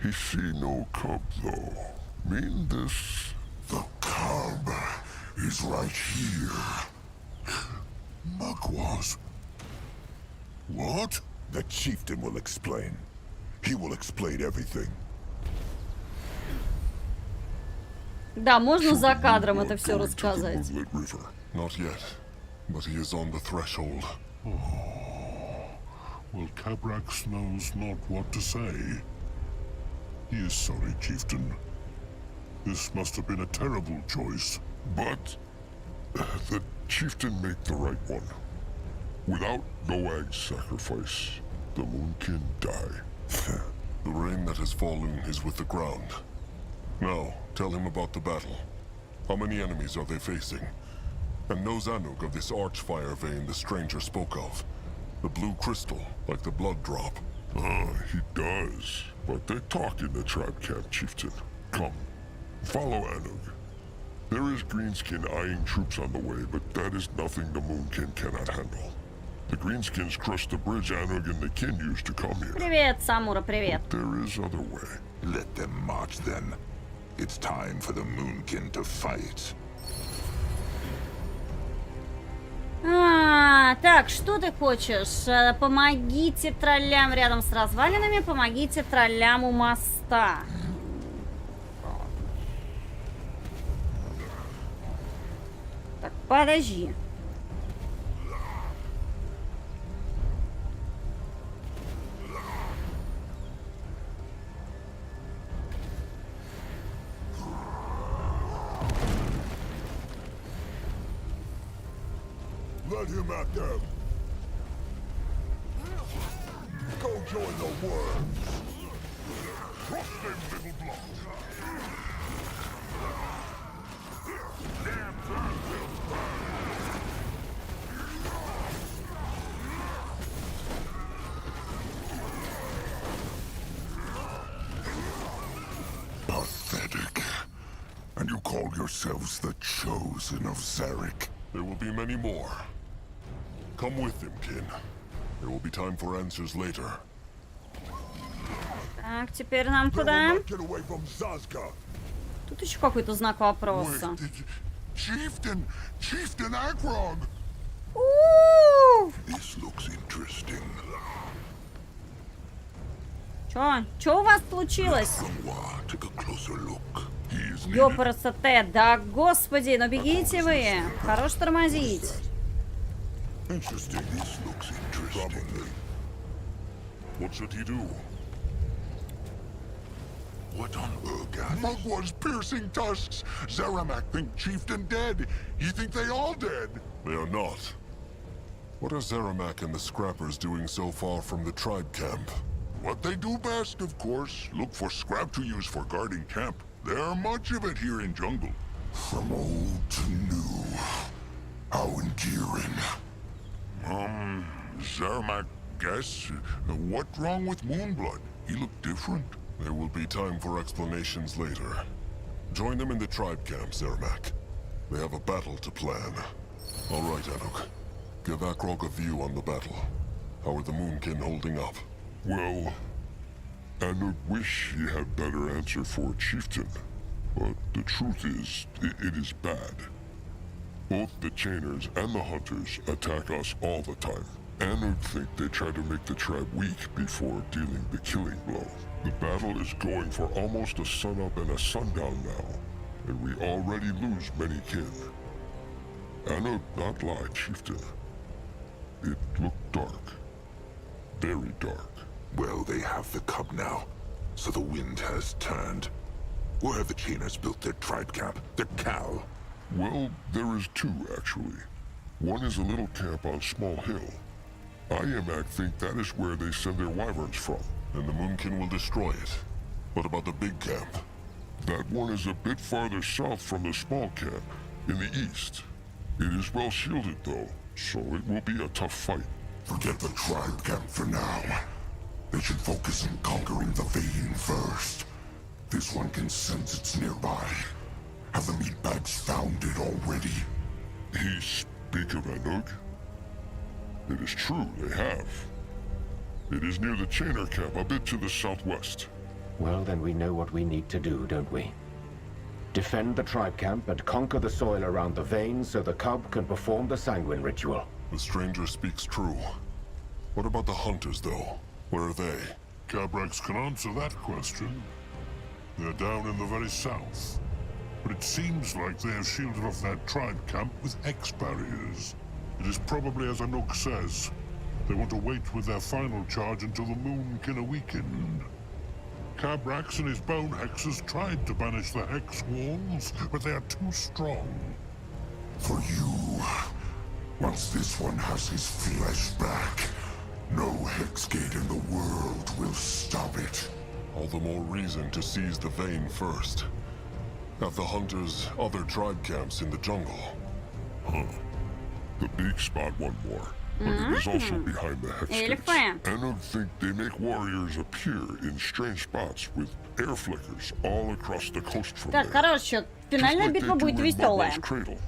He see no cub though. Mean this? The cub is right here. Mugwas. What? The chieftain will explain. He will explain everything. Да, можно за кадром We're это все going to the рассказать. Moonlit River. Not yet, but he is on the threshold. Well, Cabrax knows not what to say. He is sorry, Chieftain. This must have been a terrible choice. But the Chieftain made the right one. Without Noag's sacrifice, the Moonkin die. The rain that has fallen is with the ground. Now, tell him about the battle. How many enemies are they facing? And knows Anug of this archfire vein the stranger spoke of? The blue crystal, like the blood drop. Ah, he does. But they talk in the tribe camp, Chieftain. Come, follow Anug. There is Greenskin eyeing troops on the way, but that is nothing the Moonkin cannot handle. The Greenskins crushed the bridge Anug and the kin used to come here. Привет, Самура, привет. There is other way. Let them march then. It's time for the Moonkin to fight. Так, что ты хочешь? Помогите троллям рядом с развалинами, помогите троллям у моста. Так, подожди. Let him at them. Go join the worms. Trust them, little blood. Pathetic. And you call yourselves the Chosen of Zarek? There will be many more. Come with him, kin. There will be time for answers later. Так, теперь нам They will куда? not get away from Zazka. Тут еще какой-то знак вопроса. Wait, Chieftain! Chieftain Akrog! У-у-у! This looks interesting. Чё у вас случилось? Grangwa, take a closer look. He is needed. Ёпрст, да господи, ну бегите вы. Хорош тормозить. Interesting. This looks interesting. What should he do? What on Urgat? Mugwa's piercing tusks! Zaramak think Chieftain dead. You think they all dead? They are not. What are Zaramak and the Scrappers doing so far from the tribe camp? What they do best, of course. Look for scrap to use for guarding camp. There are much of it here in jungle. From old to new. How endearing. Zaramak, guess? What's wrong with Moonblood? He looked different. There will be time for explanations later. Join them in the tribe camp, Zermac. They have a battle to plan. All right, Anuk. Give Akrog a view on the battle. How are the Moonkin holding up? Well, Anug wish he had better answer for Chieftain. But the truth is, it is bad. Both the Chainers and the Hunters attack us all the time. Anug think they try to make the tribe weak before dealing the killing blow. The battle is going for almost a sunup and a sundown now, and we already lose many kin. Anug not lie, Chieftain. It looked dark. Very dark. Well, they have the cub now, so the wind has turned. Where have the Chainers built their tribe camp? Their cow? Well, there is two, actually. One is a little camp on Small Hill. Iamak think that is where they send their wyverns from. And the Moonkin will destroy it. What about the big camp? That one is a bit farther south from the small camp, in the east. It is well shielded, though, so it will be a tough fight. Forget the tribe camp for now. They should focus on conquering the vein first. This one can sense it's nearby. Have the meatbags found it already? He speak of Anug? It is true, they have. It is near the Chainer camp, a bit to the southwest. Well, then we know what we need to do, don't we? Defend the tribe camp and conquer the soil around the vein so the cub can perform the sanguine ritual. The stranger speaks true. What about the hunters, though? Where are they? Cabrax can answer that question. They're down in the very south. But it seems like they have shielded off that tribe camp with Hex barriers. It is probably as Anouk says. They want to wait with their final charge until the Moonkin are weakened. Cabrax and his bone hexes tried to banish the hex walls, but they are too strong. For you, once this one has his flesh back, no hex gate in the world will stop it. All the more reason to seize the vein first. Have the hunters other tribe camps in the jungle. The big spot one more, but it is also behind the hex gates. Эльфы. I don't think they make warriors appear in strange spots with air flickers all across the coast from Так, there. короче, Just финальная like they битва do будет in веселая. Mugwell's cradle.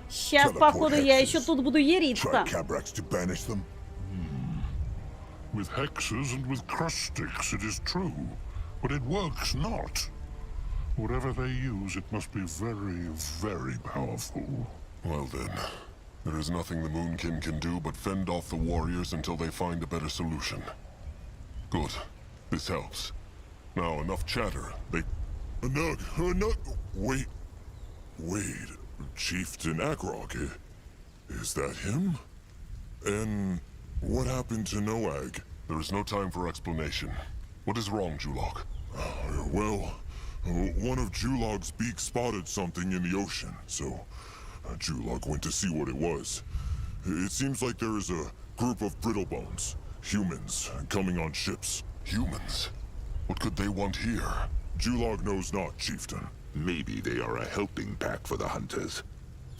Сейчас, походу, я еще тут буду яриться. Try Cabrax to banish them. With hexes and with crush sticks, it is true. But it works not. Whatever they use, it must be very, very powerful. Well then, there is nothing the Moonkin can do but fend off the warriors until they find a better solution. Good. This helps. Now, enough chatter. Anug, wait, Chieftain Akrog, is that him? And what happened to Noag? There is no time for explanation. What is wrong, Julog? Well, one of Julog's beaks spotted something in the ocean, so Julog went to see what it was. It seems like there is a group of brittlebones, humans, coming on ships. Humans? What could they want here? Julog knows not, Chieftain. Maybe they are a helping pack for the hunters.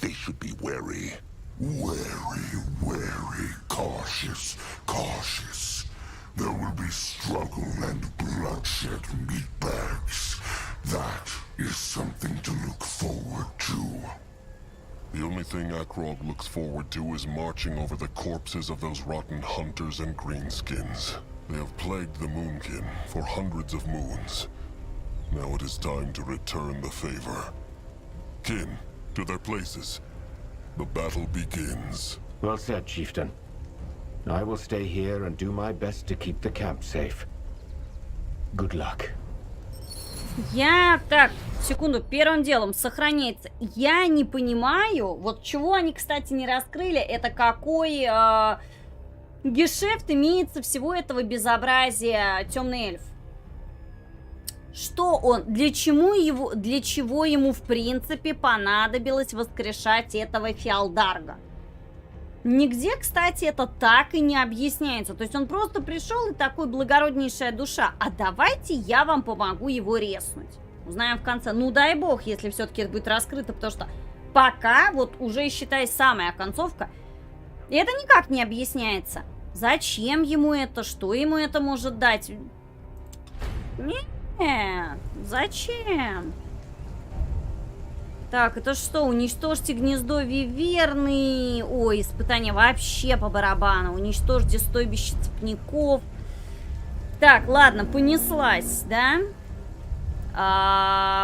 They should be wary. Wary, cautious. There will be struggle and bloodshed, meatbags. That is something to look forward to. The only thing Akrog looks forward to is marching over the corpses of those rotten hunters and greenskins. They have plagued the Moonkin for hundreds of moons. Now it is time to return the favor. Kin, to their places. The battle begins. Well said, Chieftain. I will stay here and do my best to keep the camp safe. Good luck. Так, секунду, первым делом сохраняется. Я не понимаю, вот чего они, кстати, не раскрыли, это какой гешефт имеется всего этого безобразия темный эльф. Что он, для чего ему, в принципе, понадобилось воскрешать этого феалдарга? Нигде, кстати, это так и не объясняется. То есть он просто пришел и такой благороднейшая душа. А давайте я вам помогу его резнуть. Узнаем в конце. Ну, дай бог, если все-таки это будет раскрыто, потому что пока, вот уже считай, самая концовка, это никак не объясняется. Зачем ему это? Что ему это может дать? Нет, зачем? Так, это что? Уничтожьте гнездо виверны. Ой, испытание вообще по барабану. Уничтожьте стойбище цепняков. Так, ладно, понеслась, да?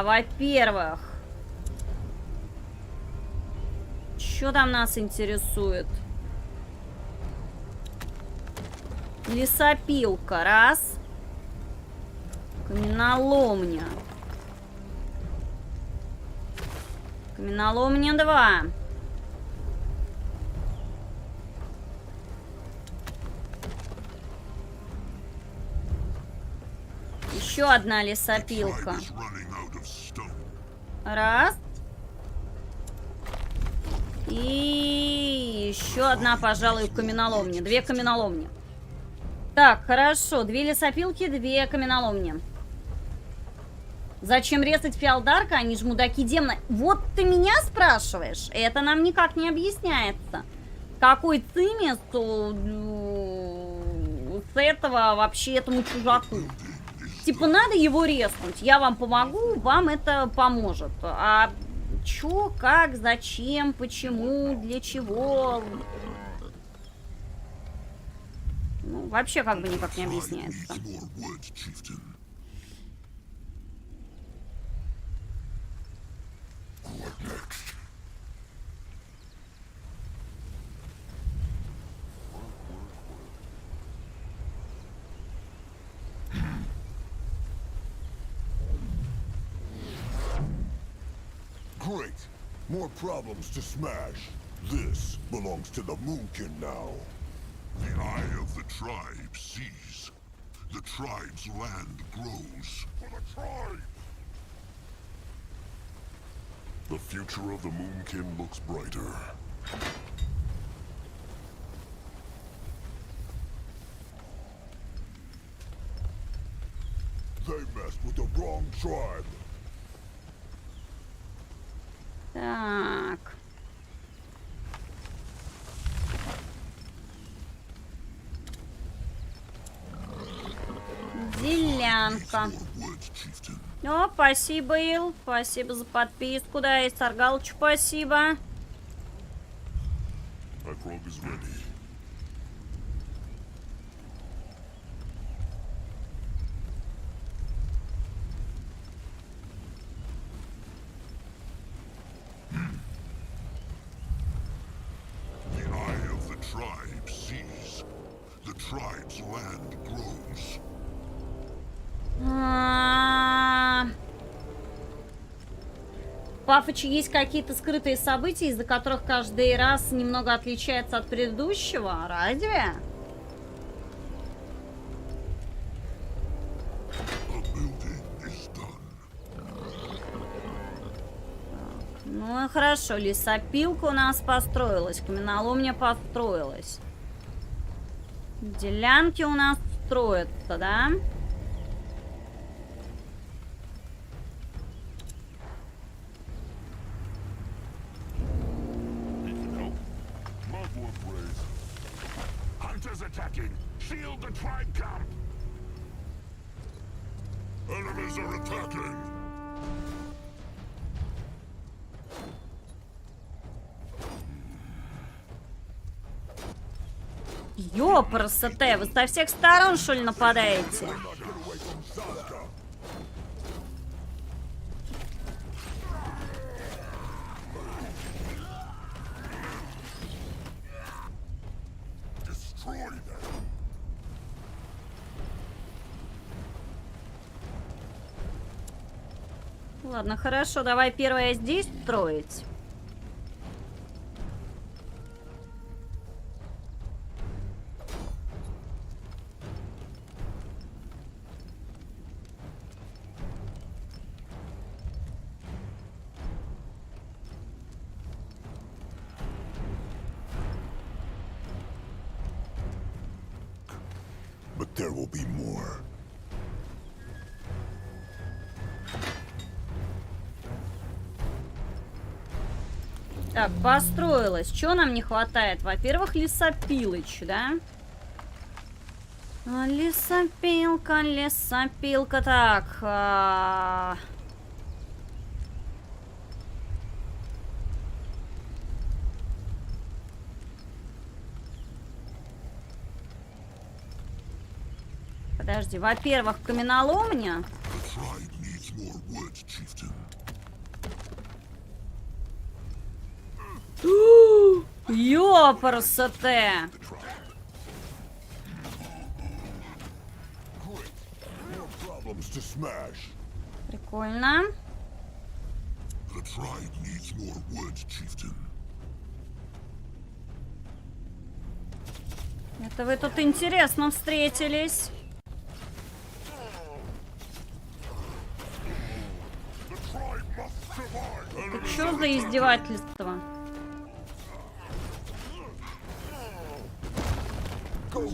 Во-первых, что там нас интересует? Лесопилка, раз. Каменоломня. Каменоломня 2. Еще одна лесопилка. Раз. И еще одна, пожалуй, каменоломня. 2 каменоломни. Так, хорошо. 2 лесопилки, 2 каменоломни. Зачем резать феалдарка? Они же мудаки демона. Вот ты меня спрашиваешь? Это нам никак не объясняется. Какой цимис с этого вообще этому чужаку? Типа, надо его резнуть. Я вам помогу, вам это поможет. А чё, как, зачем, почему, для чего? Ну, вообще как бы никак не объясняется. Great. More problems to smash. This belongs to the Moonkin now. The eye of the tribe sees. The tribe's land grows. For the tribe! The future of the Moonkin looks brighter. They messed with the wrong tribe. Так. Делянка. Woods, chieftain. О, спасибо, Ил. Спасибо за подписку. Да, и Саргалыч, спасибо. My frog is ready. The eye of the tribe sees. The tribe's land grows. Пафычи, есть какие-то скрытые события, из-за которых каждый раз немного отличается от предыдущего? Разве? The building is done. Ну и хорошо, лесопилка у нас построилась, каменоломня построилась. Делянки у нас строятся, да? Hunters attacking! Shield the tribe camp! Enemies are attacking! Ёпрст, вы со всех сторон, что ли, нападаете? Destroy them! Ладно, хорошо, давай первое здесь строить. But there will be more. Так, построилась. Чего нам не хватает? Во-первых, лесопилыч, да? Лесопилка, лесопилка. Так. Подожди, во-первых, каменоломня. The tribe needs more woods, chieftain. Ёпрст-те! Great. More problems to smash. Прикольно. The tribe needs more woods, chieftain. Это вы тут интересно встретились. The tribe must survive! Это что за издевательство?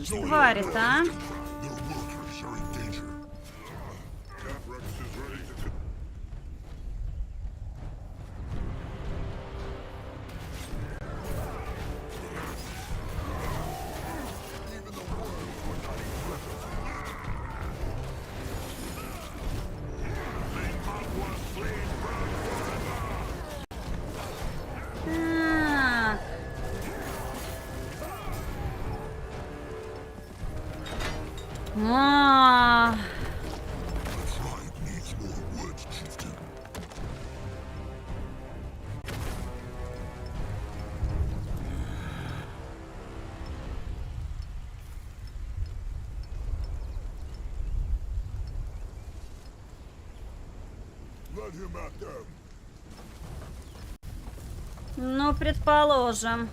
Тварит, а? Their workers are in danger. Caprex is ready to... Так. А. The tribe needs more woods, chieftain. Let him at them. Ну, предположим.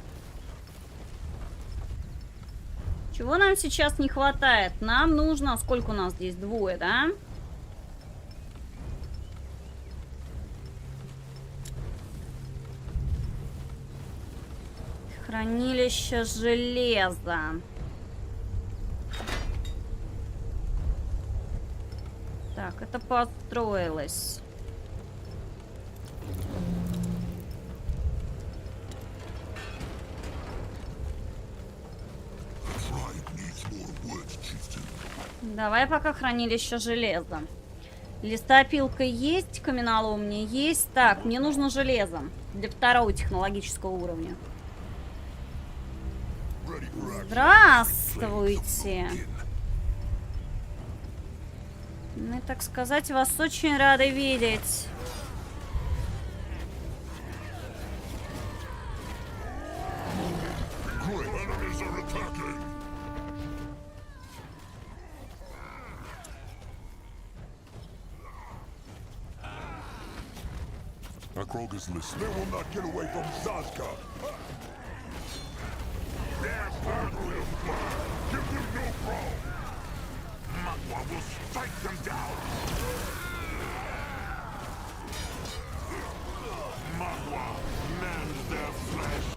Чего нам сейчас не хватает? Нам нужно... Сколько у нас здесь? Двое, да? Хранилище железа. Так, это построилось. Давай пока хранилище железа. Листопилка есть, каменоломня есть. Так, мне нужно железо для второго технологического уровня. Здравствуйте. Мы, так сказать, вас очень рады видеть. Akrog is listening. They will not get away from Sazka. Their battle will burn. Give them no room. Magua will strike them down. Magua mends their flesh.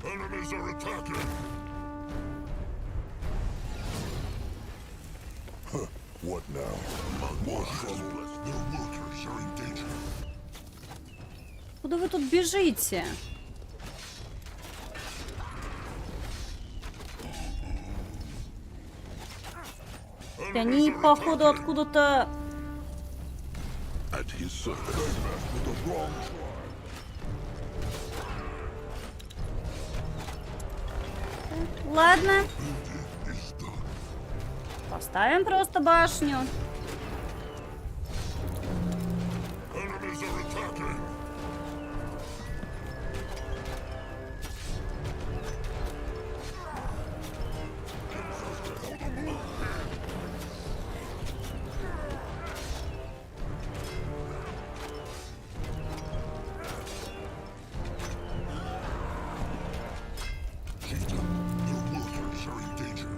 Enemies are attacking. What now? More trouble. Their workers are in danger. Куда вы тут бежите? Они, походу, откуда-то... At his service. Ладно. Поставим просто башню. Enemies are attacking. Chieftain, your workers are in danger.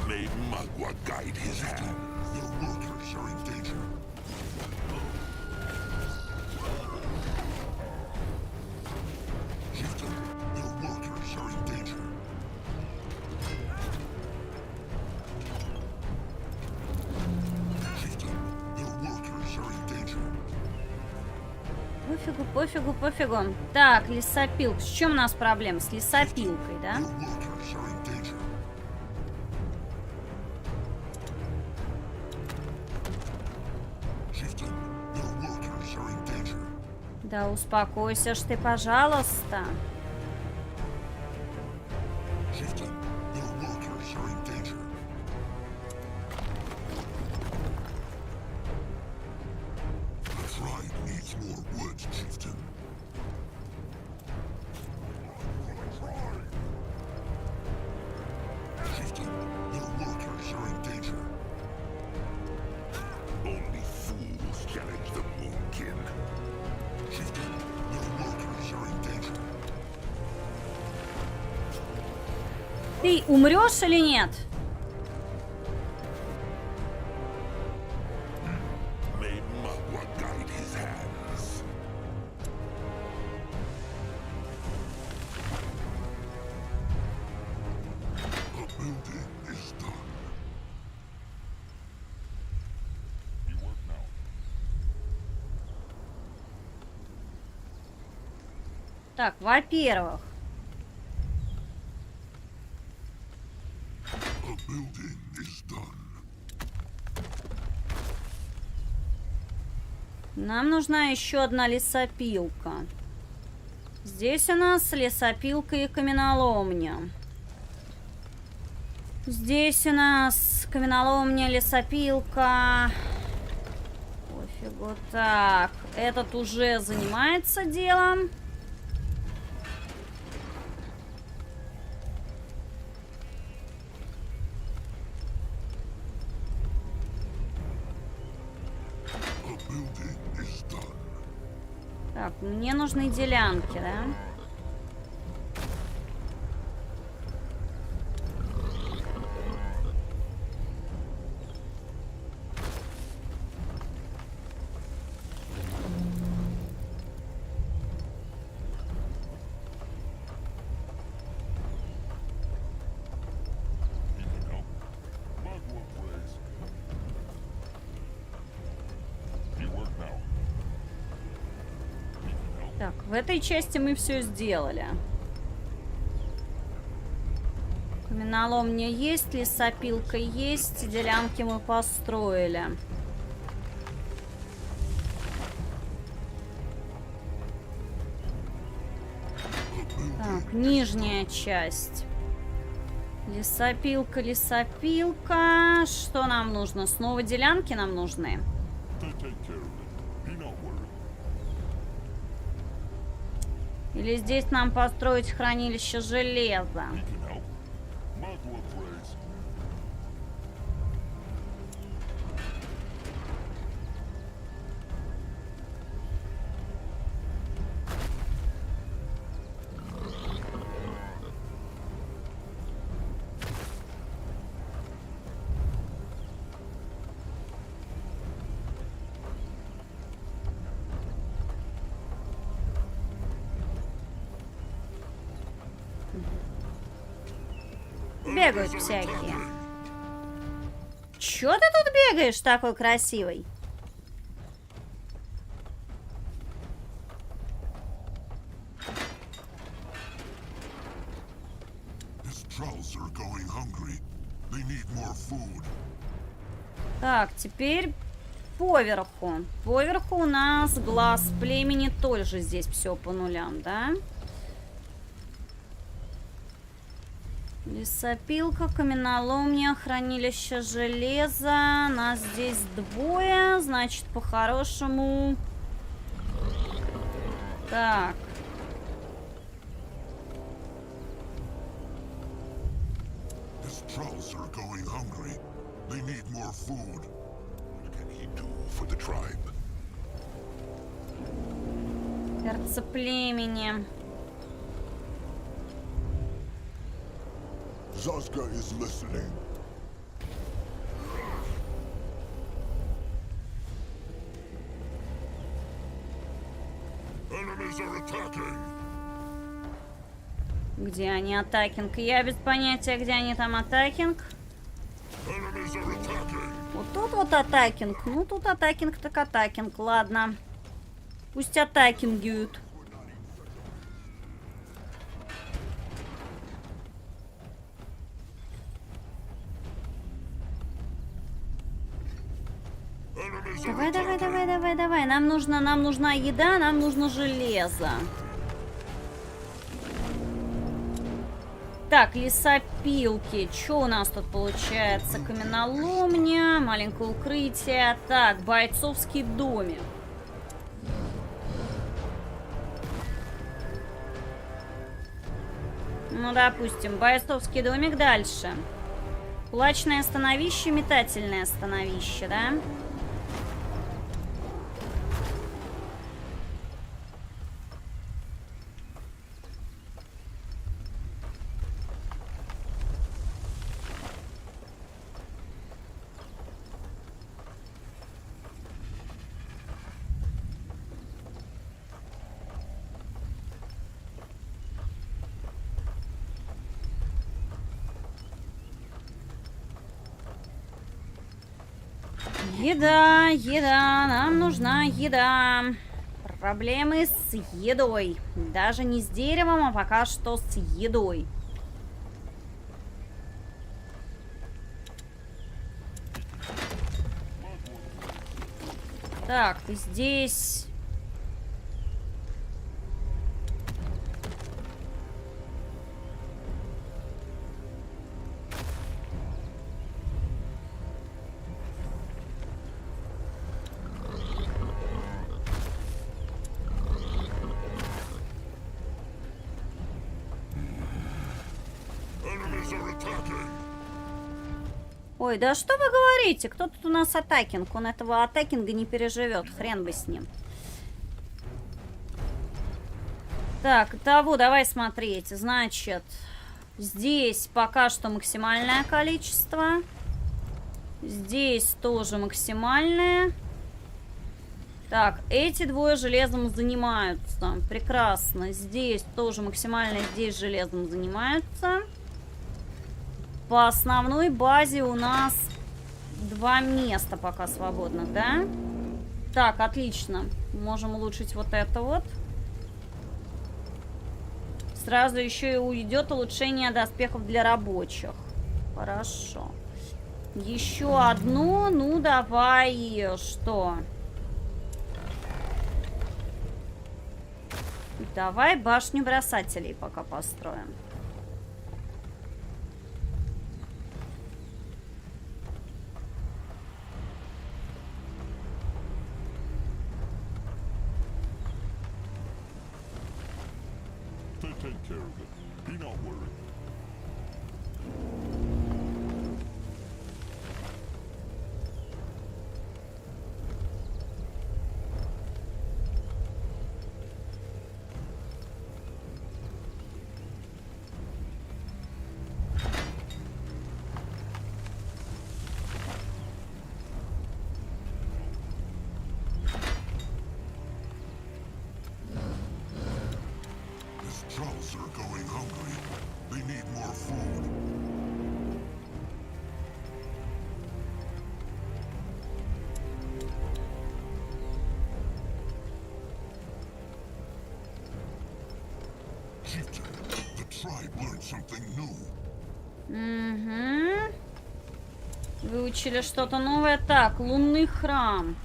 May Magua guide his hand. Your workers are in danger. Chieftain, your workers are in danger. Chieftain, your workers are in danger. Пофигу, пофигу, пофигу. Так, лесопилка. С чем у нас проблема? С лесопилкой, да? Your workers are in danger. Chieftain, your workers are in danger. Да успокойся ж ты, пожалуйста. Chieftain, your workers are in danger. The tribe needs more wood, Chieftain. Chieftain, your workers are in danger. Only fools challenge the Moonkin. Chieftain, your workers are in danger. Ты умрешь или нет? May Magua guide his hands. The building is done. You work now. Так, во-первых, The building is done. нам нужна еще одна лесопилка. Здесь у нас лесопилка и каменоломня. Здесь у нас каменоломня, лесопилка. Ой, Пофигу. Так, этот уже занимается делом. The building is done. Так, мне нужны делянки, да? Так, в этой части мы все сделали. Каменоломня есть, лесопилка есть, делянки мы построили. Так, нижняя часть. Лесопилка, лесопилка. Что нам нужно? Снова делянки нам нужны. They take care of it. Be not worried. Или здесь нам построить хранилище железа? We can help. Mark what phrase. Бегают всякие. Чё ты тут бегаешь такой красивый? His trolls are going hungry. They need more food. Так, теперь поверху. Поверху у нас глаз племени, тоже здесь все по нулям, да? Лесопилка, каменоломня, хранилище железа. Нас здесь двое, значит, по-хорошему. Так. His trolls are going hungry. They need more food. What can he do for the tribe? Сердце племени. Zoska is listening. Enemies are attacking. Где они атакинг? Я без понятия, где они там атакинг. Enemies are attacking. Вот тут вот атакинг. Ну, тут атакинг так атакинг. Ладно. Пусть атакингуют. Enemies are Давай, давай, attacking. давай, давай, давай. Нам нужна еда, нам нужно железо. Так, лесопилки. Что у нас тут получается? Каменоломня, маленькое укрытие. Так, бойцовский домик. Ну, допустим, бойцовский домик дальше. Кулачное становище, метательное становище, да? Еда, еда, нам нужна еда. Проблемы с едой. Даже не с деревом, а пока что с едой. Так, здесь... Enemies are attacking. Ой, да что вы говорите? Кто тут у нас атакинг? Он этого атакинга не переживет. Хрен бы с ним. Так, того, давай смотреть. Значит, здесь пока что максимальное количество. Здесь тоже максимальное. Так, эти двое железом занимаются. Прекрасно. Здесь тоже максимальное, здесь железом занимаются. По основной базе у нас 2 места пока свободных, да? Так, отлично. Можем улучшить вот это вот. Сразу еще и уйдет улучшение доспехов для рабочих. Хорошо. Еще одно. Ну, давай. Что? Давай башню бросателей пока построим. They take care of it. Be not worried. His trolls are going hungry. They need more food. Chieftain, the tribe learned something new. Угу. Выучили что-то новое. Так, лунный храм.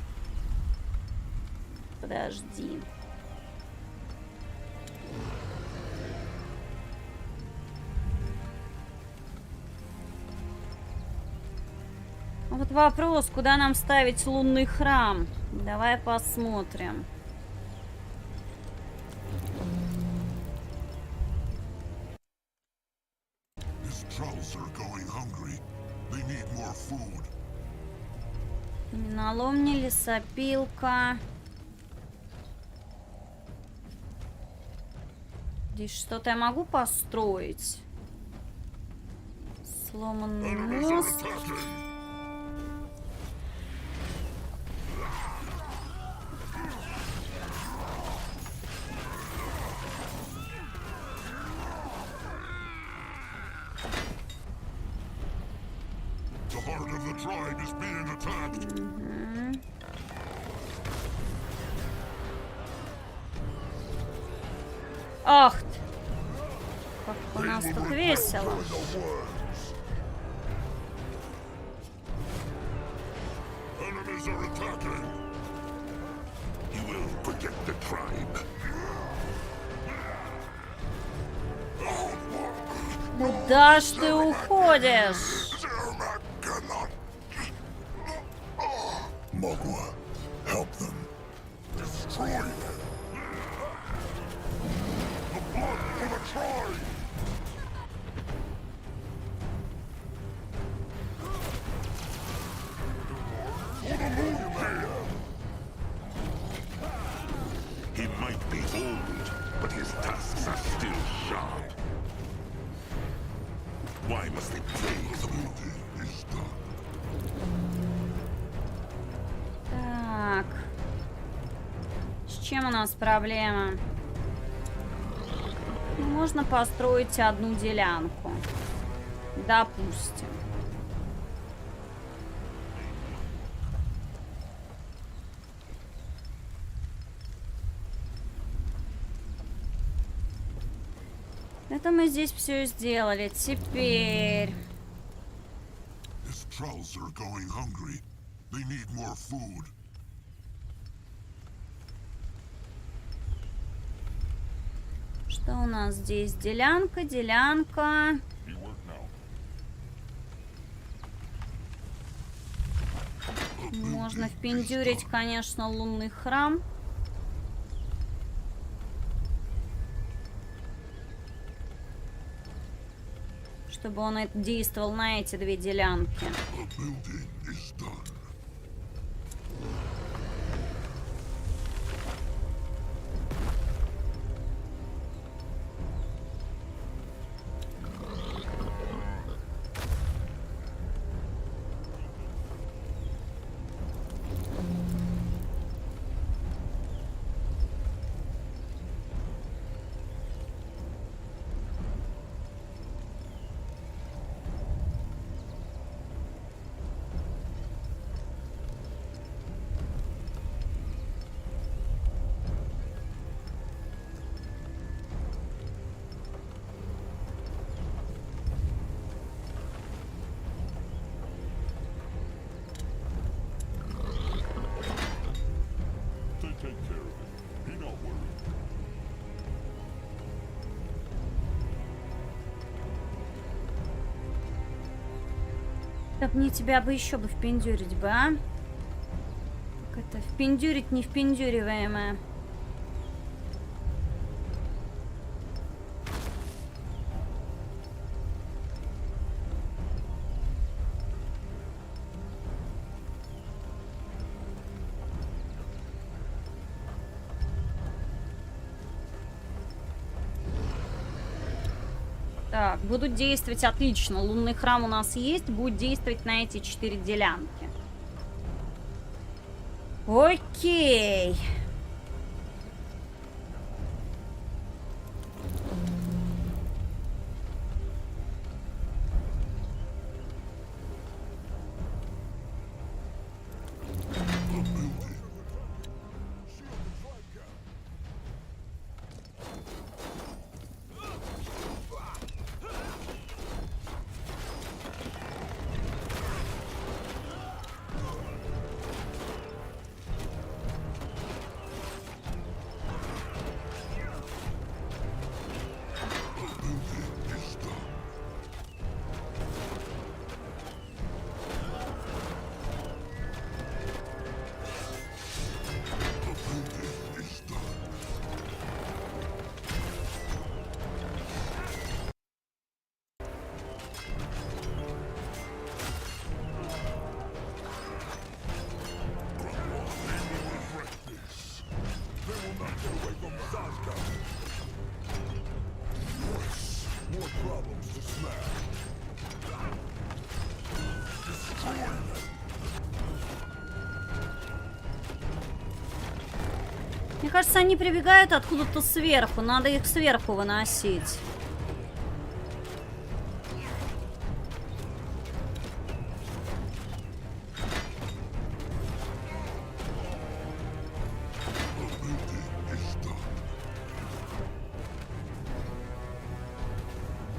Подожди. Вот вопрос, куда нам ставить лунный храм? Давай посмотрим. His trolls are going hungry. They need more food. Каменоломня, лесопилка. Здесь что-то я могу построить? Сломанный Enemies are мост. attacking. The heart of the tribe is being attacked. Ах ты. Как у нас тут весело. Enemies are attacking. You will protect the tribe. Куда ж ты уходишь? Zermatt cannot. Magua, help them. Destroy them. The blood for the tribe. He might be old, but his tusks are still sharp. Why must they plague the Duty is done. Так. С чем у нас проблема? Можно построить одну делянку. Допустим. Это мы здесь все сделали. Теперь... His trolls are going hungry. They need more food. Что у нас здесь? Делянка, делянка. You work now. Можно впендюрить, конечно, лунный храм. чтобы он действовал на эти две делянки. The building is done. They take care of it. Be not worried. Так мне тебя бы еще бы впендюрить бы, а? Как это? Впендюрить не впендюриваемое. Так, будут действовать отлично. Лунный храм у нас есть. Будет действовать на эти 4 делянки. Окей. More problems to smash. Мне кажется, они прибегают откуда-то сверху. Надо их сверху выносить.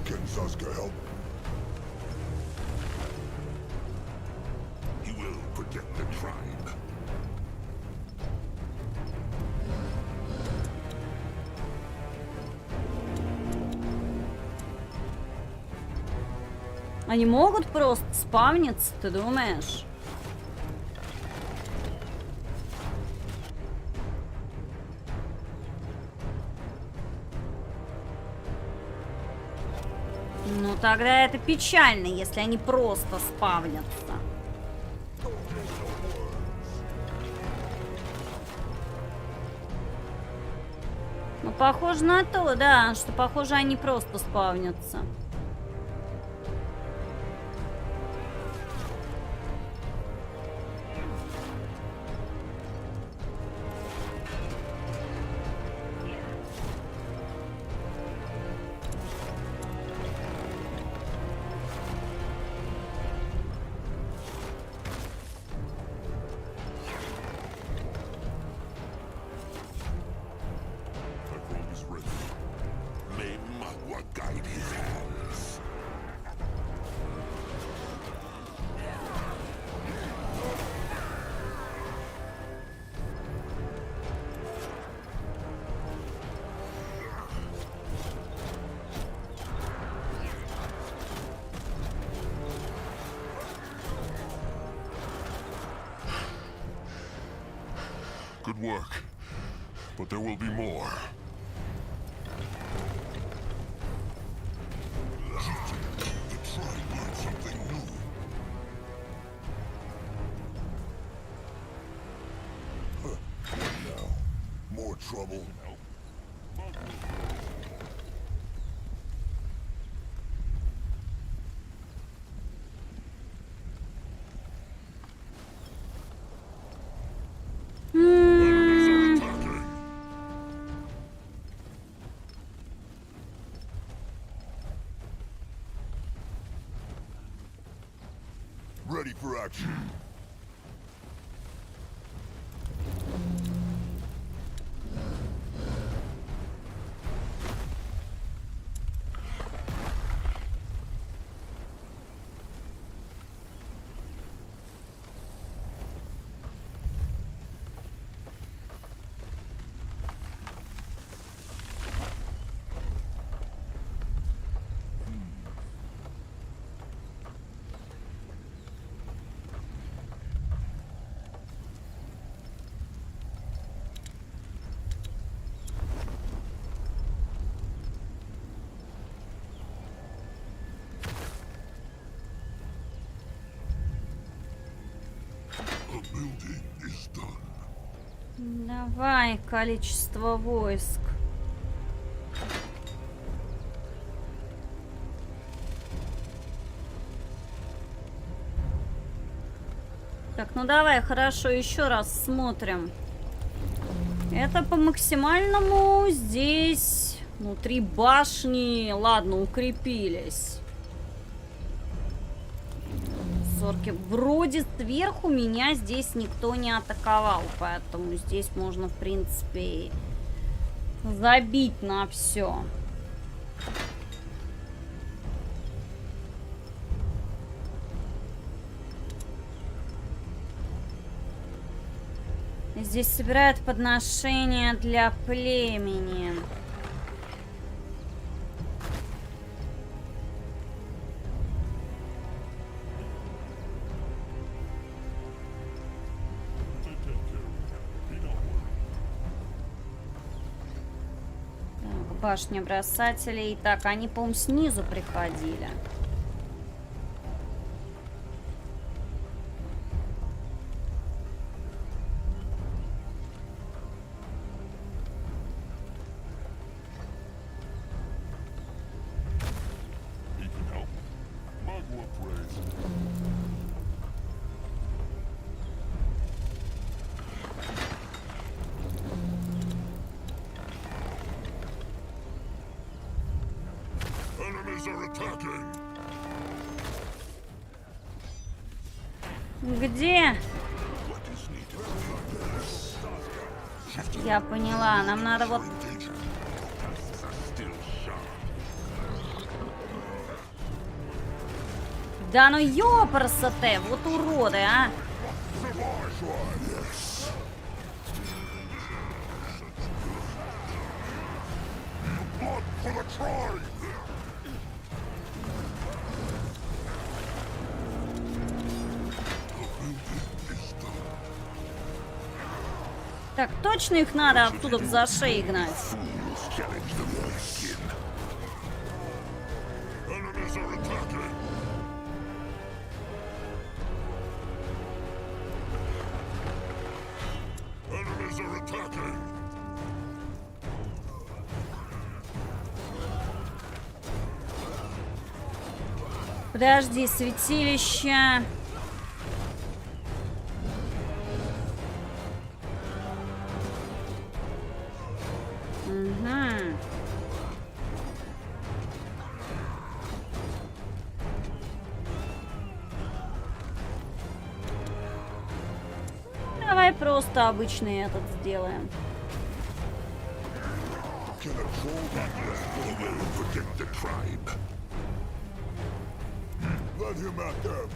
Can Saska help? He will protect the tribe. Они могут просто спавниться, ты думаешь? Ну тогда это печально, если они просто спавнятся. Ну, похоже на то, да, что, похоже, они просто спавнятся. May Magua guide his hands. Good work. But there will be more. The trouble. Enemies are attacking. Ready for action. The building is done. Давай, количество войск. Так, ну давай, хорошо, еще раз смотрим. Это по максимальному. Здесь внутри башни, ладно, укрепились. Сорки. Вроде сверху меня здесь никто не атаковал, поэтому здесь можно, в принципе, забить на все. Здесь собирают подношения для племени. Так, башня бросателей. Так, они, по-моему, снизу приходили. He can help. Magua prays. Enemies are attacking. Где? Я поняла, нам надо вот... Да ну ёпрсоте, вот уроды, а! Blood for the tribe. Так, точно их надо оттуда за шеи гнать? Enemies are attacking. Enemies are attacking. Подожди, святилище. Угу. Давай просто обычный этот сделаем. Protect the tribe. Let him at them.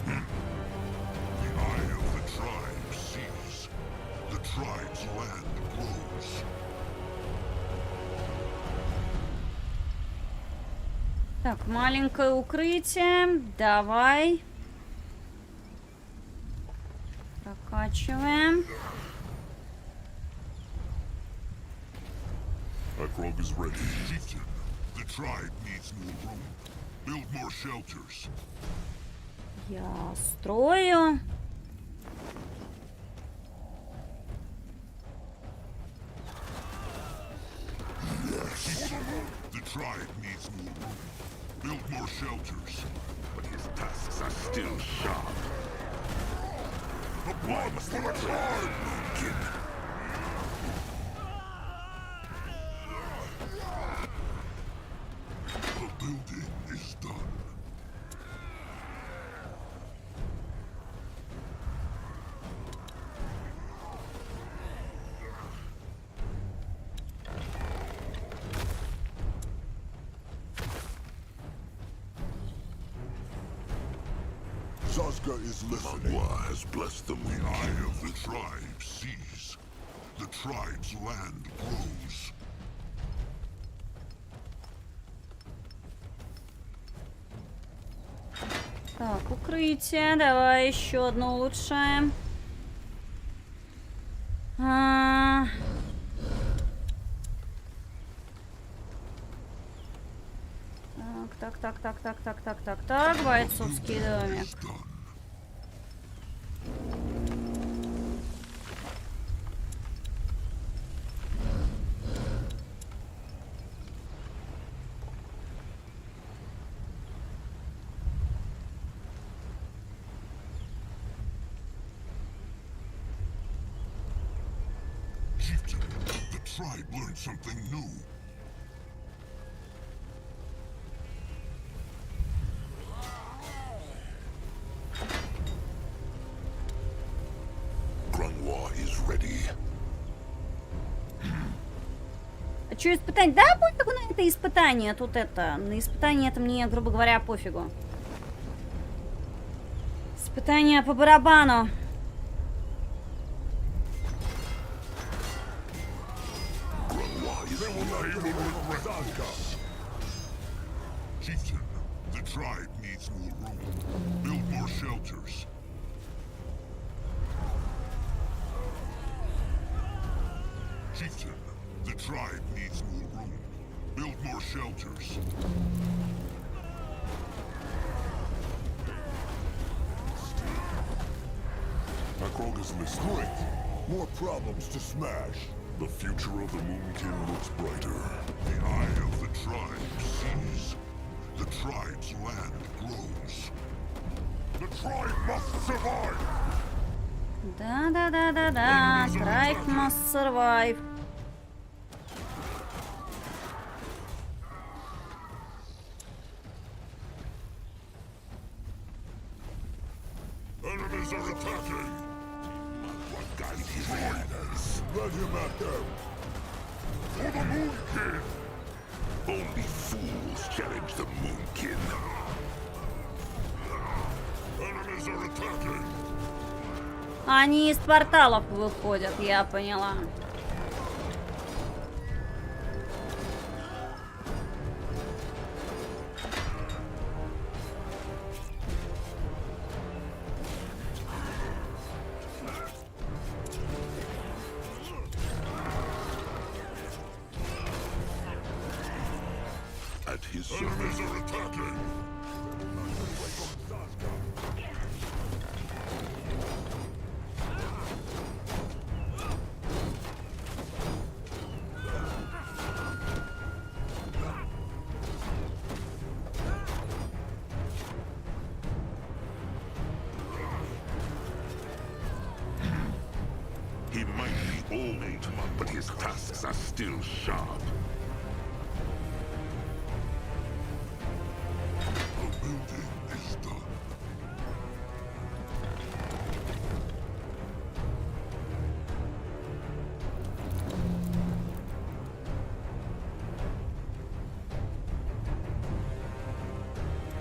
The eye of the tribe sees. The tribe's land grows. Так, маленькое укрытие. Давай. Прокачиваем. Akrog is ready. Chieftain, the tribe needs more room. Build more shelters. Я строю. tribe needs more room. Build more shelters. But his tusks are still sharp. The blood for the tribe! Moonkin. The building is done. Saska is listening. Mangwa has blessed them with The eye of the tribe sees. The tribe's land grows. Так, укрытие. Давай еще одно улучшаем. Так. Бойцовский домик. It's done. Chieftain, the tribe learned something new. Grungwa is ready. А что испытание? Да, будь такое на это испытание. Тут это. На испытание это мне, грубо говоря, пофигу. Испытание по барабану. Chieftain, the tribe needs more room. Build more shelters. Chieftain, the tribe needs more room. Build more shelters. Akrog is listening. Great. More problems to smash. The future of the Moonkin looks brighter. The eye of the tribe sees. The tribe's land grows. The tribe must survive! Да. Drive must survive. Enemies are attacking! What guide his leaders? Let him at them. For the Moonkin! Only fools challenge the Moonkin. Enemies are attacking! Они из порталов выходят, я поняла. At his Enemies service. are attacking! He might be old, but his tusks are still sharp. The building is done.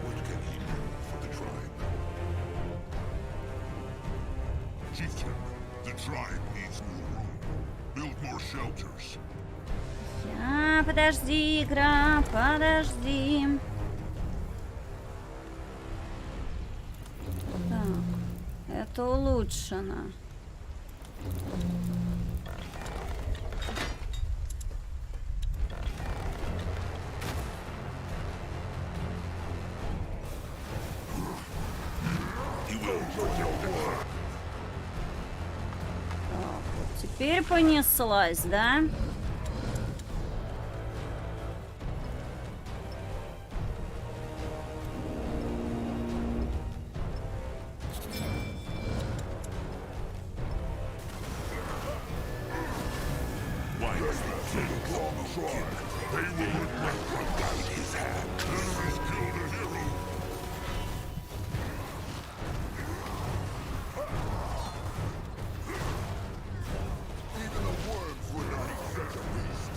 What can he do for the tribe? Chieftain, the tribe needs more room. Build more shelters. Подожди, игра, подожди. Так, это улучшено. He will protect the tribe. Теперь понеслась, да? try. They will regret what guide his hand. Enemies killed a hero. Even the worms would not accept a beast.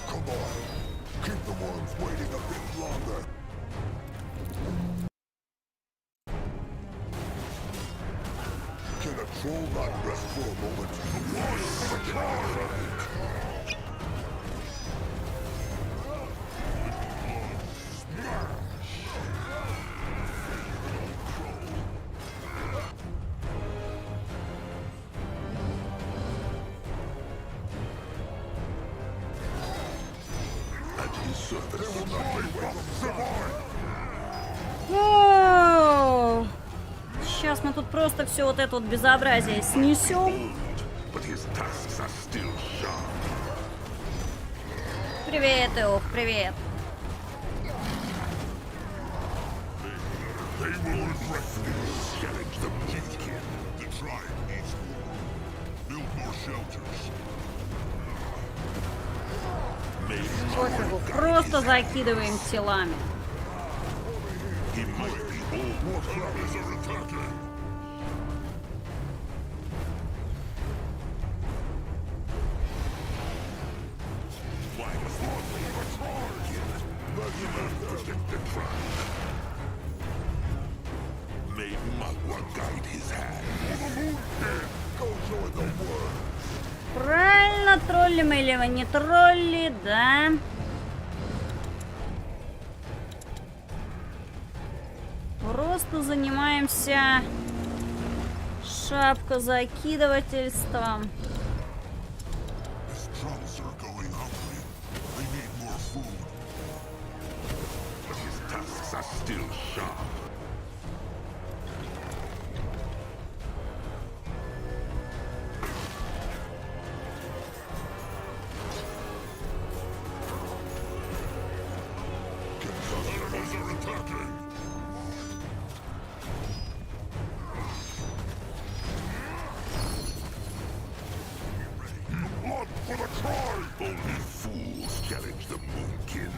Come on. Keep the worms waiting a bit longer. Can a troll not rest for a moment? At his service. They will not be welcome. Survive! Сейчас мы тут просто все вот это вот безобразие снесем. But his tusks are still sharp. Привет, Эох, привет. They will regret this. Challenge the Moonkin. The tribe needs more. Build more shelters. Пофигу, просто закидываем телами. He might be old. More enemies are attacking. Why must one protect the tribe? May Magua guide his hand. Go join the world. Правильно, тролли мы или вы не тролли, да? Просто занимаемся шапкозакидывательством. The drums are going hungry. They need more food. But his tusks are still sharp. Enemies are attacking. Blood for the tribe! Only fools challenge the Moonkin.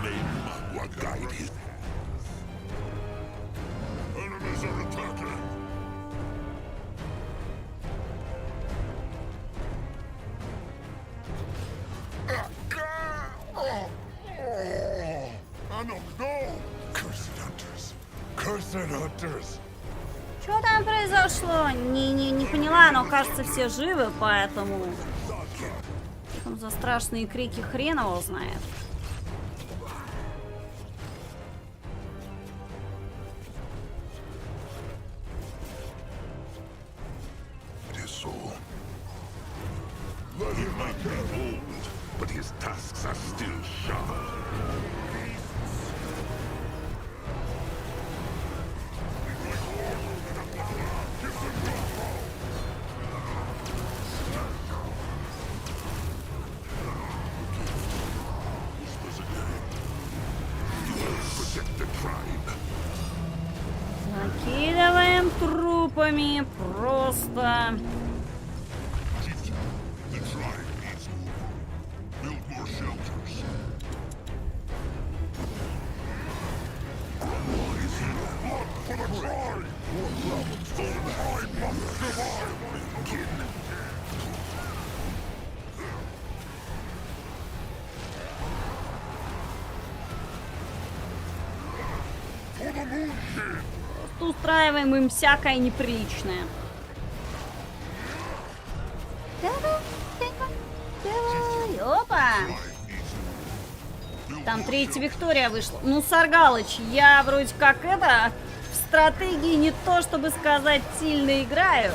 May Magua guide his hands. Enemies are attacking. I don't know. Cursed hunters. Cursed hunters. Что там произошло? Не поняла, но кажется все живы, поэтому... Что там за страшные крики, хрен его знает. It is so. He might be old, but his tusks are still sharp. Protect the tribe. Закидываем трупами просто. Chieftain, the tribe needs more. Build more shelters. Blood for the tribe! More problems for the tribe must survive! Kin. For the moon king! Просто устраиваем им всякое неприличное. Опа! Там третья Виктория вышла. Ну, Саргалыч, я вроде как это... В стратегии не то, чтобы сказать, сильно играю.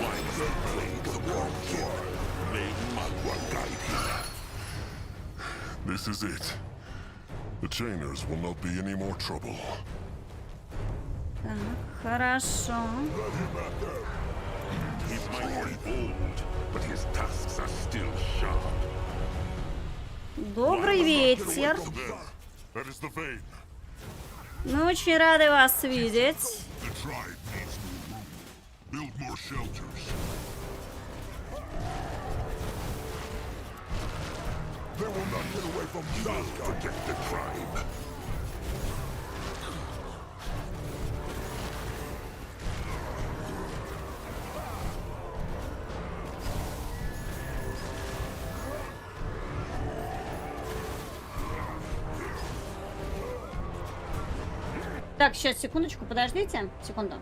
This is it. The chainers will not be any more trouble. Так, хорошо. He might be old, but his tusks are still sharp. Добрый вечер. There. That is the vein. Мы очень рады вас видеть. The tribe needs more room. Build more shelters. They will not get away from Nazca. Protect the tribe. Так, сейчас, секундочку, подождите. Секунду.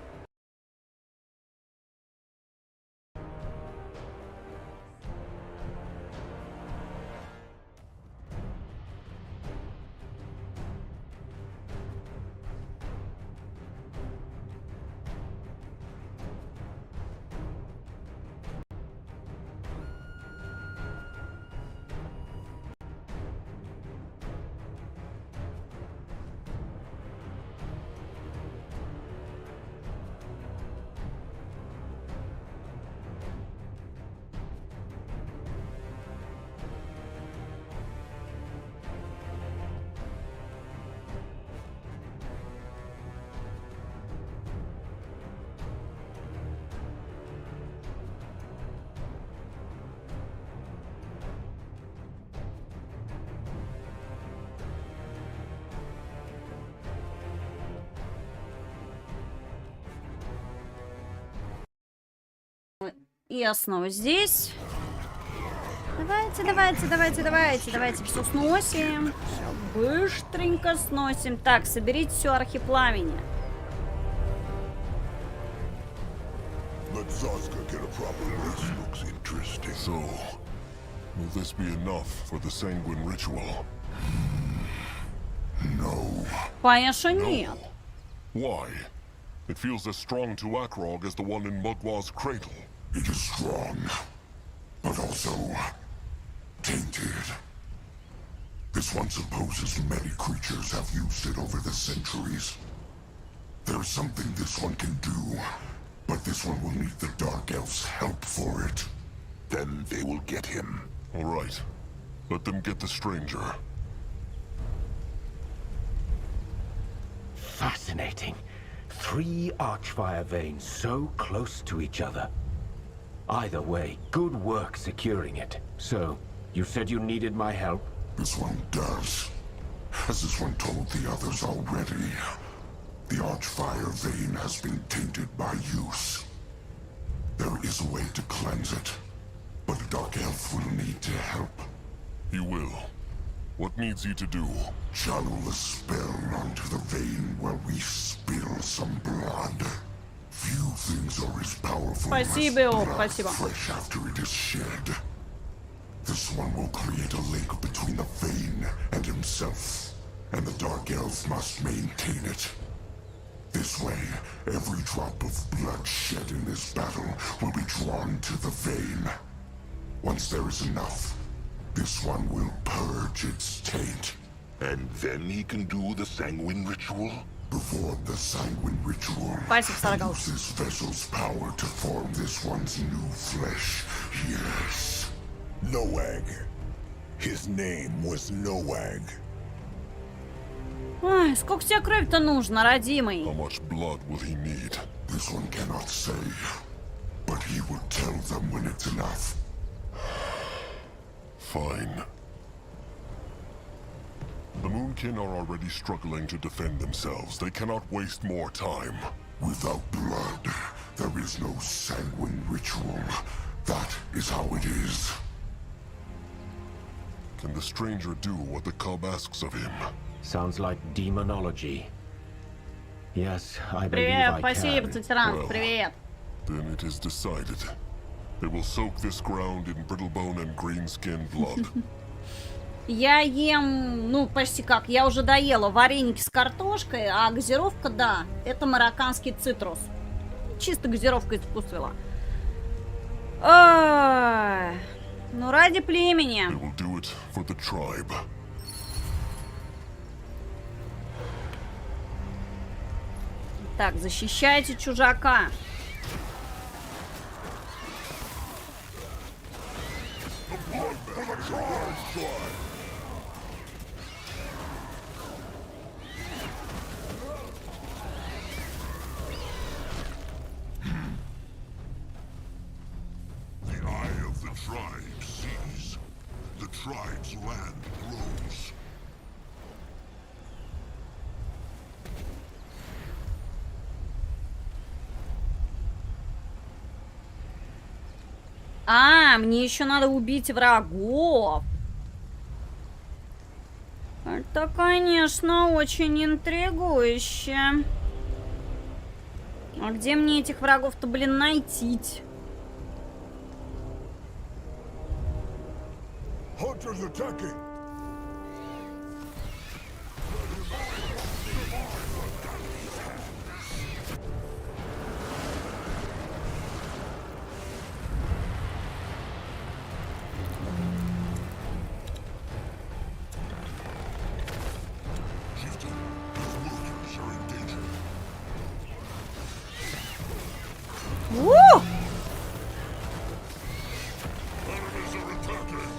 Я снова здесь. Давайте все сносим. Все быстренько сносим. Так, соберите все архипламени. Let Zaska get a proper rest. Looks interesting. So, will this be enough for the sanguine ritual? No. Понятно, что нет. Why? It feels as strong to Akrog as the one in Mugwa's cradle. It is strong, but also tainted. This one supposes many creatures have used it over the centuries. There's something this one can do, but this one will need the Dark Elf's help for it. Then they will get him. All right. Let them get the stranger. Fascinating. 3 Archfire veins so close to each other. Either way, good work securing it. So, you said you needed my help? This one does. As this one told the others already, the Archfire vein has been tainted by use. There is a way to cleanse it, but a Dark Elf will need to help. He will. What needs he to do? Channel a spell onto the vein where we spill some blood. Few things are as powerful Спасибо, as Ок, blood спасибо. fresh after it is shed. This one will create a link between the vein and himself, and the Dark Elf must maintain it. This way, every drop of blood shed in this battle will be drawn to the vein. Once there is enough, this one will purge its taint. And then he can do the sanguine ritual? Perform the sanguine ritual. Спасибо, And Саргал. use this vessel's power to form this one's new flesh. Yes. Noag. His name was Noag. Ой, сколько тебе крови-то нужно, родимый? How much blood will he need? This one cannot say, but he will tell them when it's enough. Fine. The Moonkin are already struggling to defend themselves. They cannot waste more time. Without blood, there is no sanguine ritual. That is how it is. Can the stranger do what the cub asks of him? Sounds like demonology. Yes, I believe Привет, I спасибо, can. Тиранс, Well. привет. Then it is decided. They will soak this ground in brittlebone and greenskin blood. Я ем, ну, почти как, я уже доела вареники с картошкой, а газировка, да, это марокканский цитрус. Чисто газировка из вкусвилла. Ой, ну, ради племени. They will do it for the tribe. Так, защищайте чужака. try. The eye of the tribe sees. The tribe's land grows. А, мне еще надо убить врагов. Это, конечно, очень интригующе. А где мне этих врагов-то, блин, найти? Hunters attacking. Chieftain, his workers are in danger. У! Enemies are attacking.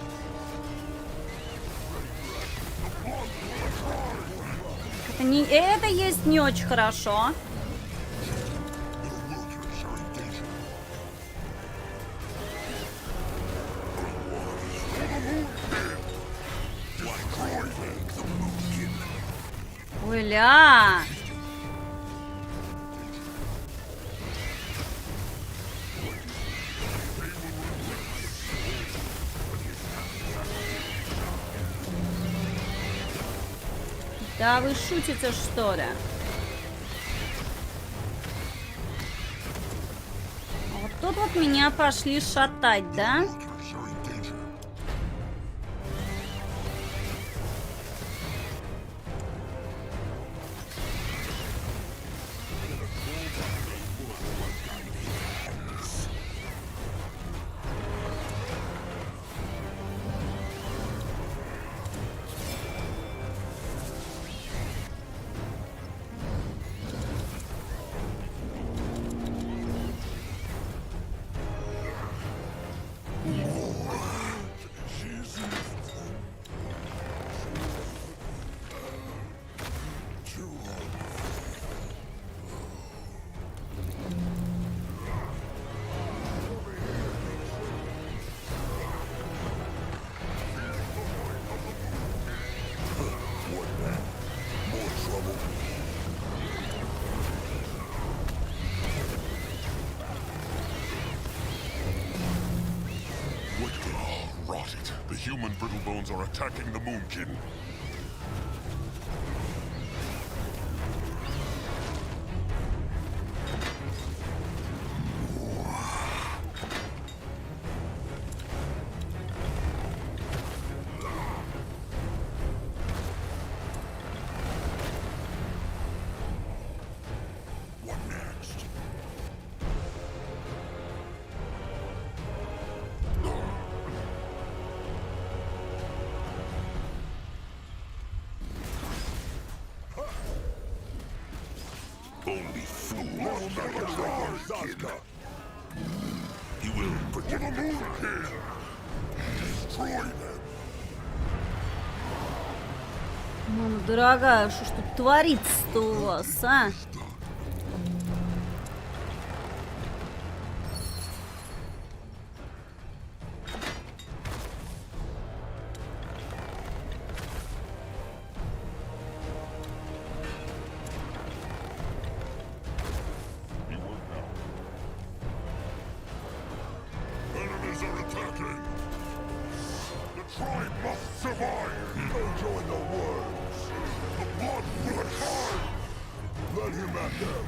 Это есть не очень хорошо. Your workers are in danger. Ой-ля. Да вы шутите, что ли? А вот тут вот меня пошли шатать, да? Workers are in danger. Rot it. The human Brittlebones are attacking the Moonkin. What next? Only fools can control He will protect the Moonkin. Destroy them. Мама дорогая, что ж тут творится-то у вас, а? Enemies are attacking. The tribe must survive. Don't join the words. The blood will hide. Let him at them.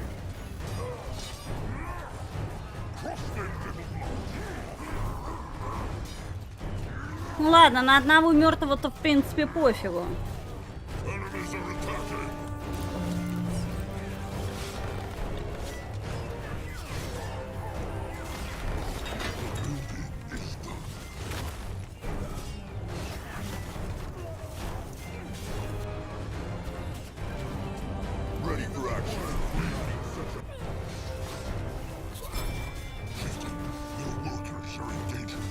Cross them, little blood. Ну ладно, на одного мертвого-то в принципе пофигу. Enemies are attacking. Ready for action. Chieftain, your workers are in danger.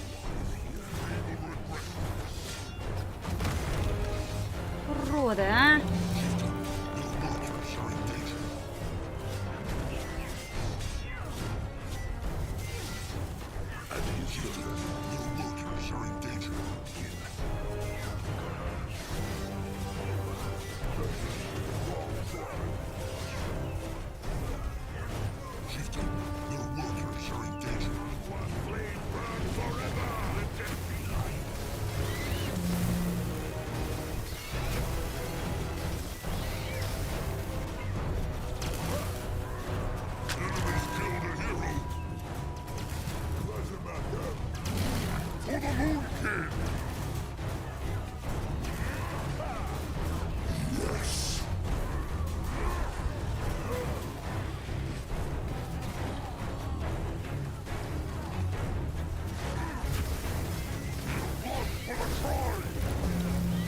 Chieftain. Their workers are in danger. Flame burn forever! Let there be light! Enemies killed a hero! Doesn't matter. For the Moon King! Yes! Blood for the tribe!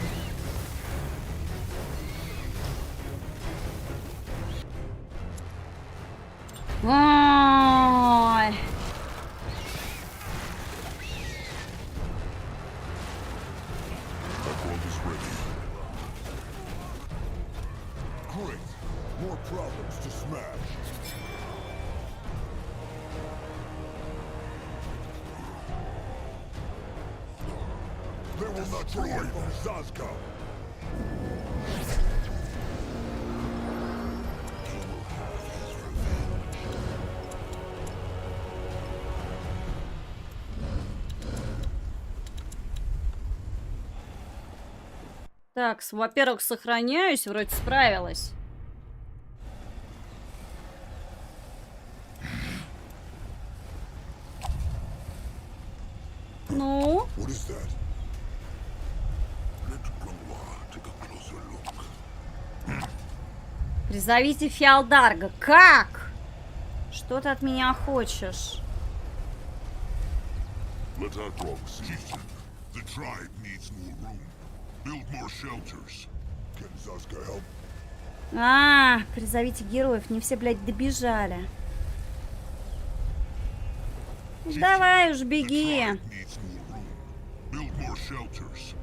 Ой. That world is ready. Great! More problems to smash. They will not destroy from Zazka. Так, во-первых, сохраняюсь, вроде справилась. Ну, What is that? Let Granoir take a closer look. призовите Феалдарга. Как? Что ты от меня хочешь? Let Akrog see. Chieftain, the tribe needs more room. Build more shelters. Can Zazka help? А, призовите героев. Не все, блядь, добежали. Давай уж, The беги. tribe needs more room. Build more shelters.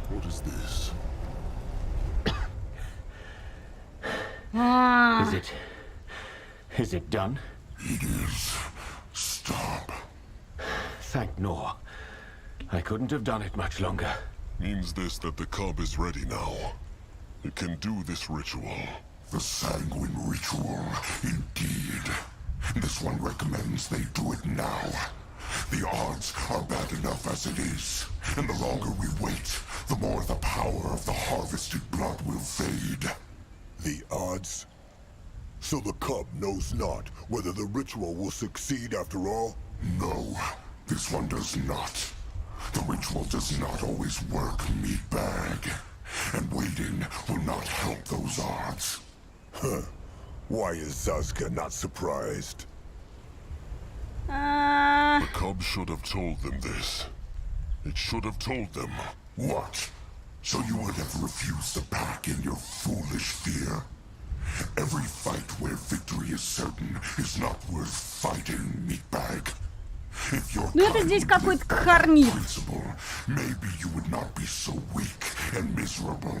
What is this? А, Is it done? It is. Stop. Thank Nor. I couldn't have done it much longer. Means this that the cub is ready now. It can do this ritual. The sanguine ritual, indeed. This one recommends they do it now. The odds are bad enough as it is, and the longer we wait, the more the power of the harvested blood will fade. The odds? So the cub knows not whether the ritual will succeed after all? No, this one does not. The ritual does not always work, meatbag. And waiting will not help those odds. Huh. Why is Zazka not surprised? а, The cub should have told them this. It should have told them. What? So you would have refused the pack in your foolish fear? Every fight where victory is certain is not worth fighting, meatbag. If your Ну это kind здесь would какой-то live by that кахарнит. principle, maybe you would not be so weak and miserable.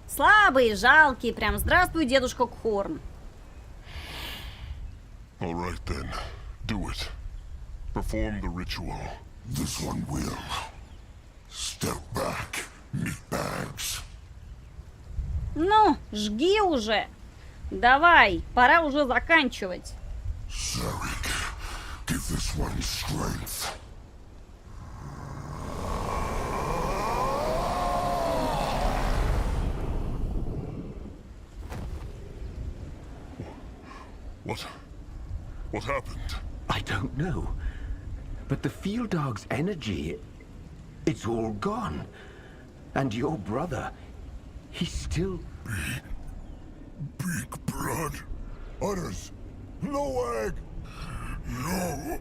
Слабые, жалкие, прям. Здравствуй, дедушка Хорн. All right then. Do it. Perform the ritual. This one will. Step back, meatbags. Ну, жги уже. Давай, пора уже заканчивать. Zarek, give this one strength. What happened? I don't know. But the field dog's energy, it's all gone. And your brother, he's still... Big blood. Others. No egg. No.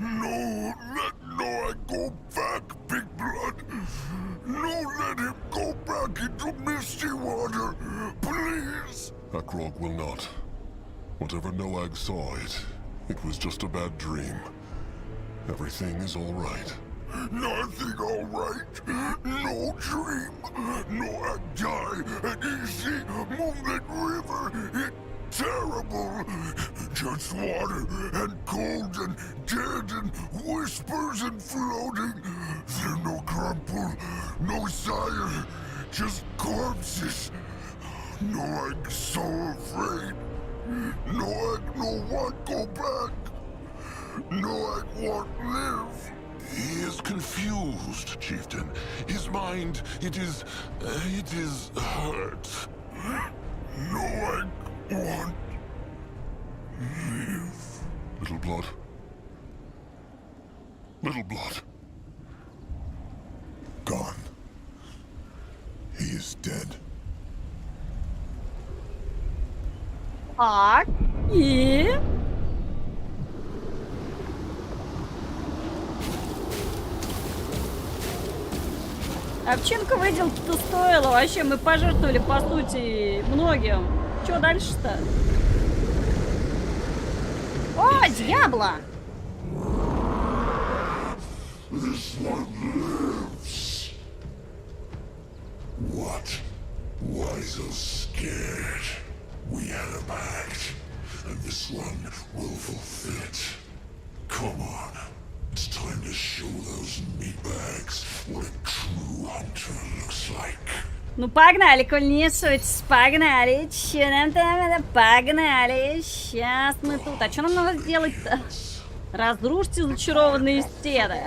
No. Let Noah go back, Big Blood. No, let him go back into Misty Water. Please. Akrog will not. Whatever Noag saw it was just a bad dream. Everything is all right. Nothing all right. No dream. Noah died at easy Moonlit River. It's terrible. Just water and cold and dead and whispers and floating. There's no crumple, no sire. just corpses. No, I'm so afraid. No, I no want go back. No, I won't live. He is confused, Chieftain. His mind, it is hurt. No, I want live. Little blood. Little blood. Gone. He is dead. Так, и... Овчинка выделки-то стоила. Вообще, мы пожертвовали, по сути, многим. Чё дальше-то? О, дьявола! This one lives. What? Why so scared? We had a pact, and this one will fulfill it. Come on. It's time to show those meatbags what a true hunter looks like. Ну, погнали, коль не суть. Погнали. Чё нам там это? Погнали. Сейчас мы тут. А что нам надо сделать-то? Разрушьте зачарованные стены.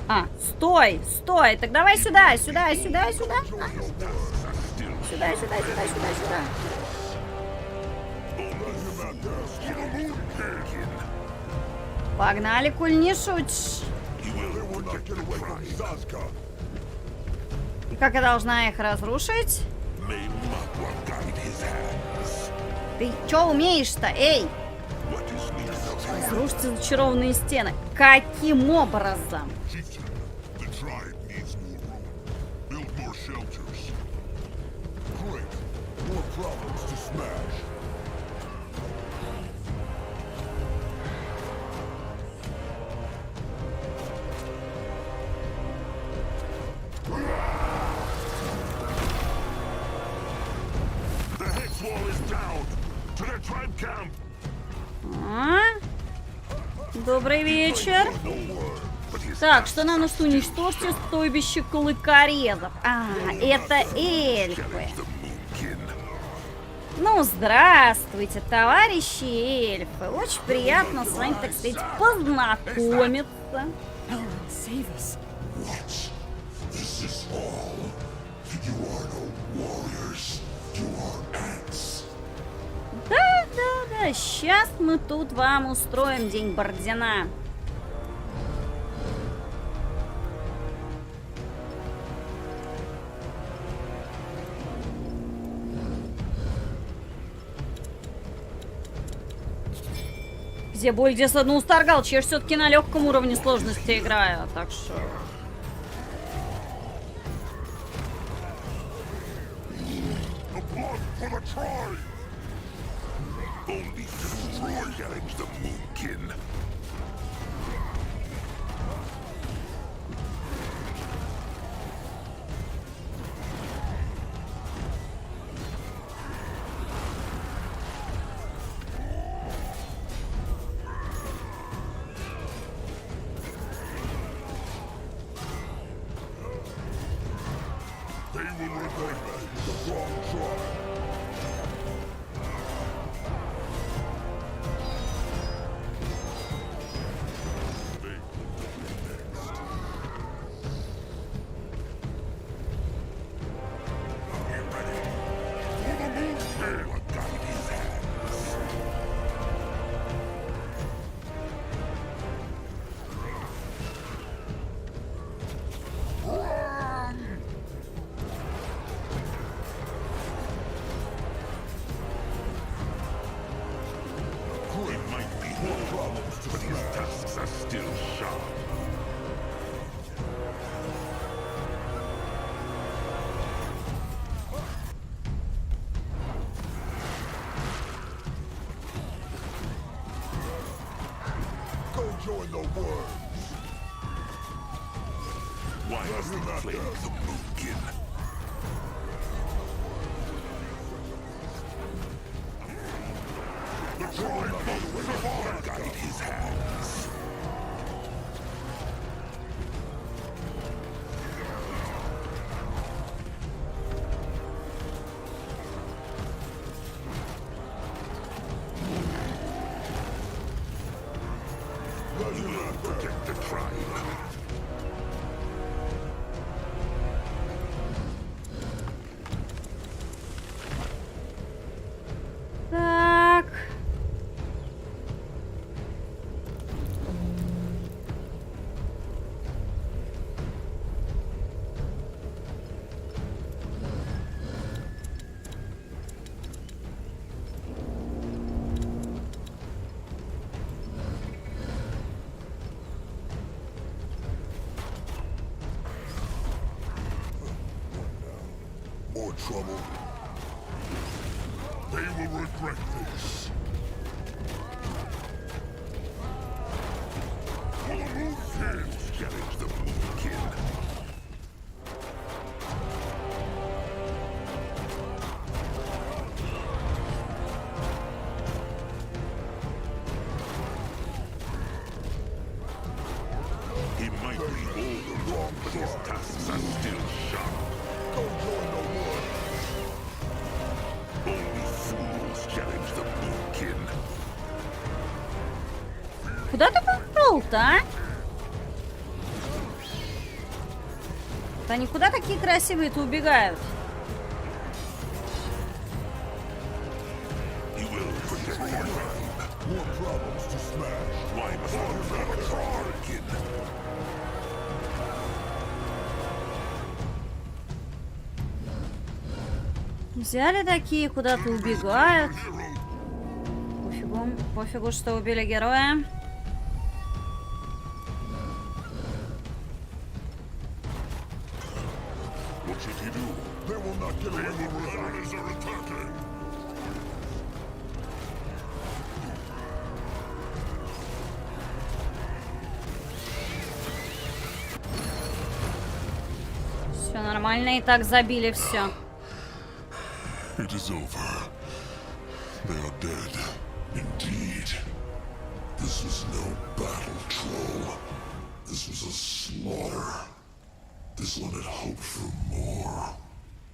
А, стой, стой. Так давай сюда, сюда, сюда, сюда. А. Сюда, сюда, сюда, сюда, сюда. Погнали, коль не шутишь. И как я должна их разрушить? Ты чё умеешь-то, эй? Разрушьте зачарованные стены. Каким образом? The tribe needs more room. Build more shelters. Great. More problems to smash. The hex wall is down. To their tribe camp. А? Добрый вечер. Так, что нам нужно? Уничтожьте стойбище клыкорезов. А, это эльфы. Ну, здравствуйте, товарищи эльфы. Очень приятно с вами, так сказать, познакомиться. What? This is all. You are no warriors. You are ants. Да, да, да. Сейчас мы тут вам устроим день Бородина. Где боль, где одну усторгал. Я все-таки на легком уровне сложности играю, так что... The blood for the tribe. Only destroy challenge the Moonkin. They will obey the wrong tribe. But his tusks are still sharp. Go join the worms. Why is the flame the Moonkin? The tribe will survive. Guide his hands. protect the tribe. Так. More trouble. They will regret this. For the Moon King! Challenge the Moon King. He might be old, but his tusks are still sharp. Don't join no war. Only fools challenge the Moon King. Куда ты пошел-то, а? Да они куда такие красивые-то убегают? He will protect the tribe. More problems to smash. Why must one never try again? Взяли такие, куда-то убегают. Пофигу, пофигу, что убили героя. What should he do? They will not get away with it. Enemies are attacking! Все нормально, и так забили все. It is over. They are dead. Indeed. This was no battle, troll. This was a slaughter. This one had hoped for more.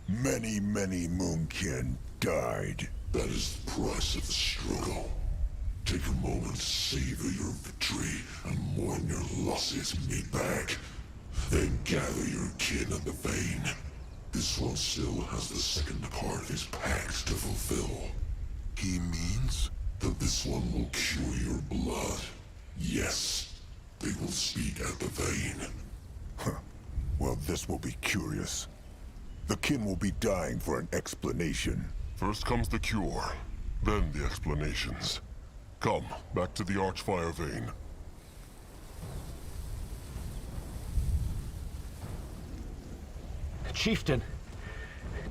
Many, many Moonkin died. That is the price of the struggle. Take a moment to savor your victory and mourn your losses, meatbag. Then gather your kin at the vein. This one still has the second part of his pact to fulfill. He means? That this one will cure your blood. Yes, they will speak at the vein. Well, this will be curious. The kin will be dying for an explanation. First comes the cure, then the explanations. Come, back to the Archfire Vein. Chieftain,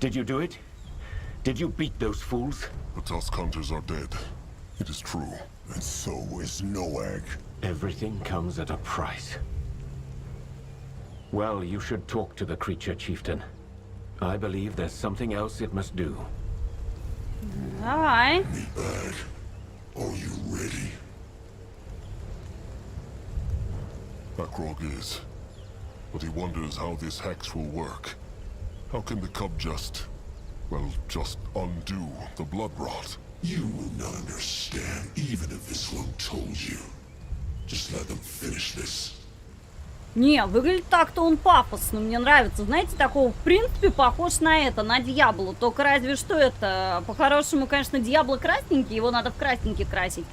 did you do it? Did you beat those fools? The Tusk Hunters are dead. It is true. And so is Noag. Everything comes at a price. Well, you should talk to the creature, Chieftain. I believe there's something else it must do. Давай. Meatbag, are you ready? Akrog is. But he wonders how this hex will work. How can the cub just undo the blood rot? You will not understand even if this one told you. Just let them finish this. Не, выглядит так-то он пафосно, мне нравится. Знаете, такого, в принципе, похож на это, на Дьябло. Только разве что это, по-хорошему, конечно, Дьябло красненький, его надо в красненький красить.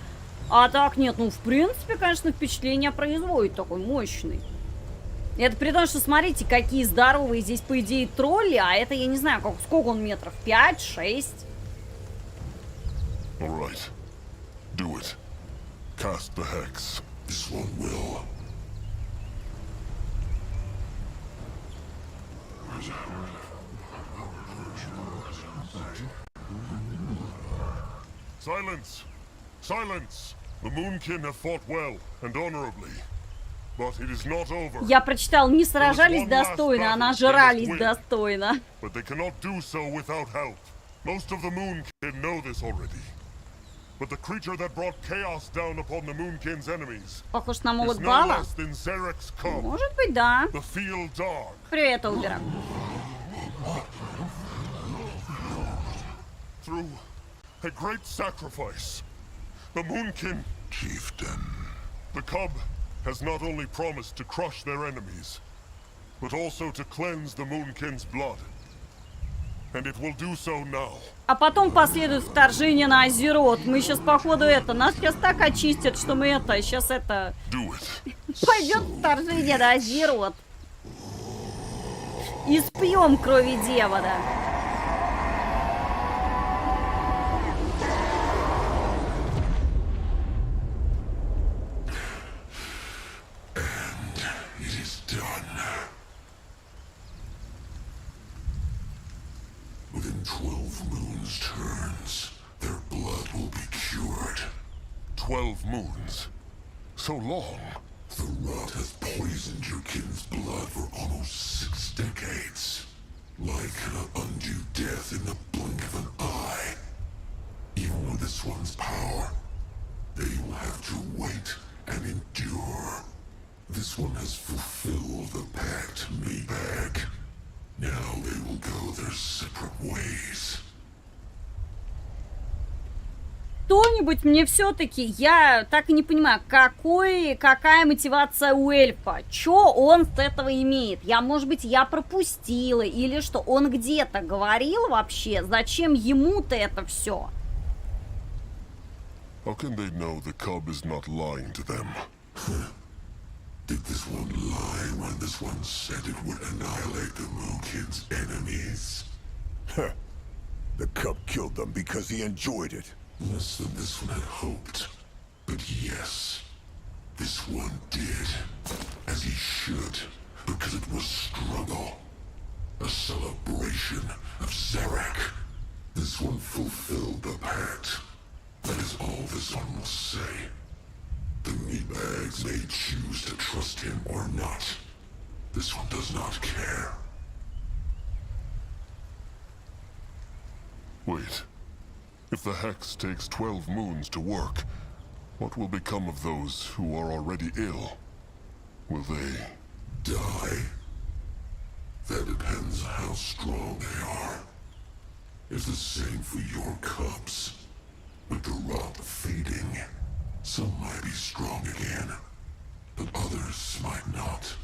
А так нет, ну, в принципе, конечно, впечатление производит такой мощный. Это при том, что смотрите, какие здоровые здесь, по идее, тролли, а это, я не знаю, сколько он метров, 5-6? All right. Do it. Cast the hex. This one will. Silence! Silence! The Moonkin have fought well and honorably. But it is not over. Я прочитал, не сражались достойно, а нажрались достойно. But they cannot do so without help. Most of the Moonkin know this already. But the creature that brought chaos down upon the Moonkin's enemies Похож на is молот no Бала. less than Zarek's cub, Может быть, да. the Field Dog. Привет, Убера. Through a great sacrifice, the Moonkin, Chieftain. the cub, has not only promised to crush their enemies, but also to cleanse the Moonkin's blood. And it will do so now. А потом последует вторжение на Азерот. Мы сейчас, походу, нас сейчас так очистят, что мы сейчас Do it. пойдет вторжение на Азерот. И спьем крови демона. It is done. Within 12 moons' turns, their blood will be cured. 12 moons. So long. The rot has poisoned your kin's blood for almost 6 decades. Life cannot undo death in the blink of an eye. Even with this one's power, they will have to wait and endure. This one has fulfilled the pact made back. Now they will go their separate ways. Кто-нибудь мне все-таки, я так и не понимаю, какая мотивация у эльфа? Чё он с этого имеет? Может быть, я пропустила, или что? Он где-то говорил вообще? Зачем ему-то это все? How can they know the cub is not lying to them? Did this one lie when this one said it would annihilate the Moonkin's enemies? The cub killed them because he enjoyed it. Less than this one had hoped. But yes, this one did. As he should, because it was struggle. A celebration of Zarek. This one fulfilled the pact. That is all this one will say. The meatbags may choose to trust him or not. This one does not care. Wait. If the Hex takes 12 moons to work, what will become of those who are already ill? Will they Die? That depends how strong they are. It's the same for your cubs. With the rot fading, some might be strong again, but others might not.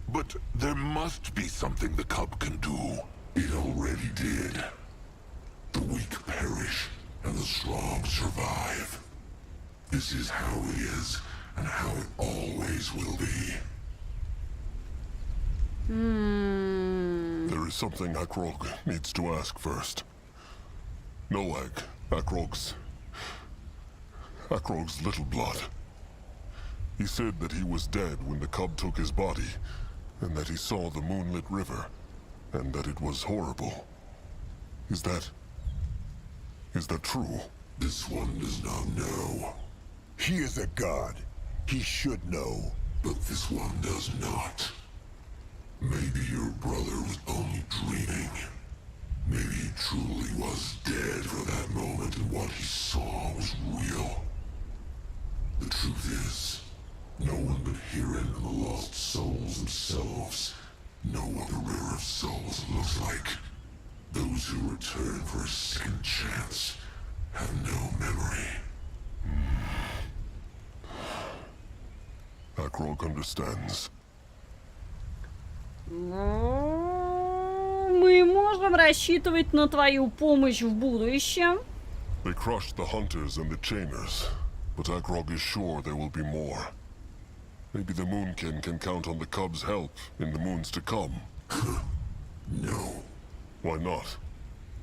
But there must be something the cub can do. It already did. The weak perish, and the strong survive. This is how it is, and how it always will be. There is something Akrog needs to ask first. Noag, Akrog's little blood. He said that he was dead when the cub took his body, and that he saw the moonlit river, and that it was horrible. Is that true? This one does not know, He is a god. He should know. but this one does not. Maybe your brother was only dreaming. Maybe he truly was dead for that moment and what he saw was real. The truth is, no one but Hirin and the lost souls themselves know what the River of Souls looks like. Those who return for a second chance have no memory. Akrog understands. Мы можем рассчитывать на твою помощь в будущем. They crushed the hunters and the chainers, but Akrog is sure there will be more. Maybe the Moonkin can count on the cub's help in the moons to come. No. Why not?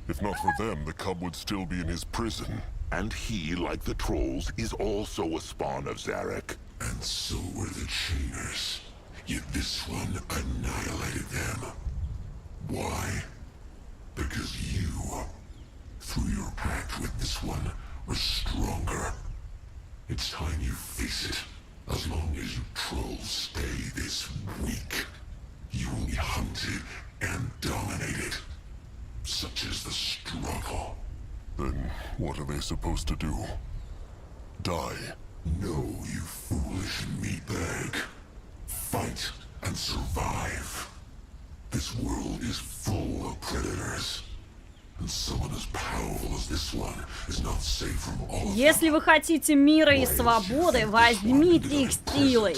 If not for them, the cub would still be in his prison. And he, like the trolls, is also a spawn of Zarek. And so were the Chainers. Yet this one annihilated them. Why? Because you, through your pact with this one, were stronger. It's time you face it. As long as you trolls stay this weak, you will be hunted and dominated. Such is the struggle. Then what are they supposed to do? Die? No, you foolish meatbag. Fight and survive. This world is full of predators. And someone as powerful as this one is not safe from all of them. Если вы хотите мира и свободы, возьмите их силой.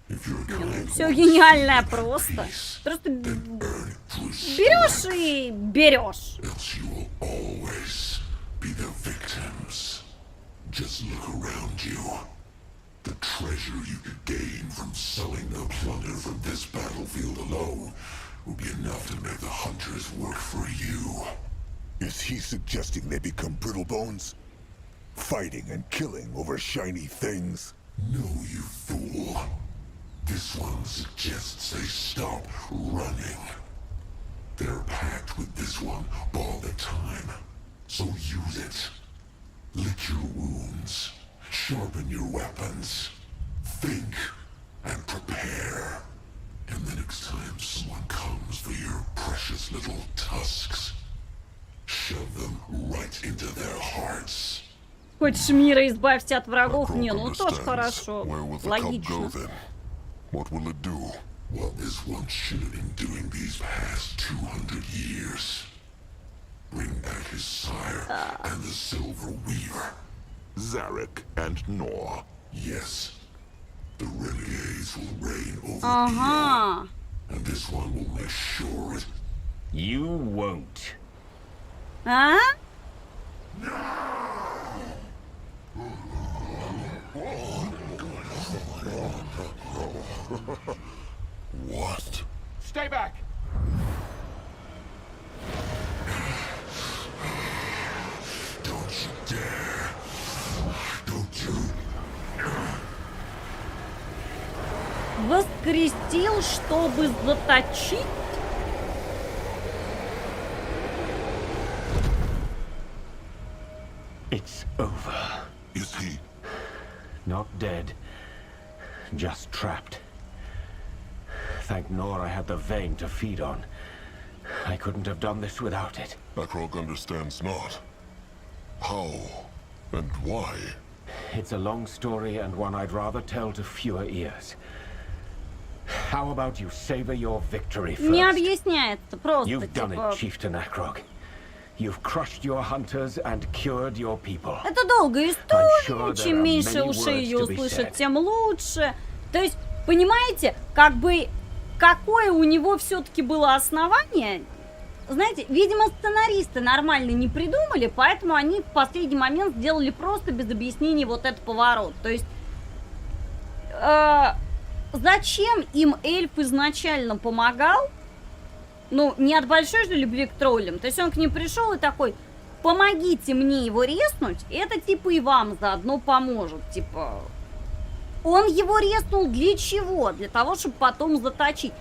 Все гениальное просто. Просто берешь и берешь. Else you will always be the victims. Just look around you. The treasure you could gain from selling the plunder from this battlefield alone will be enough to make the hunters work for you. Is he suggesting they become brittle bones? Fighting and killing over shiny things? No, you fool. This one suggests they stop running. They're packed with this one all the time. So use it. Lick your wounds. Sharpen your weapons. Think and prepare. And the next time someone comes for your precious little tusks, shove them right into their hearts. Хочешь мира, избавься от врагов? Akrog Не, ну тоже understands. хорошо. Where will the cub go Логично. then? What will it do? What this one should have been doing these past 200 years. Bring back his sire and the Silver Weaver. Zarek and Nor. Yes. The renegades will reign over the Ага. and this one will make sure it... You won't. А? What? Stay back! Don't you dare. Don't you... Воскресил, чтобы заточить? It's over. Is he... Not dead. Just trapped. Thank Nor I had the vein to feed on. I couldn't have done this without it. Akrog understands not. How and why? It's a long story and one I'd rather tell to fewer ears. How about you savor your victory first? Не объясняется, просто You've done типа... it, Chieftain Akrog. You've crushed your hunters and cured your people. Это долгая история, sure there чем are меньше many ушей ее words to be услышат, said. тем лучше. То есть, понимаете, как бы, какое у него все-таки было основание? Знаете, видимо, сценаристы нормально не придумали, поэтому они в последний момент сделали просто без объяснений вот этот поворот. То есть, зачем им эльф изначально помогал? Ну, не от большой же любви к троллям. То есть он к ним пришел и такой: помогите мне его резнуть, это типа и вам заодно поможет. Типа, он его резнул для чего? Для того, чтобы потом заточить.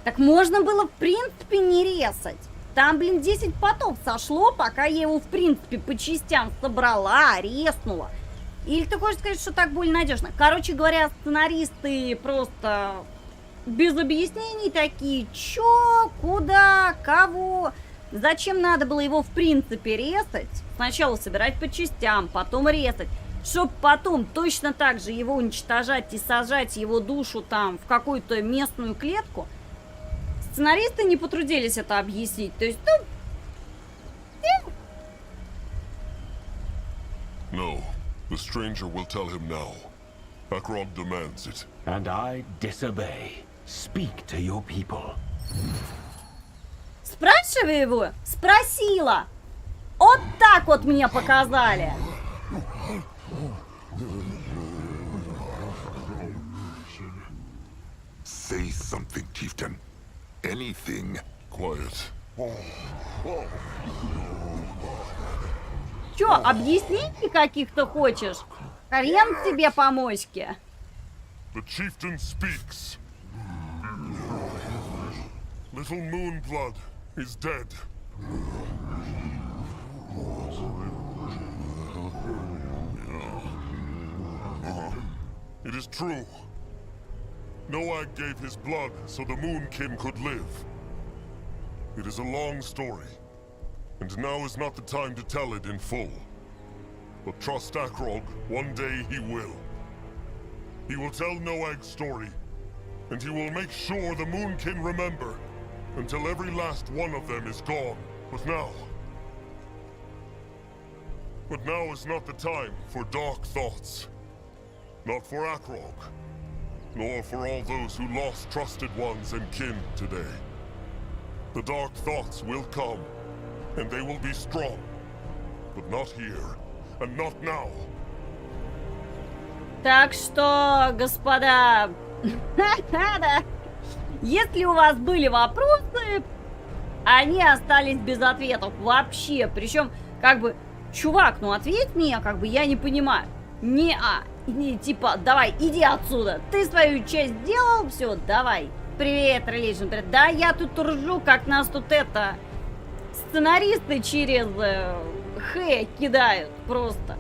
Так можно было в принципе не резать. Там, блин, 10 потов сошло, пока я его в принципе по частям собрала, резнула. Или ты хочешь сказать, что так более надежно? Короче говоря, сценаристы просто... без объяснений такие: чё, куда, кого, зачем надо было его в принципе резать. Сначала собирать по частям, потом резать, чтоб потом точно так же его уничтожать и сажать его душу там в какую-то местную клетку. Сценаристы не потрудились это объяснить. То есть, ну... No, the stranger will tell him now. Akrog demands it. And I disobey. Speak to your people. Спрашивай его. Спросила. Вот так вот мне показали. Say something, chieftain. Anything. Quiet. Чё, объяснений каких-то хочешь? Хрен тебе помоськи. The chieftain speaks. Little Moonblood is dead. It is true. Noag gave his blood so the Moonkin could live. It is a long story, and now is not the time to tell it in full. But trust Akrog, one day he will. He will tell Noag's story, and he will make sure the Moonkin remember, until every last one of them is gone. But now is not the time for dark thoughts. Not for Akrog. nor for all those who lost trusted ones and kin today. The dark thoughts will come, and they will be strong, but not here, and not now. Так что, господа, если у вас были вопросы, они остались без ответов вообще. Причем, как бы, чувак, ну ответь мне, как бы, я не понимаю. Типа, давай, иди отсюда. Ты свою часть сделал, все, давай. Привет, Релиджн, привет. Да, я тут ржу, как нас тут сценаристы через кидают просто.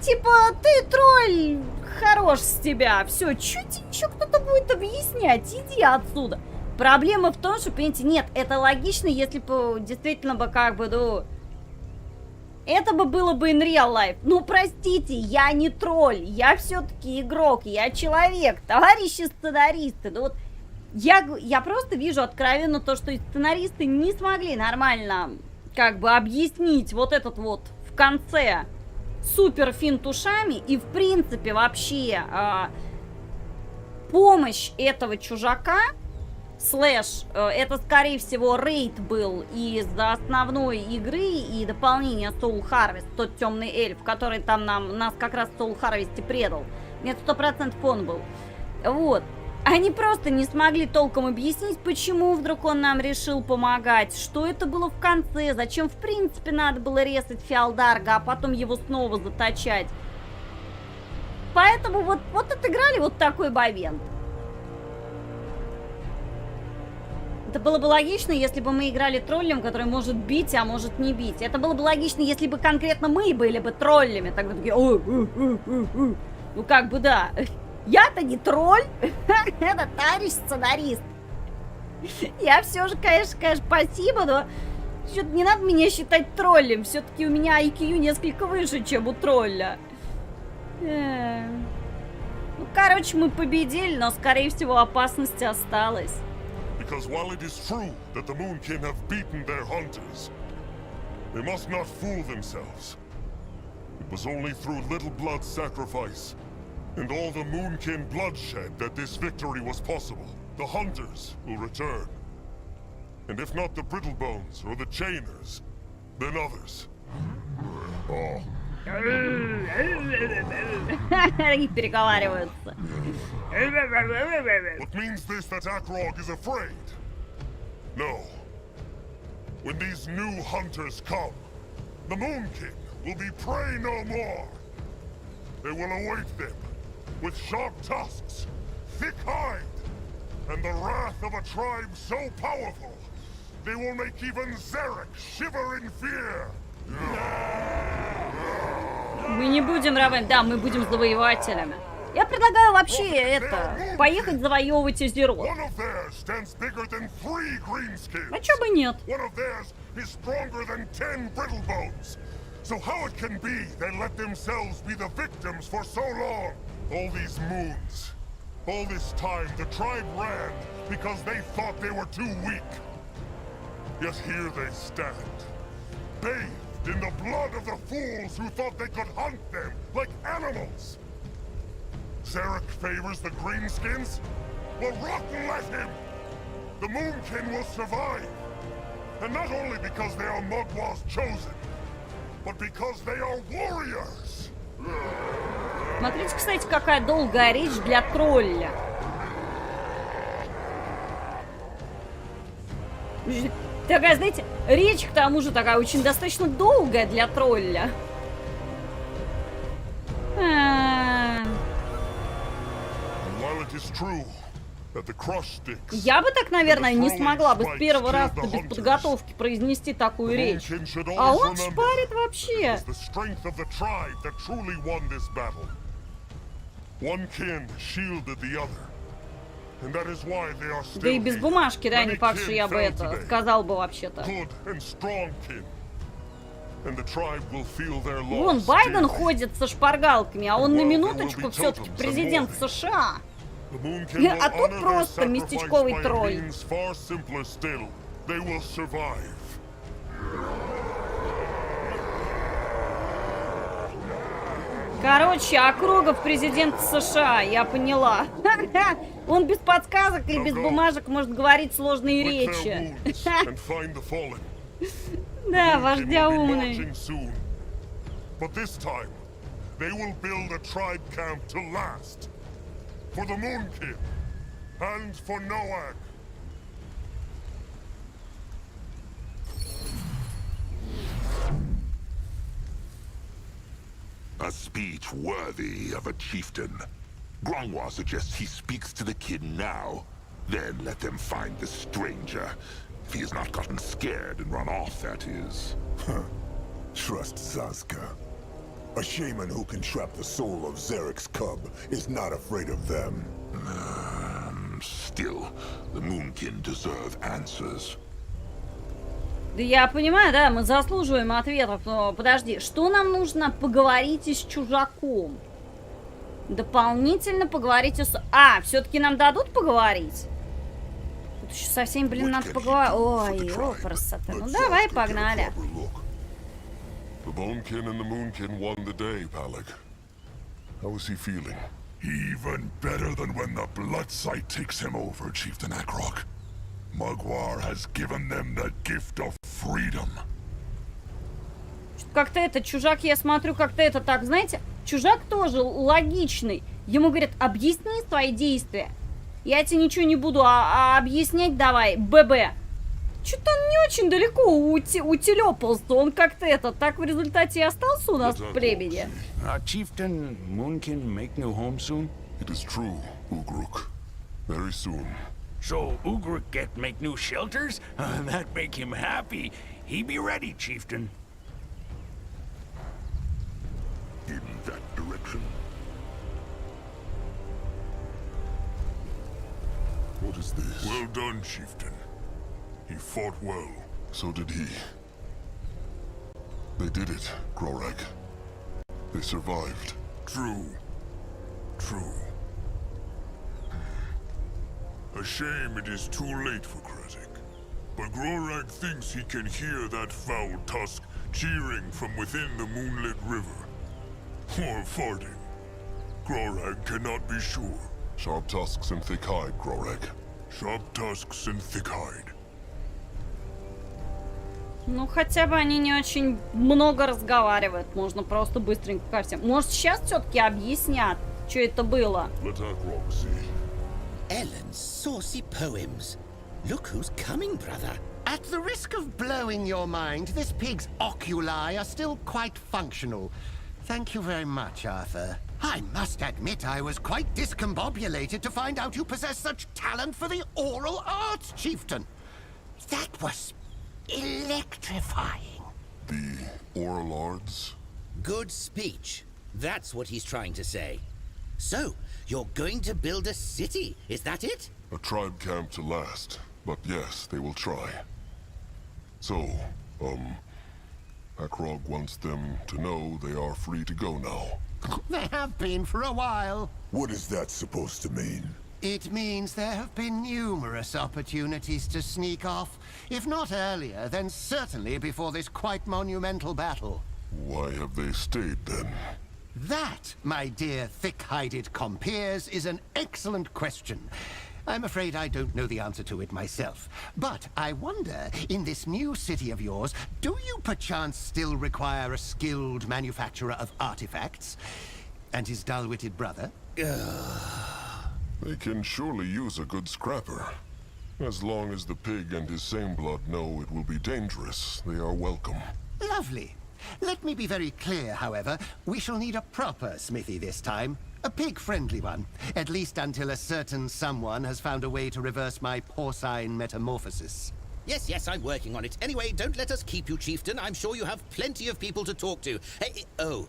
Типа, ты тролль, хорош с тебя. Все, чуть еще кто-то будет объяснять. Иди отсюда. Проблема в том, что, понимаете, нет, это логично, если бы действительно бы как бы, ну... Это бы было бы in real life. Ну, простите, я не тролль, я все-таки игрок, я человек, товарищи сценаристы. Ну вот, я просто вижу откровенно то, что сценаристы не смогли нормально, как бы, объяснить вот этот вот в конце супер финт ушами, и в принципе вообще помощь этого чужака, слэш, это скорее всего рейд был из основной игры и дополнение Soul Harvest, тот темный эльф, который там нас как раз в Soul Harvest предал. Нет, 100% он был. Вот. Они просто не смогли толком объяснить, почему вдруг он нам решил помогать, что это было в конце, зачем в принципе надо было резать Феалдарга, а потом его снова заточать. Поэтому вот отыграли вот такой момент. Это было бы логично, если бы мы играли троллем, который может бить, а может не бить. Это было бы логично, если бы конкретно мы были бы троллями. Тогда такие, ну как бы да. Я-то не тролль, это товарищ сценарист. Я все же, конечно, спасибо, но что-то не надо меня считать троллем. Все-таки у меня IQ несколько выше, чем у тролля. Ну, короче, мы победили, но, скорее всего, опасность осталась. Because while it is true that the Moonkin have beaten their hunters, they must not fool themselves. It was only through little blood sacrifice and all the Moonkin bloodshed that this victory was possible. The hunters will return. And if not the Brittlebones or the Chainers, then others. Oh. Они переговариваются. What means this that Akrog is afraid? No. When these new hunters come, the Moonkin will be prey no more. They will await them with sharp tusks, thick hide, and the wrath of a tribe so powerful, they will make even Zarek shiver in fear. Мы не будем рабами, да, мы будем завоевателями. Я предлагаю вообще поехать завоевывать Озерот. А чё бы нет? So how it can be they let themselves be the victims for so long? All these moons, all this time the tribe ran because they thought they were too weak. Yet here they stand, bathed in the blood of the fools who thought they could hunt them like animals. Zarek favors the greenskins? Well, rotten let him! The Moonkin will survive. And not only because they are Mugwa's chosen, but because they are warriors. Смотрите, кстати, какая долгая речь для тролля. Такая, знаете, речь к тому же такая очень достаточно долгая для тролля. Я бы так, наверное, не смогла бы с первого раза без подготовки произнести такую речь. А он шпарит вообще. Да и без бумажки, да, не факт, что я бы это сказал бы вообще-то. Вон, Байден ходит со шпаргалками, а он на минуточку все-таки президент США. А тут просто местечковый тролль. Короче, Окрогов президент США, я поняла. Он без подсказок и без бумажек может говорить сложные речи. Да, вождя умный. But this time, they will build a tribe camp to last. For the Moon King and for Noak. A speech worthy of a chieftain. Grangwa suggests he speaks to the kid now. Then let them find the stranger. If he has not gotten scared and run off, that is. Trust Sazka. A shaman who can trap the soul of Zarek's cub is not afraid of them. Still, the Moonkin deserve answers. Да я понимаю, да, мы заслуживаем ответов, но подожди, что нам нужно поговорить с чужаком? Дополнительно поговорить с... А, все-таки нам дадут поговорить? Тут еще совсем, блин, надо поговорить. Ой, о, красота. Ну давай, погнали. The Bonekin and the Moonkin won the day, Palag. How is he feeling? Even better than when the Bloodsight takes him over, Chieftain Akrok. Mugwar has given them the gift of freedom. Как-то это, чужак, я смотрю, как-то это так, знаете, чужак тоже логичный. Ему говорят, объясни свои действия. Я тебе ничего не буду объяснять, давай, ББ. Что-то он не очень далеко утелепался, он как-то это, так в результате и остался у нас в племени. Chieftain Moonkin make new home soon? It is true, Ugruk. Very soon. So Ugruk get make new shelters? That make him happy. He be ready, Chieftain. In that direction. What is this? Well done, Chieftain. He fought well. So did he. They did it, Grorag. They survived. True. True. A shame it is too late for Krezik. But Grorag thinks he can hear that foul tusk cheering from within the moonlit river. Or farting. Grorag cannot be sure. Sharp tusks and thick hide, Grorag. Sharp tusks and thick hide. Ну, хотя бы они не очень много разговаривают. Можно просто быстренько ко всем. Может, сейчас все-таки объяснят, что это было. Let Akrog see. Ellen's saucy poems. Look who's coming, brother. At the risk of blowing your mind, this pig's oculi are still quite functional. Thank you very much, Arthur. I must admit I was quite discombobulated to find out you possess such talent for the oral arts, Chieftain. That was electrifying. The oral arts? Good speech. That's what he's trying to say. So, you're going to build a city, is that it? A tribe camp to last. But yes, they will try. So, Akrog wants them to know they are free to go now. They have been for a while. What is that supposed to mean? It means there have been numerous opportunities to sneak off. If not earlier, then certainly before this quite monumental battle. Why have they stayed then? That, my dear thick-hided compeers, is an excellent question. I'm afraid I don't know the answer to it myself. But I wonder, in this new city of yours, do you perchance still require a skilled manufacturer of artifacts? And his dull-witted brother? They can surely use a good scrapper. As long as the pig and his same blood know it will be dangerous, they are welcome. Lovely. Let me be very clear, however. We shall need a proper smithy this time. A pig-friendly one. At least until a certain someone has found a way to reverse my porcine metamorphosis. Yes, I'm working on it. Anyway, don't let us keep you, Chieftain. I'm sure you have plenty of people to talk to. Hey, oh.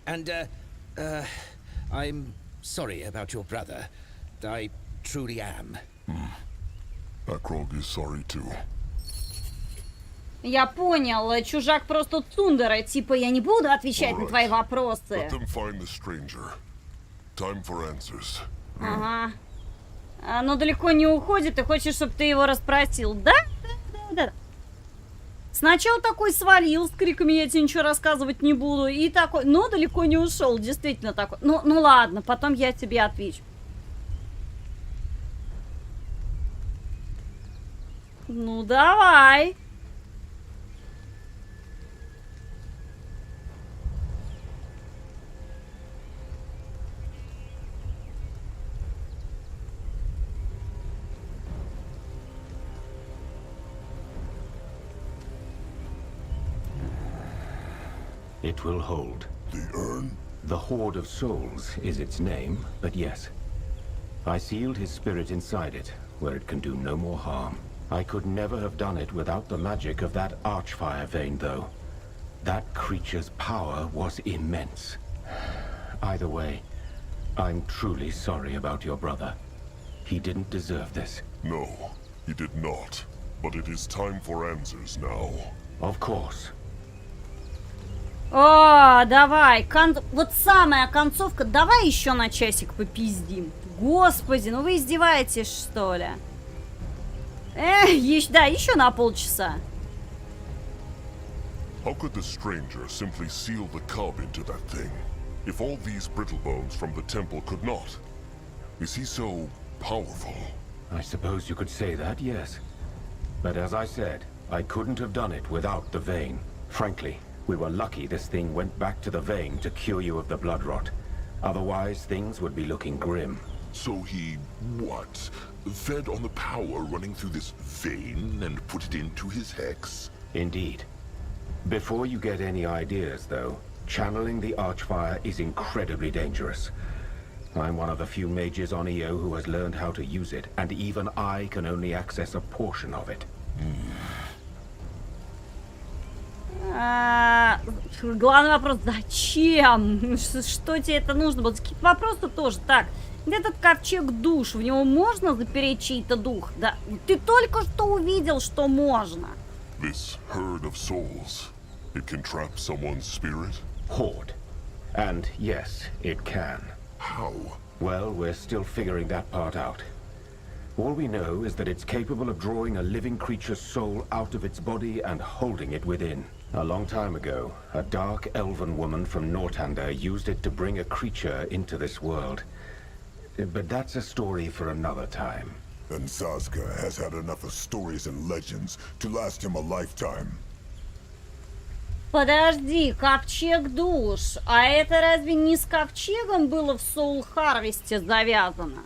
And, I'm sorry about your brother. I truly am. Akrog is sorry too. Я понял, чужак просто цундера, типа я не буду отвечать на твои вопросы. Let them find the stranger. Time for answers. Ага. Но далеко не уходит, и хочешь, чтобы ты его расспросил. Да. Сначала такой свалил с криками «я тебе ничего рассказывать не буду», и такой, но далеко не ушел, действительно такой. Ну ладно, потом я тебе отвечу. Ну давай. It will hold. The urn? The Hoard of Souls is its name, but yes. I sealed his spirit inside it, where it can do no more harm. I could never have done it without the magic of that Archfire vein, though. That creature's power was immense. Either way, I'm truly sorry about your brother. He didn't deserve this. No, he did not. But it is time for answers now. Of course. О, давай, вот самая концовка, давай еще на часик попиздим. Господи, ну вы издеваетесь, что ли? Да, еще на полчаса. How could the stranger simply seal the cub into that thing? If all these brittle bones from the temple could not? Is he so powerful? I suppose you could say that, yes. But as I said, I couldn't have done it without the vein. Frankly, we were lucky this thing went back to the vein to cure you of the blood rot. Otherwise, things would be looking grim. So he, what? Fed on the power running through this vein and put it into his hex? Indeed. Before you get any ideas, though, channeling the Archfire is incredibly dangerous. I'm one of the few mages on EO who has learned how to use it, and even I can only access a portion of it. Главный вопрос, зачем? Что тебе это нужно было? Какие-то вопросы тоже. Так, этот ковчег душ, в него можно запереть чей-то дух? Да, ты только что увидел, что можно. This herd of souls, it can trap someone's spirit? Hoard. And yes, it can. How? Well, we're still figuring that part out. All we know is that it's capable of drawing a living creature's soul out of its body and holding it within. A long time ago, a dark elven woman from Nortander used it to bring a creature into this world. But that's a story for another time. And Sazka has had enough of stories and legends to last him a lifetime. Подожди, ковчег душ. А это разве не с ковчегом было в Soul Harvest'е завязано?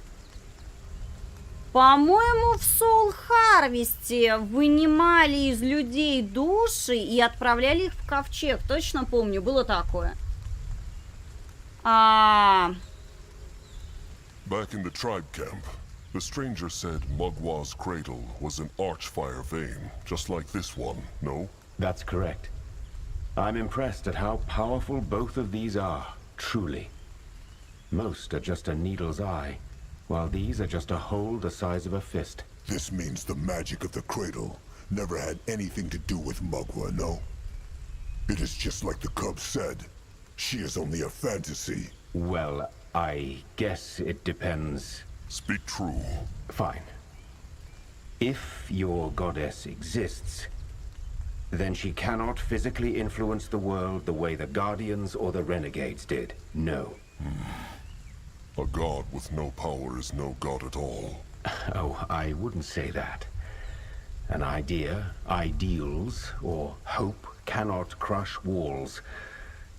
По-моему, в Soul Harvest'е вынимали из людей души и отправляли их в ковчег. Точно помню, было такое. Back in the tribe camp, the stranger said Mugwa's cradle was an Archfire vein, just like this one, no? That's correct. I'm impressed at how powerful both of these are, truly. Most are just a needle's eye, while these are just a hole the size of a fist. This means the magic of the cradle never had anything to do with Mugwa, no? It is just like the cub said. She is only a fantasy. Well, I guess it depends. Speak true. Fine. If your goddess exists, then she cannot physically influence the world the way the Guardians or the Renegades did. No. A god with no power is no god at all. Oh, I wouldn't say that. An idea, ideals, or hope cannot crush walls,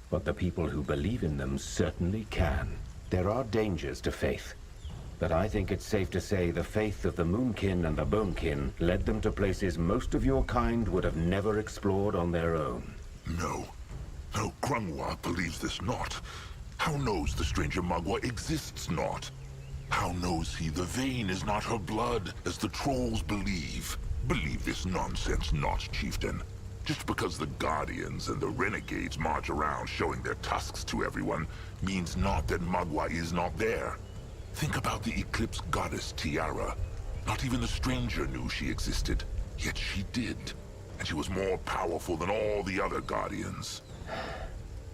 but the people who believe in them certainly can. There are dangers to faith, but I think it's safe to say the faith of the Moonkin and the Bonekin led them to places most of your kind would have never explored on their own. No. No, Grungwa believes this not. How knows the stranger Mugwa exists not? How knows he the vein is not her blood, as the trolls believe? Believe this nonsense not, chieftain. Just because the Guardians and the Renegades march around showing their tusks to everyone, means not that Mugwa is not there. Think about the Eclipse Goddess Tiara. Not even the stranger knew she existed, yet she did. And she was more powerful than all the other Guardians.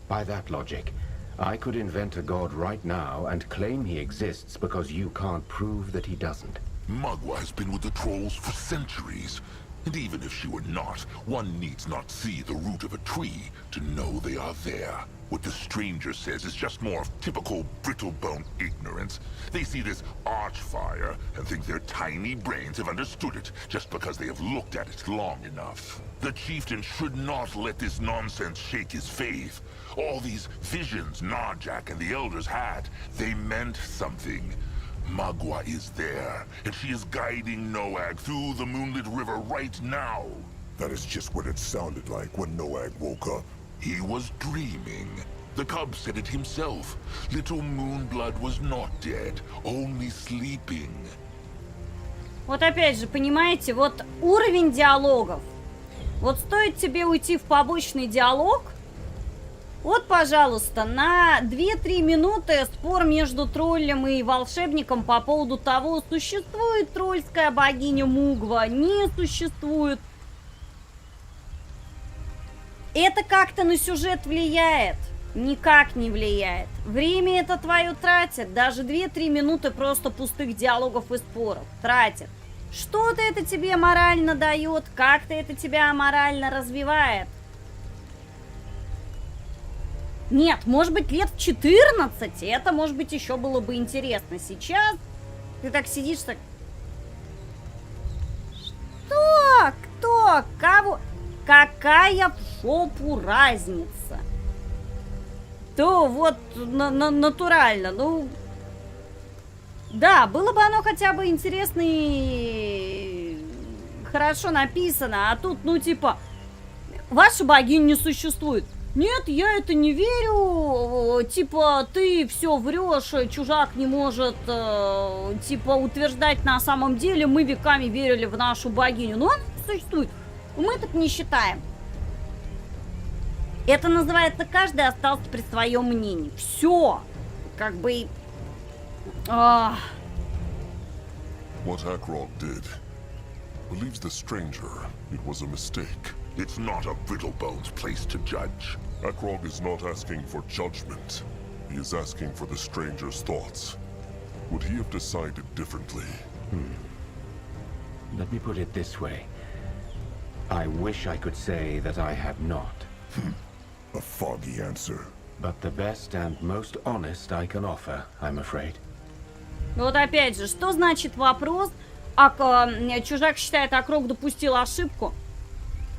By that logic, I could invent a god right now and claim he exists because you can't prove that he doesn't. Mugwa has been with the trolls for centuries. And even if she were not, one needs not see the root of a tree to know they are there. What the stranger says is just more of typical brittle-bone ignorance. They see this archfire and think their tiny brains have understood it just because they have looked at it long enough. The chieftain should not let this nonsense shake his faith. All these visions Narjak and the elders had, they meant something. Magua is there, and she is guiding Noag through the moonlit river right now. That is just what it sounded like when Noag woke up. He was dreaming. The cub said it himself. Little Moonblood was not dead, only sleeping. Вот опять же, понимаете, вот уровень диалогов. Вот стоит тебе уйти в побочный диалог, вот, пожалуйста, на 2-3 минуты спор между троллем и волшебником по поводу того, существует тролльская богиня Мугва, не существует. Это как-то на сюжет влияет? Никак не влияет. Время это твое тратит. Даже 2-3 минуты просто пустых диалогов и споров тратит. Что-то это тебе морально дает, как-то это тебя морально развивает. Нет, может быть, лет в 14 это, может быть, еще было бы интересно. Сейчас ты так сидишь, так... Что? Кто? Кого? Какая в шопу разница? То вот натурально, ну... Да, было бы оно хотя бы интересно и хорошо написано, а тут, ну, типа, ваша богиня не существует. Нет, я это не верю, типа, ты все врешь, чужак не может, типа, утверждать на самом деле, мы веками верили в нашу богиню, но она не существует, мы так не считаем. Это называется, каждый остался при своем мнении. Все, как бы... What Akrog did believes the stranger it was a mistake. It's not a Brittlebone's place to judge. Akrog is not asking for judgment. He is asking for the stranger's thoughts. Would he have decided differently? Let me put it this way. I wish I could say that I have not. A foggy answer. But the best and most honest I can offer, I'm afraid. Вот опять же, что значит вопрос? Чужак считает, Акрог допустил ошибку.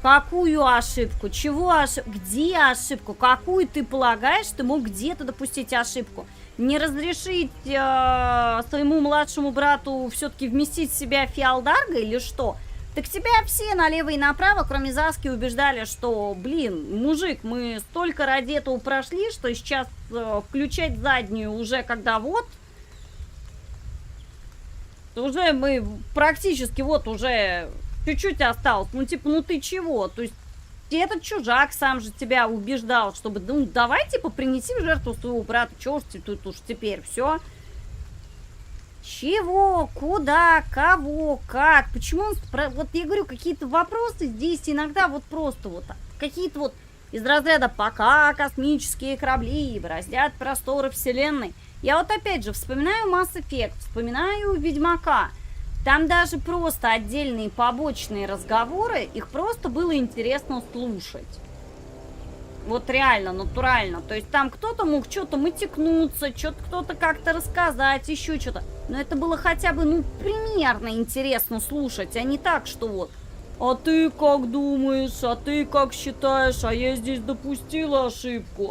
Какую ошибку? Чего ошибку? Где ошибку? Какую ты полагаешь, ты мог где-то допустить ошибку? Не разрешить своему младшему брату все-таки вместить в себя Фиалдарга или что? Так тебя все налево и направо, кроме Заски, убеждали, что, блин, мужик, мы столько ради этого прошли, что сейчас включать заднюю уже когда вот... Уже мы практически вот уже чуть-чуть осталось. Ну, типа, ну ты чего? То есть этот чужак сам же тебя убеждал, чтобы, ну, давай, типа, принеси в жертву своего брата. Чего уж тут уж теперь все? Чего? Куда? Кого? Как? Почему он... Вот я говорю, какие-то вопросы здесь иногда вот просто вот так. Какие-то вот из разряда «пока космические корабли бороздят просторы вселенной». Я вот опять же вспоминаю Mass Effect, вспоминаю Ведьмака. Там даже просто отдельные побочные разговоры, их просто было интересно слушать. Вот реально, натурально. То есть там кто-то мог что-то матекнуться, что-то кто-то как-то рассказать, еще что-то. Но это было хотя бы, ну, примерно интересно слушать, а не так, что вот. А ты как думаешь, а ты как считаешь, а я здесь допустила ошибку,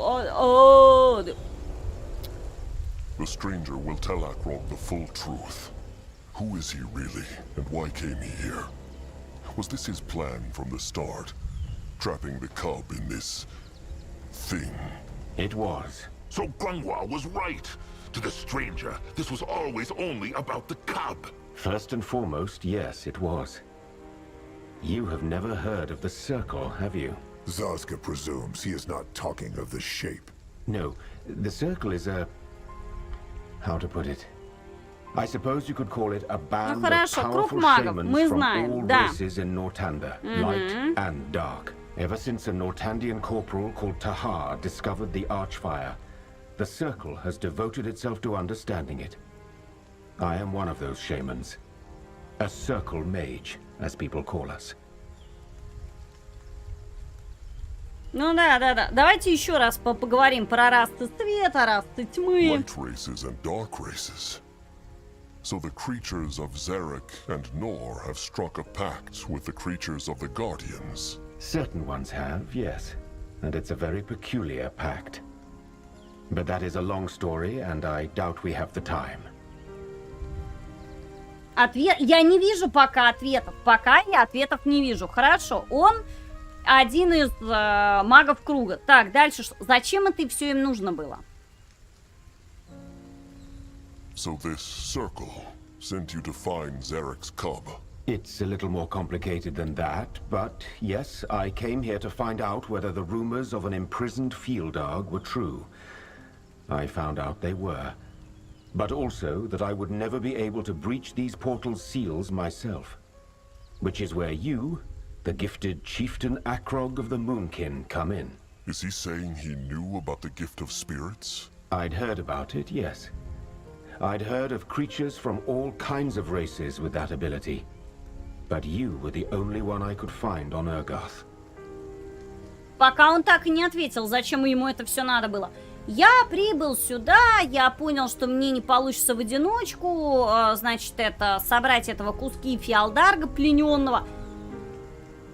The stranger will tell Akrog the full truth. Who is he really, and why came he here? Was this his plan from the start? Trapping the cub in this... thing? It was. So Grungwa was right. To the stranger, this was always only about the cub. First and foremost, yes, it was. You have never heard of the Circle, have you? Zaska presumes he is not talking of the shape. No, the Circle is a... How to put it? I suppose you could call it a band of powerful shamans from all races in Nortanda, light and dark. Ever since a Nortandian corporal called Tahar discovered the Archfire, the Circle has devoted itself to understanding it. I am one of those shamans. A Circle mage, as people call us. Ну да. Давайте еще раз поговорим про расы света, расы тьмы. Light races and dark races. So the creatures of Zarek and Nor have struck a pact with the creatures of the Guardians. Certain ones have, yes. And it's a very peculiar pact. But that is a long story, and I doubt we have the time. Я не вижу пока ответов. Пока я ответов не вижу. Хорошо, он один из магов круга. Так, дальше что? Зачем это все им нужно было? So this circle sent you to find Zarek's cub. It's a little more complicated than that, but yes, I came here to find out whether the rumors of an imprisoned field dog were true. I found out they were. But also that I would never be able to breach these portal's seals myself. Which is where you, the gifted Chieftain Akrog of the Moonkin, come in. Is he saying he knew about the gift of spirits? I'd heard about it, yes. I'd heard of creatures from all kinds of races with that ability. But you were the only one I could find on Urgoth. Пока он так и не ответил, зачем ему это все надо было. Я прибыл сюда, я понял, что мне не получится в одиночку, значит, это собрать этого куски фиалдарга плененного.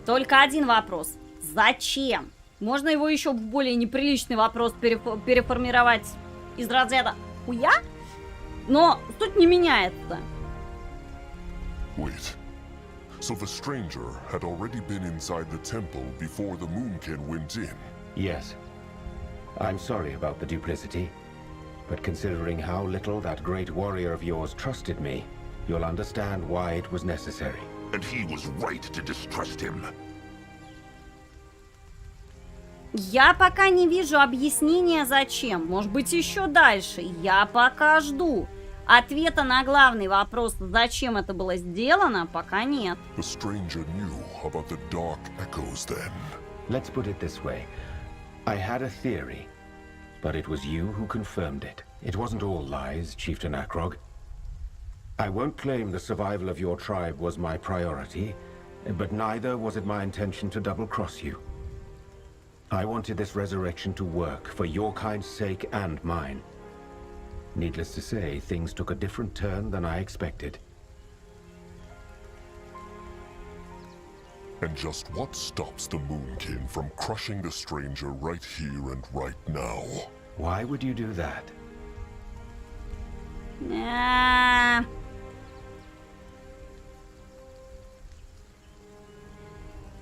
Только один вопрос. Зачем? Можно его еще в более неприличный вопрос переформировать из разряда «Хуя?» Но суть не меняется. Wait. So the stranger had already been inside the temple before the Moonkin went in? Yes. I'm sorry about the duplicity, but considering how little that great warrior of yours trusted me, you'll understand why it was necessary. And he was right to distrust him. Я пока не вижу объяснения зачем. Может быть, еще дальше. Я пока жду. Ответа на главный вопрос, зачем это было сделано, пока нет. The stranger knew about the dark echoes then. Let's put it this way. I had a theory, but it was you who confirmed it. It wasn't all lies, Chieftain Akrog. I won't claim the survival of your tribe was my priority, but neither was it my intention to double-cross you. I wanted this resurrection to work for your kind's sake and mine. Needless to say, things took a different turn than I expected. And just what stops the Moonkin from crushing the stranger right here and right now? Why would you do that?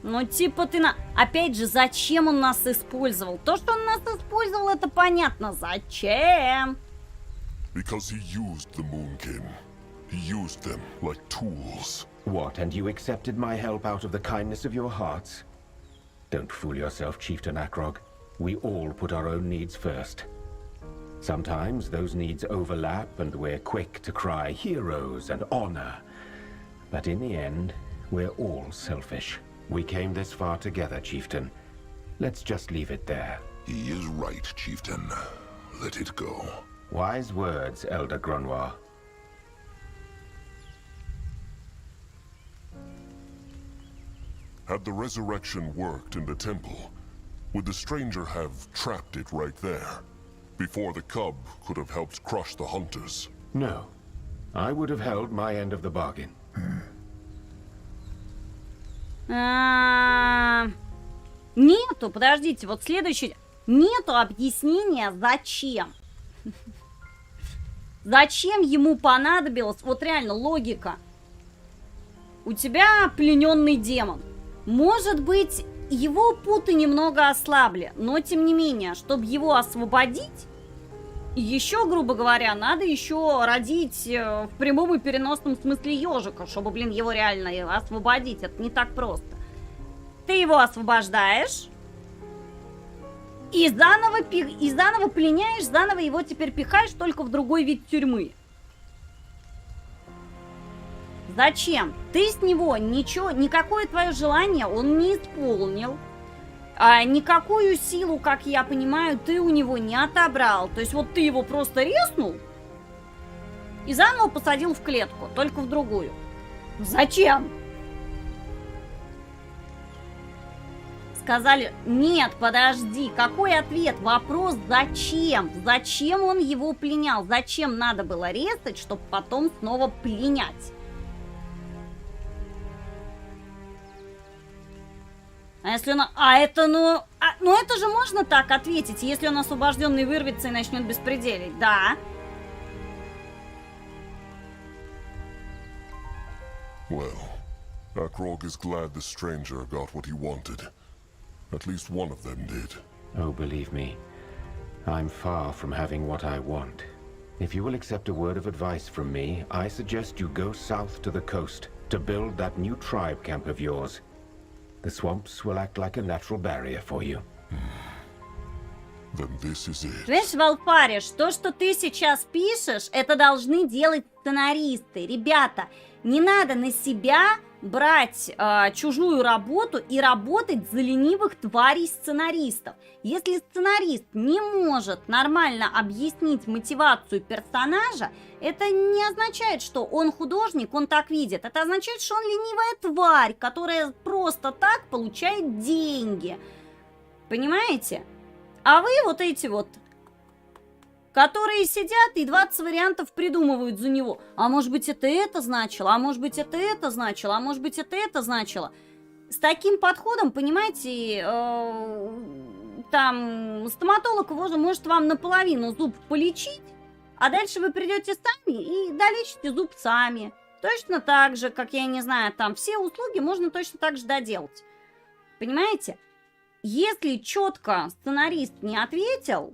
Ну, типа ты на... Опять же, зачем он нас использовал? То, что он нас использовал, это понятно. Зачем? Because he used the Moonkin. He used them like tools. What, and you accepted my help out of the kindness of your hearts? Don't fool yourself, Chieftain Akrog. We all put our own needs first. Sometimes those needs overlap and we're quick to cry heroes and honor. But in the end, we're all selfish. We came this far together, Chieftain. Let's just leave it there. He is right, Chieftain. Let it go. Wise words, Elder Grunwar. Had the resurrection worked in the temple, would the stranger have trapped it right there, before the cub could have helped crush the hunters? No. I would have held my end of the bargain. Нету, подождите, вот следующий. Нету объяснения, зачем. Зачем ему понадобилось, вот реально логика. У тебя плененный демон. Может быть, его путы немного ослабли, но тем не менее, чтобы его освободить, еще, грубо говоря, надо еще родить в прямом и переносном смысле ежика, чтобы, блин, его реально освободить. Это не так просто. Ты его освобождаешь и заново пленяешь, заново его теперь пихаешь только в другой вид тюрьмы. Зачем? Ты с него ничего, никакое твое желание он не исполнил. Никакую силу, как я понимаю, ты у него не отобрал. То есть вот ты его просто резнул и заново посадил в клетку, только в другую. Зачем? сказали... Нет, подожди, какой ответ? Вопрос зачем? Зачем он его пленял? Зачем надо было резать, чтобы потом снова пленять? А если он... ну это же можно так ответить, если он освобожденный вырвется и начнет беспределить. Да. Well, Akrog is glad the stranger got what he wanted. At least one of them did. Oh, believe me, I'm far from having what I want. If you will accept a word of advice from me, I suggest you go south to the coast to build that new tribe camp of yours. The swamps will act like a natural barrier for you. Then this is it. Понимаешь, Валфариш, то, что ты сейчас пишешь, это должны делать сценаристы. Ребята, не надо на себя брать чужую работу и работать за ленивых тварей сценаристов. Если сценарист не может нормально объяснить мотивацию персонажа, это не означает, что он художник, он так видит. Это означает, что он ленивая тварь, которая просто так получает деньги. Понимаете? А вы вот эти вот, которые сидят и 20 вариантов придумывают за него. А может быть это значило, а может быть это значило, а может быть это значило. С таким подходом, понимаете, там стоматолог может вам наполовину зуб полечить, а дальше вы придете сами и долечите зуб сами. Точно так же, как, я не знаю, там все услуги можно точно так же доделать. Понимаете? Если четко сценарист не ответил,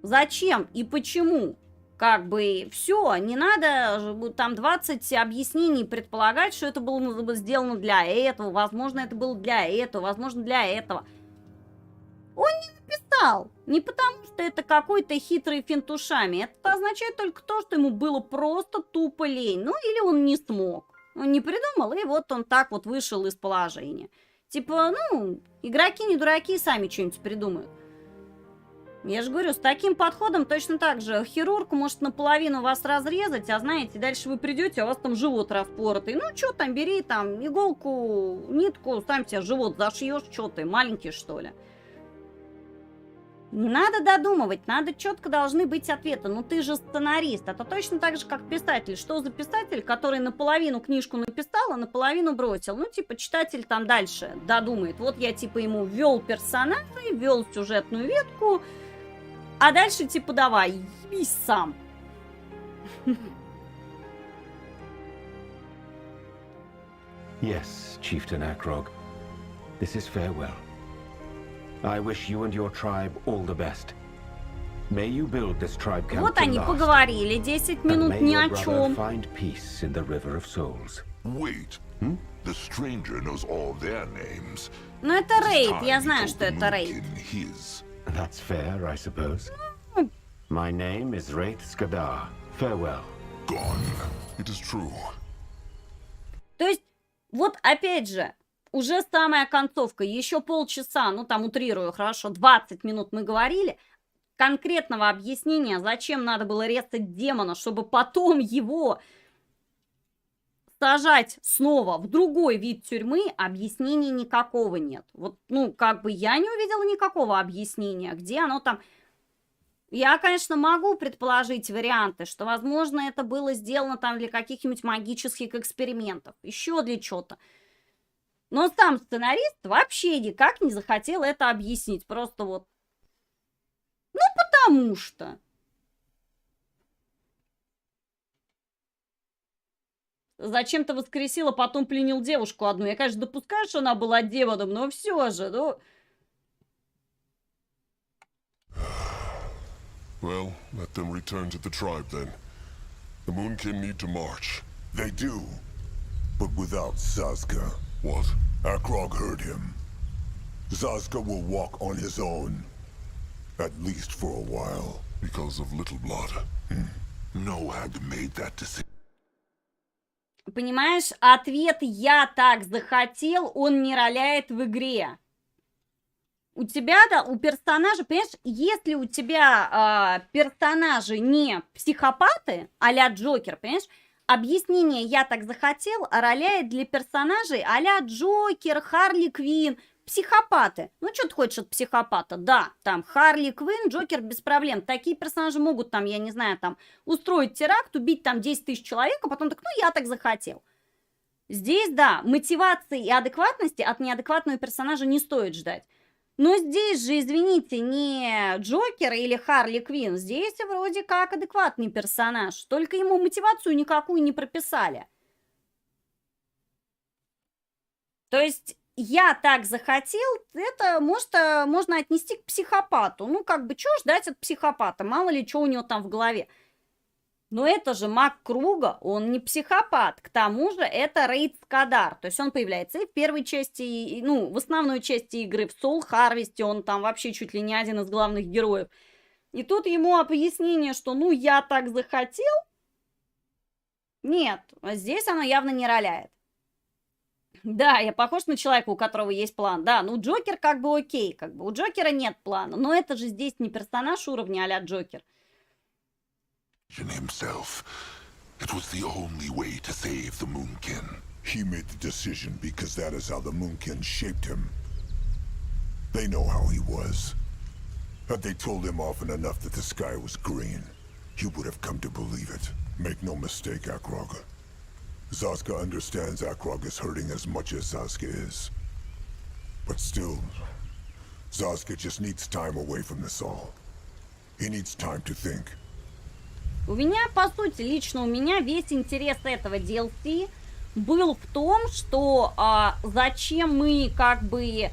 зачем и почему, как бы все, не надо там 20 объяснений предполагать, что это было сделано для этого, возможно, это было для этого, возможно, для этого. Он не написал, не потому что это какой-то хитрый финт ушами, это означает только то, что ему было просто тупо лень, ну или он не смог, он не придумал, и вот он так вот вышел из положения. Типа, ну, игроки не дураки, сами что-нибудь придумают. Я же говорю, с таким подходом точно так же. Хирург может наполовину вас разрезать, а знаете, дальше вы придете, а у вас там живот распоротый. Ну, что там, бери там иголку, нитку, сам себе живот зашьешь, что ты, маленький, что ли. Не надо додумывать, надо четко должны быть ответы. Ну ты же сценарист, это точно так же, как писатель. Что за писатель, который наполовину книжку написал, а наполовину бросил? Ну типа читатель там дальше додумает. Вот я типа ему ввел персонажей, ввел сюжетную ветку, а дальше типа давай, ебись сам. Yes, Chieftain Akrog. This is farewell. I wish you and your tribe all the best. May you build this tribe camp Вот to они last, поговорили 10 and минут may ни your о brother чем. find peace in the River of Souls. Wait. The stranger knows all their names. Ну это It is рейд, time я he знаю, told что the это рейд. Moonkin his. That's fair, I suppose. My name is Wraith Skadar. Farewell. Gone. It is true. То есть, вот опять же, уже самая концовка, еще полчаса, ну там утрирую, хорошо, 20 минут мы говорили, конкретного объяснения, зачем надо было резать демона, чтобы потом его сажать снова в другой вид тюрьмы, объяснений никакого нет. Вот, ну, как бы я не увидела никакого объяснения, где оно там... Я, конечно, могу предположить варианты, что, возможно, это было сделано там для каких-нибудь магических экспериментов, еще для чего-то. Но сам сценарист вообще никак не захотел это объяснить. Просто вот... Ну, потому что... Зачем-то воскресил, а потом пленил девушку одну. Я, конечно, допускаю, что она была демоном, но все же, ну... Well, let them return to the tribe then. The Moonkin need to march. They do, but without Sazka. What? Akrog heard him. Sazka will walk on his own. At least for a while. Because of Little Blood. No had made that decision. Понимаешь, ответ «я так захотел», он не роляет в игре. У тебя, да, у персонажа, понимаешь, если у тебя персонажи не психопаты, а-ля Джокер, понимаешь, объяснение «я так захотел» роляет для персонажей а-ля Джокер, Харли Квинн, психопаты. Ну, что ты хочешь от психопата? Да, там Харли Квинн, Джокер без проблем. Такие персонажи могут там, я не знаю, там устроить теракт, убить там 10 тысяч человек, а потом так, ну, я так захотел. Здесь, да, мотивации и адекватности от неадекватного персонажа не стоит ждать. Но здесь же, извините, не Джокер или Харли Квинн, здесь вроде как адекватный персонаж, только ему мотивацию никакую не прописали. То есть «я так захотел», это можно отнести к психопату. Ну, как бы, что ждать от психопата? Мало ли, что у него там в голове. Но это же маг круга, он не психопат. К тому же это Рейд Скадар. То есть он появляется и в первой части, ну, в основной части игры, в Soul Harvest, он там вообще чуть ли не один из главных героев. И тут ему объяснение, что ну я так захотел. Нет, здесь оно явно не роляет. Да, я похож на человека, у которого есть план. Да, ну Джокер как бы окей, как бы у Джокера нет плана. Но это же здесь не персонаж уровня а-ля Джокер. Himself. It was the only way to save the Moonkin. He made the decision because that is how the Moonkin shaped him. They know how he was. Had they told him often enough that the sky was green, he would have come to believe it. Make no mistake, Akrog. Zaska understands Akrog is hurting as much as Zaska is. But still, Zaska just needs time away from this all. He needs time to think. У меня, по сути, лично у меня весь интерес этого DLC был в том, что зачем мы как бы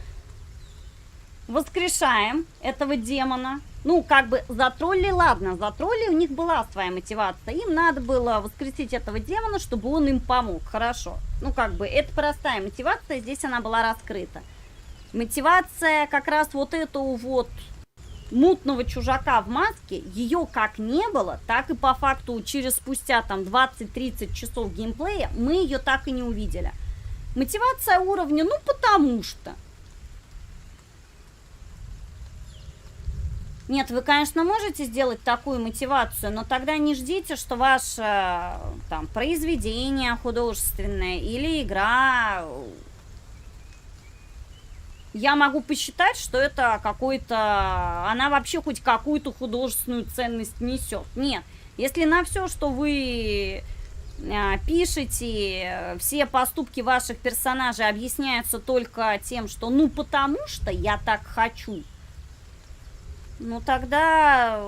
воскрешаем этого демона. Ну, как бы за тролли, ладно, за тролли у них была своя мотивация. Им надо было воскресить этого демона, чтобы он им помог. Хорошо. Ну, как бы, это простая мотивация, здесь она была раскрыта. Мотивация как раз вот эту вот мутного чужака в маске, ее как не было, так и по факту спустя там 20-30 часов геймплея мы ее так и не увидели. Мотивация уровня, ну потому что. Нет, вы, конечно, можете сделать такую мотивацию, но тогда не ждите, что ваше там произведение художественное или игра... Я могу посчитать, что это какой-то... Она вообще хоть какую-то художественную ценность несет. Нет. Если на все, что вы пишете, все поступки ваших персонажей объясняются только тем, что ну потому что я так хочу, ну тогда...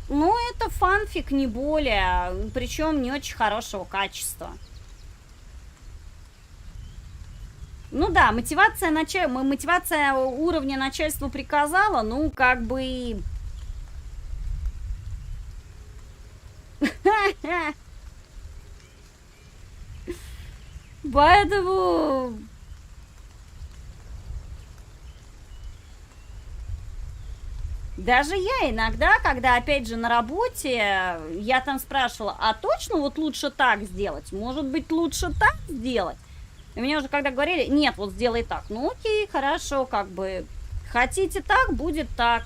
Ну это фанфик, не более. Причем не очень хорошего качества. Ну да, мотивация уровня начальству приказала, ну как бы... Поэтому... Даже я иногда, когда опять же на работе, я там спрашивала, а точно вот лучше так сделать? Может быть лучше так сделать? И мне уже когда говорили, нет, вот сделай так. Ну окей, хорошо, как бы, хотите так, будет так.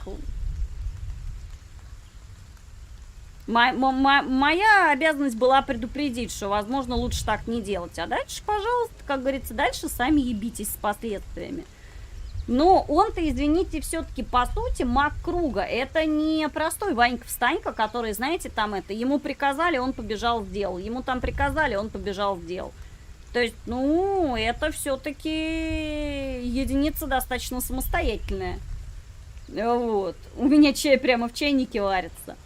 Моя обязанность была предупредить, что, возможно, лучше так не делать. А дальше, пожалуйста, как говорится, дальше сами ебитесь с последствиями. Но он-то, извините, все-таки, по сути, маг круга. Это не простой Ванька-встанька, который, знаете, там это, ему приказали, он побежал, сделал. Ему там приказали, он побежал, сделал. То есть, ну, это все-таки единица достаточно самостоятельная. Вот. У меня чай прямо в чайнике варится.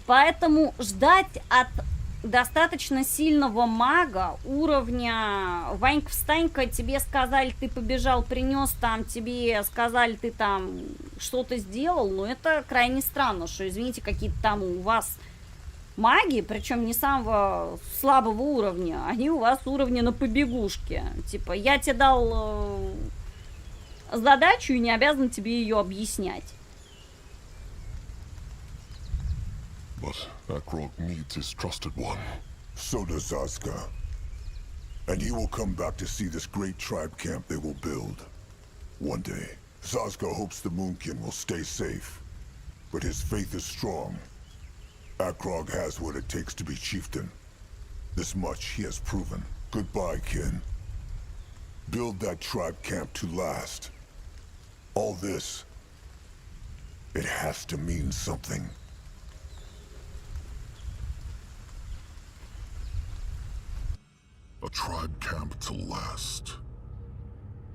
Поэтому ждать от достаточно сильного мага уровня Ванька-встанька, тебе сказали, ты побежал, принес там, тебе сказали, ты там что-то сделал, ну, это крайне странно, что, извините, какие-то там у вас... Маги, причем не самого слабого уровня, они у вас уровня на побегушке. Типа, я тебе дал задачу и не обязан тебе ее объяснять. But Akrog needs his trusted one. So does Zaska. And he will come back to see this great tribe camp they will build. One day, Zaska hopes the Moonkin will stay safe. But his faith is strong. Akrog has what it takes to be chieftain. This much he has proven. Goodbye, kin. Build that tribe camp to last. All this, it has to mean something. A tribe camp to last.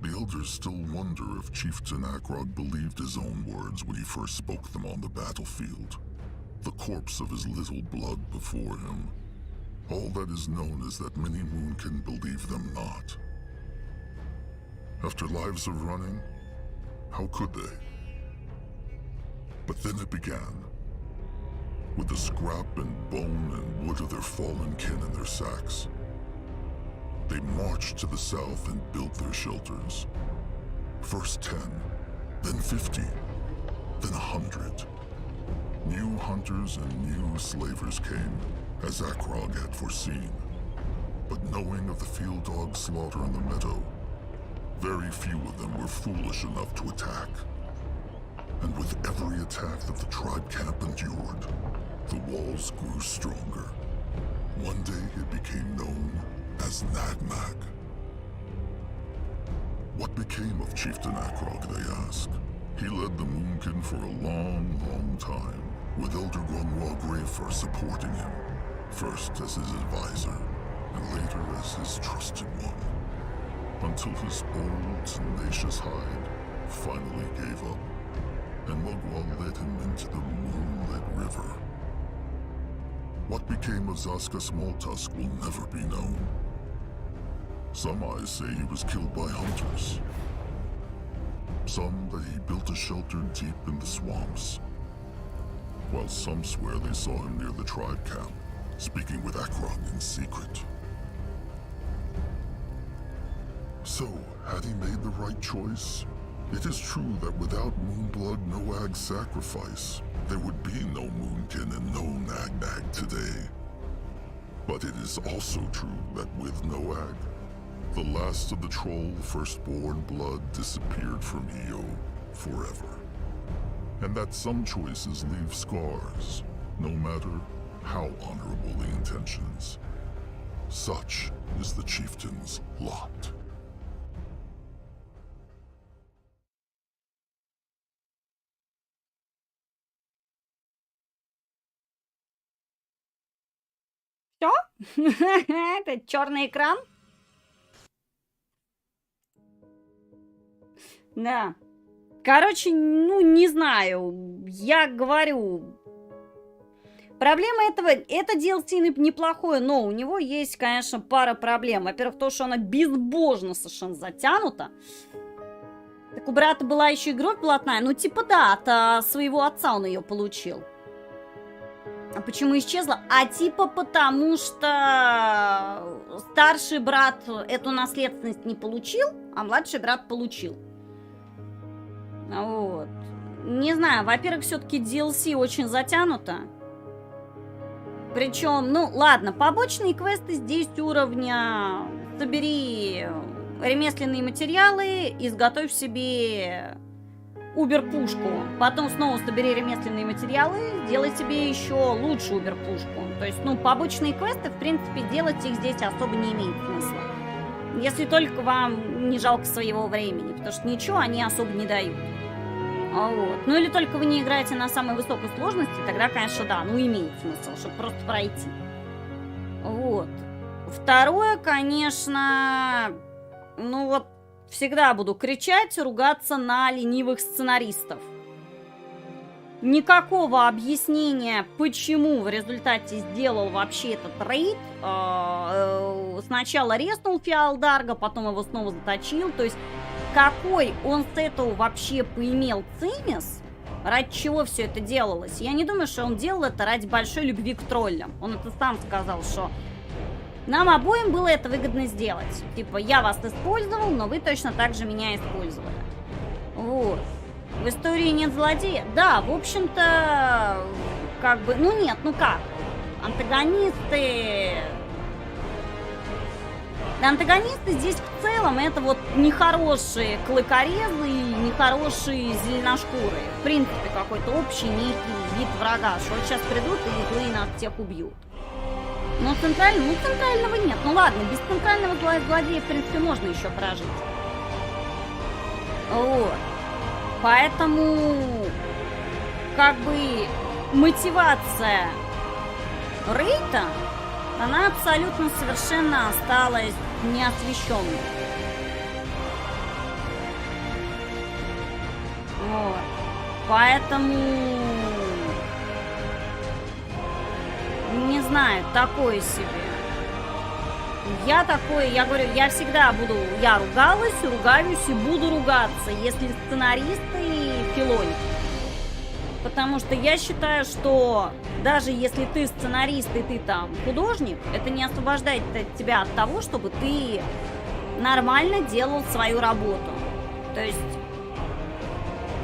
The elders still wonder if Chieftain Akrog believed his own words when he first spoke them on the battlefield. The corpse of his little blood before him. All that is known is that many Moonkin believe them not. After lives of running, how could they? But then it began. With the scrap and bone and wood of their fallen kin in their sacks. They marched to the south and built their shelters. First 10, then 50, then 100. New hunters and new slavers came, as Akrog had foreseen. But knowing of the field dog slaughter in the meadow, very few of them were foolish enough to attack. And with every attack that the tribe camp endured, the walls grew stronger. One day it became known as Nagmag. What became of Chieftain Akrog, they ask. He led the Moonkin for a long, long time, with Elder Gunwa Greyfur supporting him, first as his advisor, and later as his trusted one, until his old, tenacious hide finally gave up, and Mugwa led him into the moonlit river. What became of Zaska Smalltusk will never be known. Some eyes say he was killed by hunters. Some that he built a shelter deep in the swamps. While some swear they saw him near the tribe camp, speaking with Akrog in secret. So, had he made the right choice? It is true that without Moonblood Noag's sacrifice, there would be no Moonkin and no Nagnag today. But it is also true that with Noag, the last of the troll firstborn blood disappeared from Io forever. And that some choices leave scars, no matter how honorable the intentions. Such is the chieftain's lot. Все? Это черный экран? Да. Короче, ну, не знаю. Я говорю... Проблема этого... Это DLC неплохое, но у него есть, конечно, пара проблем. Во-первых, то, что она безбожно совершенно затянута. Так у брата была еще и кровь блатная. Ну, типа, да, от своего отца он ее получил. А почему исчезла? А типа потому, что старший брат эту наследственность не получил, а младший брат получил. Вот. Не знаю, во-первых, все-таки DLC очень затянуто. Причем, ну ладно, побочные квесты с 10 уровня. Собери ремесленные материалы, изготовь себе убер-пушку. Потом снова собери ремесленные материалы, сделай себе еще лучше убер-пушку. То есть, ну, побочные квесты, в принципе, делать их здесь особо не имеет смысла. Если только вам не жалко своего времени, потому что ничего они особо не дают. Вот. Ну или только вы не играете на самой высокой сложности, тогда, конечно, да, ну имеет смысл, чтобы просто пройти. Вот. Второе, конечно, ну вот всегда буду кричать, ругаться на ленивых сценаристов. Никакого объяснения, почему в результате сделал вообще этот рейд. Сначала резнул Фиалдарга, потом его снова заточил. То есть, какой он с этого вообще поимел цимис, ради чего все это делалось? Я не думаю, что он делал это ради большой любви к троллям. Он это сам сказал, что нам обоим было это выгодно сделать. Типа, я вас использовал, но вы точно так же меня использовали. Вот. В истории нет злодея? Да, в общем-то, как бы, ну нет, ну как? Антагонисты... Антагонисты здесь в целом это вот нехорошие клыкорезы и нехорошие зеленошкурые. В принципе, какой-то общий некий вид врага, что вот сейчас придут и злые нас всех убьют. Но центрального нет. Ну ладно, без центрального злодея, в принципе, можно еще прожить. Вот. Поэтому, как бы, мотивация Рейта, она абсолютно совершенно осталась неосвещенной. Вот. Поэтому, не знаю, такое себе. Я говорю, я всегда я ругалась, ругаюсь и буду ругаться, если сценаристы филонят. Потому что я считаю, что даже если ты сценарист и ты там художник, это не освобождает тебя от того, чтобы ты нормально делал свою работу. То есть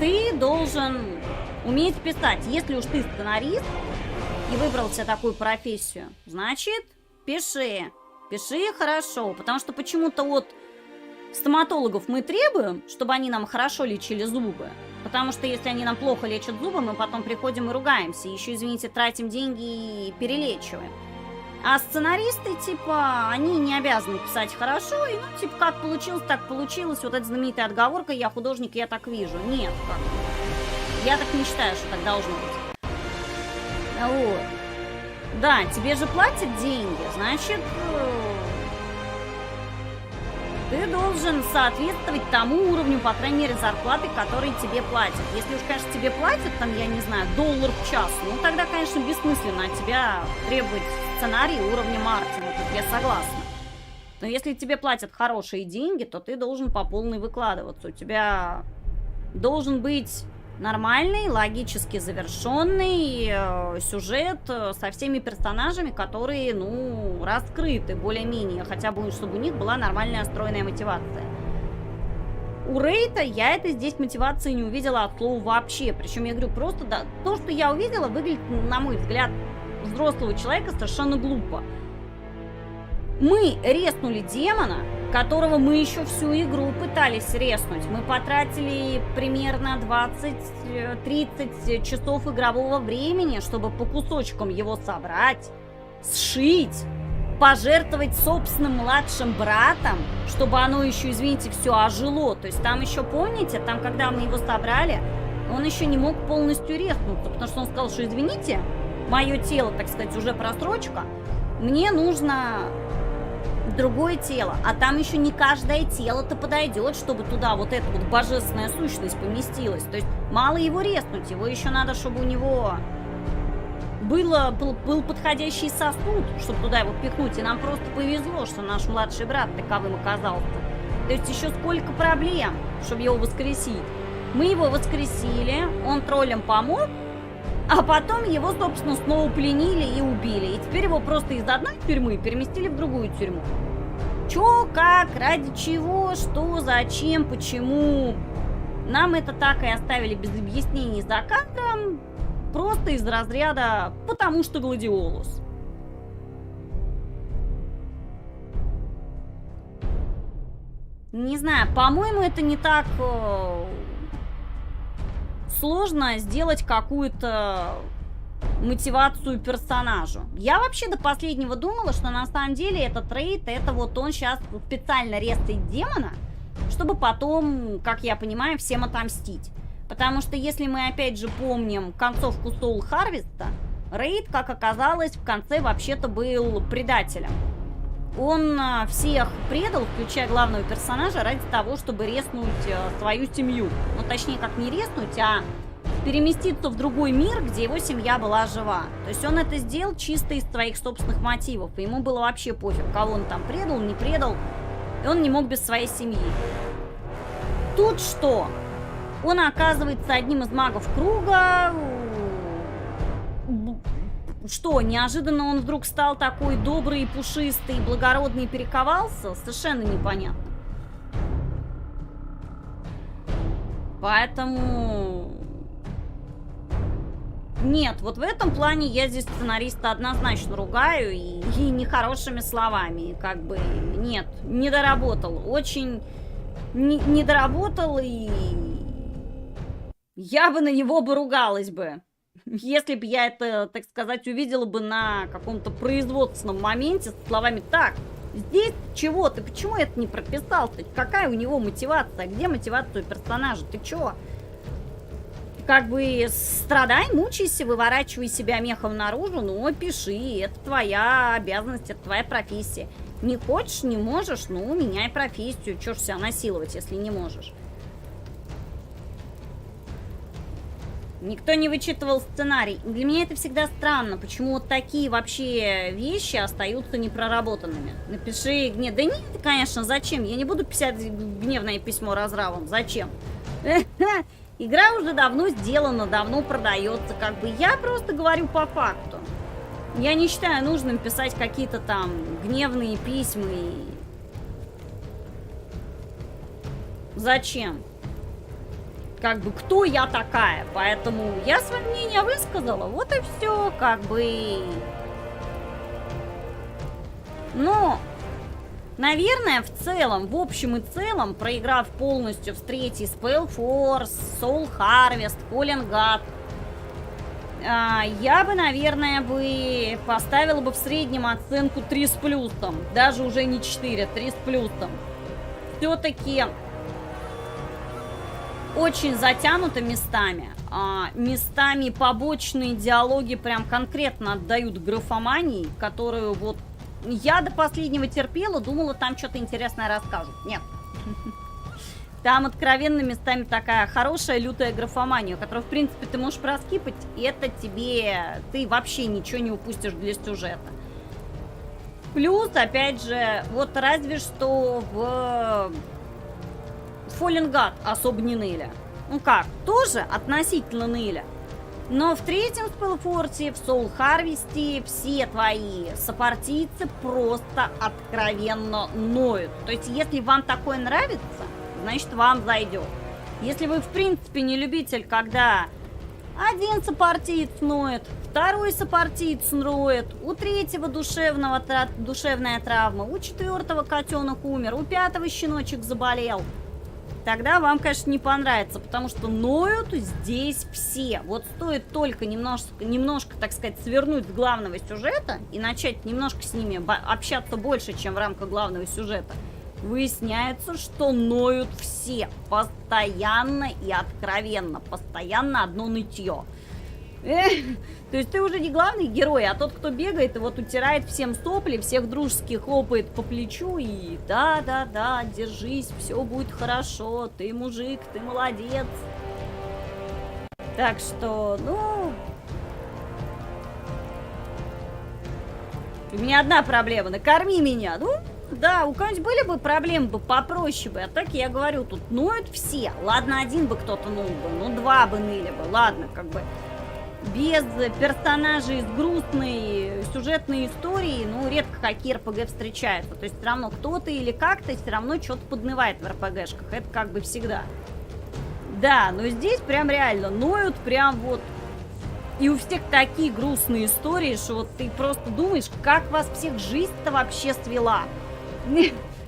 ты должен уметь писать. Если уж ты сценарист и выбрал себе такую профессию, значит, пиши. Пиши хорошо, потому что почему-то от стоматологов мы требуем, чтобы они нам хорошо лечили зубы. Потому что если они нам плохо лечат зубы, мы потом приходим и ругаемся. Еще, извините, тратим деньги и перелечиваем. А сценаристы, типа, они не обязаны писать хорошо. И, ну, типа, как получилось, так получилось. Вот эта знаменитая отговорка: я художник, я так вижу. Нет, как бы. Я так не считаю, что так должно быть. Вот. Да, тебе же платят деньги, значит, ты должен соответствовать тому уровню, по крайней мере, зарплаты, которые тебе платят. Если уж, конечно, тебе платят, там, я не знаю, $1 в час, ну, тогда, конечно, бессмысленно от тебя требовать сценарий уровня Мартина, тут я согласна. Но если тебе платят хорошие деньги, то ты должен по полной выкладываться. У тебя должен быть нормальный, логически завершенный сюжет со всеми персонажами, которые, ну, раскрыты более-менее, хотя бы, чтобы у них была нормальная стройная мотивация. У Рейта я этой здесь мотивации не увидела от слова вообще. Причем я говорю, просто да, то, что я увидела, выглядит, на мой взгляд, взрослого человека совершенно глупо. Мы резнули демона, которого мы еще всю игру пытались резнуть. Мы потратили примерно 20-30 часов игрового времени, чтобы по кусочкам его собрать, сшить, пожертвовать собственным младшим братом, чтобы оно еще, извините, все ожило. То есть там еще, помните, там, когда мы его собрали, он еще не мог полностью резнуться, потому что он сказал, что, извините, мое тело, так сказать, уже просрочка, мне нужно другое тело, а там еще не каждое тело-то подойдет, чтобы туда вот эта вот божественная сущность поместилась. То есть мало его резнуть, его еще надо, чтобы у него был подходящий сосуд, чтобы туда его пихнуть. И нам просто повезло, что наш младший брат таковым оказался. То есть еще сколько проблем, чтобы его воскресить. Мы его воскресили, он троллям помог, а потом его, собственно, снова пленили и убили. И теперь его просто из одной тюрьмы переместили в другую тюрьму. Чё, как, ради чего, что, зачем, почему? Нам это так и оставили без объяснений за кадром. Просто из разряда «потому что гладиолус». Не знаю, по-моему, это не так сложно сделать какую-то мотивацию персонажу. Я вообще до последнего думала, что на самом деле этот рейд, это вот он сейчас специально рестает демона, чтобы потом, как я понимаю, всем отомстить. Потому что если мы опять же помним концовку Soul Harvest'а, рейд, как оказалось, в конце вообще-то был предателем. Он всех предал, включая главного персонажа, ради того, чтобы резнуть свою семью. Ну, точнее, как не резнуть, а переместиться в другой мир, где его семья была жива. То есть он это сделал чисто из своих собственных мотивов. И ему было вообще пофиг, кого он там предал, не предал. И он не мог без своей семьи. Тут что? Он оказывается одним из магов круга. Что, неожиданно он вдруг стал такой добрый, пушистый, благородный и перековался? Совершенно непонятно. Поэтому... Нет, вот в этом плане я здесь сценариста однозначно ругаю и нехорошими словами. И как бы, нет, не доработал. Очень не доработал, и я бы на него бы ругалась бы. Если бы я это, так сказать, увидела бы на каком-то производственном моменте с словами «Так, здесь чего? Ты почему это не прописал? Какая у него мотивация? Где мотивация у персонажа? Ты чё?» Как бы страдай, мучайся, выворачивай себя мехом наружу, но пиши, это твоя обязанность, это твоя профессия. Не хочешь, не можешь, ну, меняй профессию, чё ж себя насиловать, если не можешь. Никто не вычитывал сценарий. Для меня это всегда странно, почему вот такие вообще вещи остаются непроработанными. Напиши гнев. Да нет, конечно, зачем? Я не буду писать гневное письмо разравом. Зачем? Игра уже давно сделана, давно продается. Как бы я просто говорю по факту. Я не считаю нужным писать какие-то там гневные письма. Зачем? Как бы, кто я такая? Поэтому я свое мнение высказала. Вот и все, как бы. Но, наверное, в целом, в общем и целом, проиграв полностью в третий SpellForce, Soul Harvest, Fallen God, я бы, наверное, поставила бы в среднем оценку 3 с плюсом. Даже уже не 4, 3 с плюсом. Все-таки очень затянуто местами. Местами побочные диалоги прям конкретно отдают графомании, которую вот я до последнего терпела, думала, там что-то интересное расскажут. Нет. Там откровенно местами такая хорошая лютая графомания, которую, в принципе, ты можешь проскипать, и это тебе... Ты вообще ничего не упустишь для сюжета. Плюс, опять же, вот разве что в Fallen God особо не ныли. Ну как, тоже относительно ныли. Но в третьем SpellForce, в Soul Harvest все твои сопартийцы просто откровенно ноют. То есть, если вам такое нравится, значит, вам зайдет. Если вы, в принципе, не любитель, когда один сопартиец ноет, второй сопартиец ноет, у третьего душевная травма, у четвертого котенок умер, у пятого щеночек заболел, тогда вам, конечно, не понравится, потому что ноют здесь все. Вот стоит только немножко, так сказать, свернуть с главного сюжета и начать немножко с ними общаться больше, чем в рамках главного сюжета, выясняется, что ноют все. Постоянно и откровенно. Постоянно одно нытье. То есть ты уже не главный герой, а тот, кто бегает и вот утирает всем сопли, всех дружески хлопает по плечу и да-да-да, держись, все будет хорошо, ты мужик, ты молодец. Так что, ну... У меня одна проблема, накорми меня, ну... Да, у кого-нибудь были бы проблемы бы попроще бы, а так я говорю, тут ноют все. Ладно, один бы кто-то ныл бы, ну два бы ныли бы, ладно, как бы без персонажей с грустной сюжетной историей, ну, редко какие РПГ встречаются. То есть все равно кто-то или как-то все равно что-то поднывает в РПГшках, это как бы всегда. Да, но здесь прям реально ноют, прям вот. И у всех такие грустные истории, что вот ты просто думаешь, как вас всех жизнь-то вообще свела.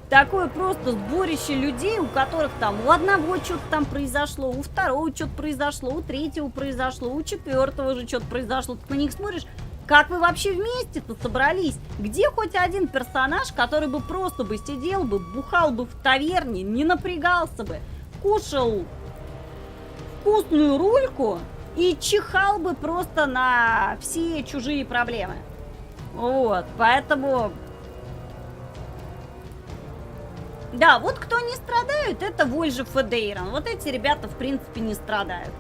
Такое просто сборище людей, у которых там у одного что-то там произошло, у второго что-то произошло, у третьего произошло, у четвертого же что-то произошло. Ты на них смотришь, как вы вообще вместе-то собрались? Где хоть один персонаж, который бы просто бы сидел бы, бухал бы в таверне, не напрягался бы, кушал вкусную рульку и чихал бы просто на все чужие проблемы. Вот, поэтому... Да, вот кто не страдают, это Вольжев и Дейрон. Вот эти ребята, в принципе, не страдают.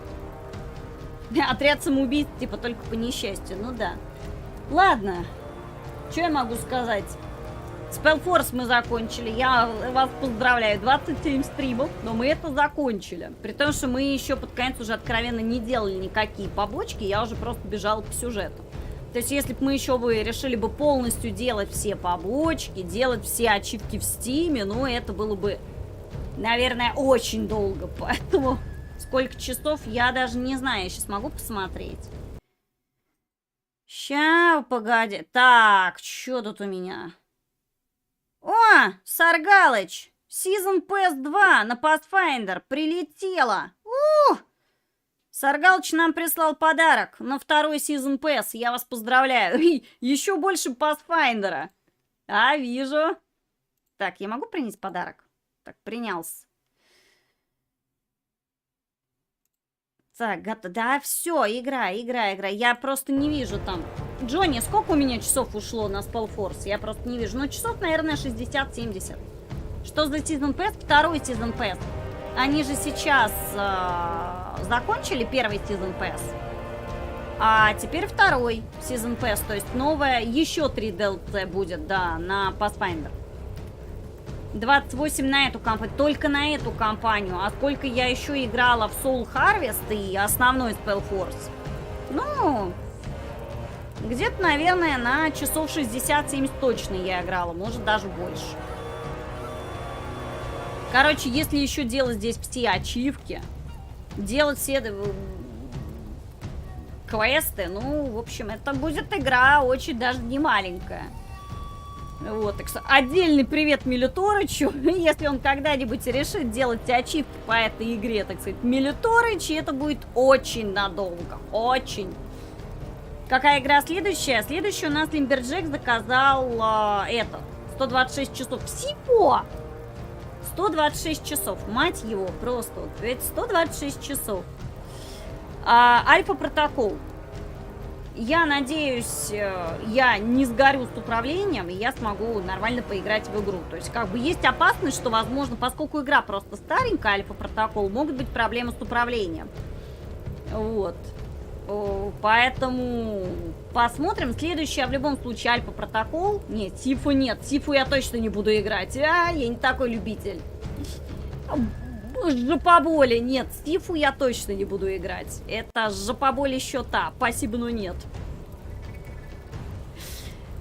Отряд самоубийц, типа, только по несчастью, ну да. Ладно, что я могу сказать? SpellForce мы закончили, я вас поздравляю, 27 стримов, но мы это закончили. При том, что мы еще под конец уже откровенно не делали никакие побочки, я уже просто бежала по сюжету. То есть, если бы мы еще бы решили бы полностью делать все побочки, делать все ачивки в Стиме, ну, это было бы, наверное, очень долго. Поэтому сколько часов, я даже не знаю, я сейчас могу посмотреть. Ща, погоди. Так, что тут у меня? О, Саргалыч! Season Pass 2 на Pathfinder прилетела! Саргалыч нам прислал подарок на второй сезон PS. Я вас поздравляю. Еще больше Pathfinder'а. А, вижу. Так, я могу принять подарок? Так, принялся. Так, готов. Да, все, игра. Я просто не вижу там. Джонни, сколько у меня часов ушло на SpellForce? Я просто не вижу. Ну, часов, наверное, 60-70. Что за сезон PS? Второй сезон PS. Они же сейчас закончили первый сезон PS. А теперь второй сезон PS. То есть новая, еще 3 DLC будет, да, на Pathfinder. 28 на эту кампанию, только на эту кампанию. А сколько я еще играла в Soul Harvest и основной SpellForce? Ну, где-то, наверное, на часов 60-70 точно я играла, может даже больше. Короче, если еще делать здесь все ачивки, делать все квесты, ну, в общем, это будет игра очень даже не маленькая. Вот, так что отдельный привет Мелиторычу, если он когда-нибудь решит делать ачивки по этой игре, так сказать, Мелиторыч, это будет очень надолго, очень. Какая игра следующая? Следующая у нас Лимберджек заказал 126 часов. Всего! 126 часов, мать его, просто, вот, ведь 126 часов. Альфа-протокол. Я надеюсь, я не сгорю с управлением, и я смогу нормально поиграть в игру. То есть, как бы, есть опасность, что, возможно, поскольку игра просто старенькая, альфа-протокол, могут быть проблемы с управлением. Вот. Поэтому посмотрим. Следующее, в любом случае, альфа-протокол. Нет, Сифу нет. Сифу я точно не буду играть. Я не такой любитель. Жопоболи. Нет, Сифу я точно не буду играть. Это жопоболи еще та. Спасибо, но нет.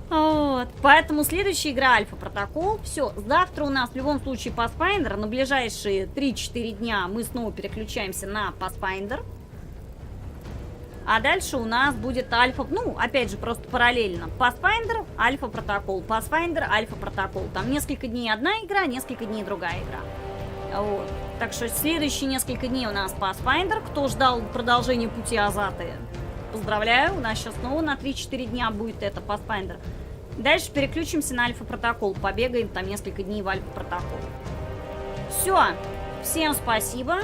Вот. Поэтому следующая игра альфа-протокол. Все, завтра у нас в любом случае Pathfinder. На ближайшие 3-4 дня мы снова переключаемся на Pathfinder. А дальше у нас будет альфа, ну, опять же, просто параллельно. Pathfinder, альфа-протокол, Pathfinder, альфа-протокол. Там несколько дней одна игра, несколько дней другая игра. Вот. Так что следующие несколько дней у нас Pathfinder. Кто ждал продолжения пути Азаты, поздравляю. У нас сейчас снова на 3-4 дня будет это Pathfinder. Дальше переключимся на альфа-протокол. Побегаем там несколько дней в альфа-протокол. Все. Всем спасибо.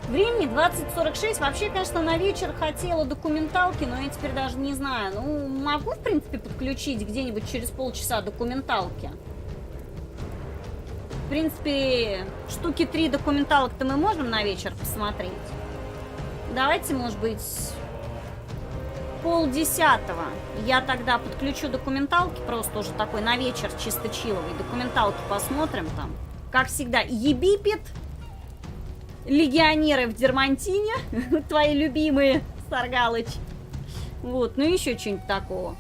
Времени 20:46. Вообще, конечно, на вечер хотела документалки, но я теперь даже не знаю. Ну, могу, в принципе, подключить где-нибудь через полчаса документалки. В принципе, штуки 3 документалок-то мы можем на вечер посмотреть. Давайте, может быть, 9:30. Я тогда подключу документалки, просто уже такой на вечер чисто чиловый. Документалки посмотрим там. Как всегда, ебипит. Легионеры в Дермантине, твои любимые, Саргалыч. Вот, ну еще что-нибудь такого.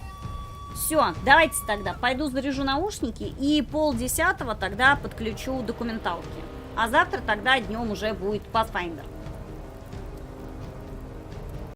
Все, давайте тогда пойду заряжу наушники и 9:30 тогда подключу документалки. А завтра тогда днем уже будет Pathfinder.